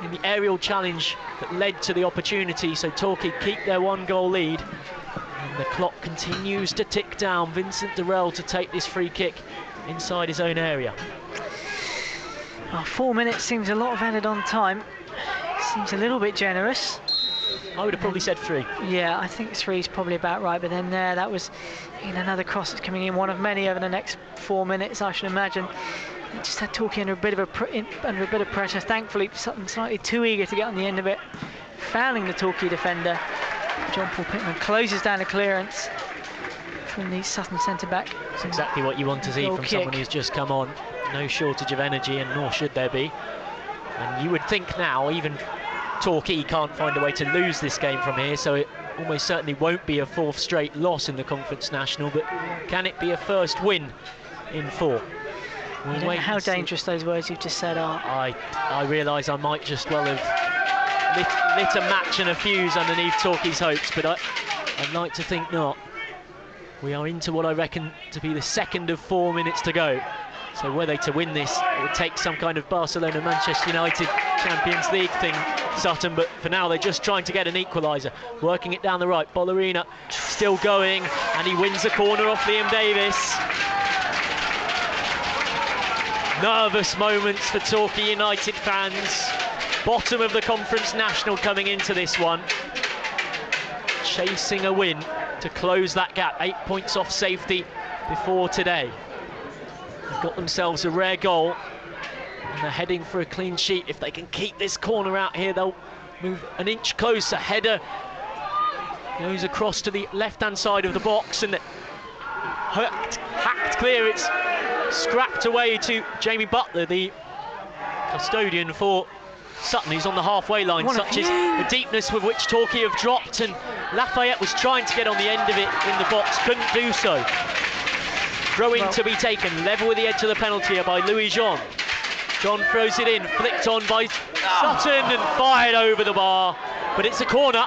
[SPEAKER 1] in the aerial challenge that led to the opportunity, so Torquay keep their 1-goal lead. And the clock continues to tick down. Vincent Durrell to take this free kick inside his own area.
[SPEAKER 2] Well, 4 minutes seems a lot of added on time. Seems a little bit generous.
[SPEAKER 1] I would have probably said 3.
[SPEAKER 2] Yeah, I think 3 is probably about right, but then that was another cross that's coming in, one of many over the next 4 minutes, I should imagine. It just had Torquay under a bit of pressure. Thankfully, Sutton slightly too eager to get on the end of it fouling the Torquay defender. John Paul Pittman closes down the clearance from the Sutton centre-back.
[SPEAKER 1] It's exactly what you want to see from someone who's just come on. No shortage of energy, and nor should there be. And you would think now even Torquay can't find a way to lose this game from here, so it almost certainly won't be a 4th straight loss in the Conference National, but can it be a first win in 4?
[SPEAKER 2] I don't know how dangerous those words you've just said are.
[SPEAKER 1] I realise I might just well have lit a match and a fuse underneath Torquay's hopes, but I'd like to think not. We are into what I reckon to be the 2nd of 4 minutes to go. So were they to win this, it would take some kind of Barcelona-Manchester United Champions League thing, Sutton, but for now they're just trying to get an equaliser. Working it down the right, Ballerina still going, and he wins the corner off Liam Davis. Nervous moments for Torquay United fans. Bottom of the Conference National coming into this one. Chasing a win to close that gap, 8 points off safety before today. They've got themselves a rare goal, and they're heading for a clean sheet. If they can keep this corner out here, they'll move an inch closer. Header goes across to the left-hand side of the box, and hacked clear. It's scrapped away to Jamie Butler, the custodian for Sutton, who's on the halfway line. Such is the deepness with which Torquay have dropped, and Lafayette was trying to get on the end of it in the box, couldn't do so. Throw-in to be taken, level with the edge of the penalty here by Louis Jean. John throws it in, flicked on by Sutton and fired over the bar, but it's a corner.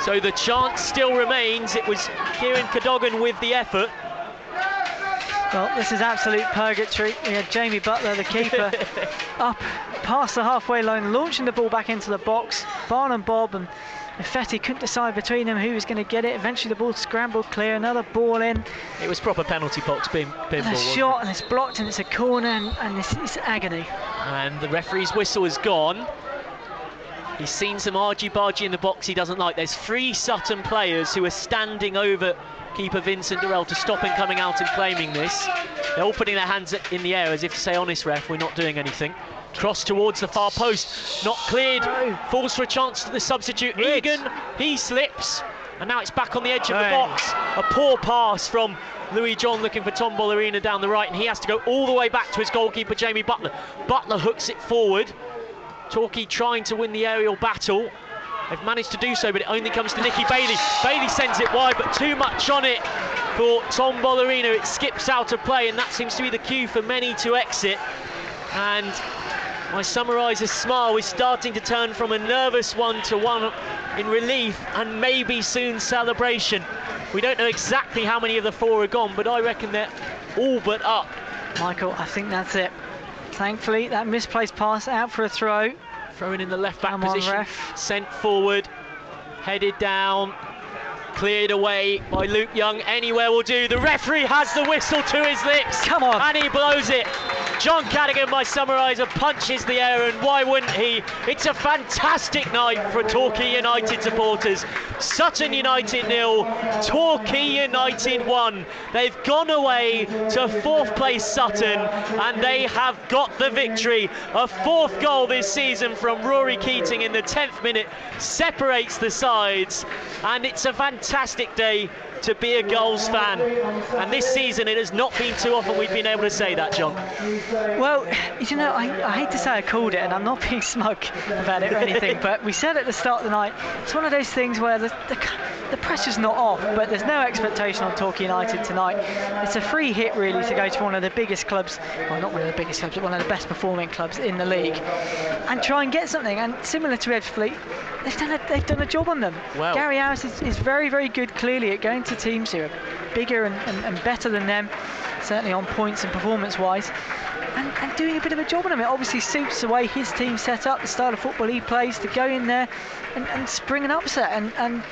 [SPEAKER 1] So the chance still remains. It was Kieran Cadogan with the effort.
[SPEAKER 2] Well, this is absolute purgatory. We had Jamie Butler, the keeper, up past the halfway line, launching the ball back into the box. Barnum Bob and Fetty couldn't decide between them who was going to get it. Eventually the ball scrambled clear, another ball in.
[SPEAKER 1] It was proper penalty box pinball.
[SPEAKER 2] And a shot, and it's blocked, and it's a corner, and it's agony.
[SPEAKER 1] And the referee's whistle is gone. He's seen some argy-bargy in the box he doesn't like. There's 3 Sutton players who are standing over keeper Vincent Durrell to stop him coming out and claiming this. They're all putting their hands in the air as if to say, honest ref, we're not doing anything. Cross towards the far post, not cleared, falls for a chance to the substitute Egan, he slips, and now it's back on the edge of the box. A poor pass from Louis John looking for Tom Ballerina down the right, and he has to go all the way back to his goalkeeper Jamie Butler. Butler hooks it forward. Torquay trying to win the aerial battle. They've managed to do so, but it only comes to Nicky Bailey. Bailey sends it wide, but too much on it for Tom Ballerina. It skips out of play, and that seems to be the cue for many to exit. And my summariser's smile is starting to turn from a nervous one to one in relief and maybe soon celebration. We don't know exactly how many of the 4 are gone, but I reckon they're all but up.
[SPEAKER 2] Michael, I think that's it. Thankfully, that misplaced pass out for a throw.
[SPEAKER 1] Throwing in the left-back position, sent forward, headed down, cleared away by Luke Young. Anywhere will do. The referee has the whistle to his lips.
[SPEAKER 2] Come on.
[SPEAKER 1] And he blows it. John Cadogan, my summariser, punches the air, and why wouldn't he? It's a fantastic night for Torquay United supporters. Sutton United 0, Torquay United 1. They've gone away to 4th place Sutton, and they have got the victory. A 4th goal this season from Rory Keating in the 10th minute separates the sides, and it's a fantastic day to be a goals fan, and this season it has not been too often we've been able to say that, John.
[SPEAKER 2] Well, you know, I hate to say I called it, and I'm not being smug about it or anything, but we said at the start of the night, it's one of those things where the pressure's not off, but there's no expectation on Torquay United tonight. It's a free hit really to go to one of the biggest clubs, well, not one of the biggest clubs, but one of the best performing clubs in the league, and try and get something. And similar to Ebbsfleet, they've done a job on them.
[SPEAKER 1] Well,
[SPEAKER 2] Gary Harris is very, very good clearly at going to teams who are bigger and better than them, certainly on points and performance wise, and doing a bit of a job on them. It obviously suits the way his team set up, the style of football he plays, to go in there and spring an upset, and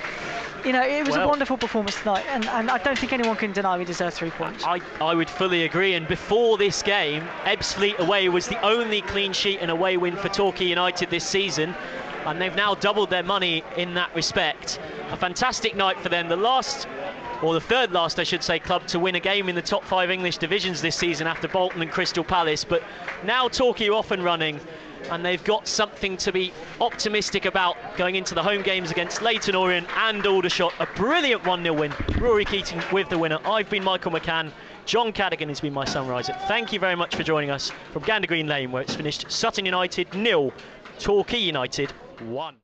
[SPEAKER 2] you know, it was a wonderful performance tonight, and I don't think anyone can deny we deserve 3 points.
[SPEAKER 1] I would fully agree, and before this game, Ebbsfleet away was the only clean sheet and away win for Torquay United this season, and they've now doubled their money in that respect. A fantastic night for them. The third last, I should say, club to win a game in the top 5 English divisions this season after Bolton and Crystal Palace. But now Torquay are off and running. and they've got something to be optimistic about going into the home games against Leyton Orient and Aldershot. A brilliant 1-0 win. Rory Keating with the winner. I've been Michael McCann. John Cadogan has been my sunriser. Thank you very much for joining us from Gander Green Lane, where it's finished Sutton United 0, Torquay United 1.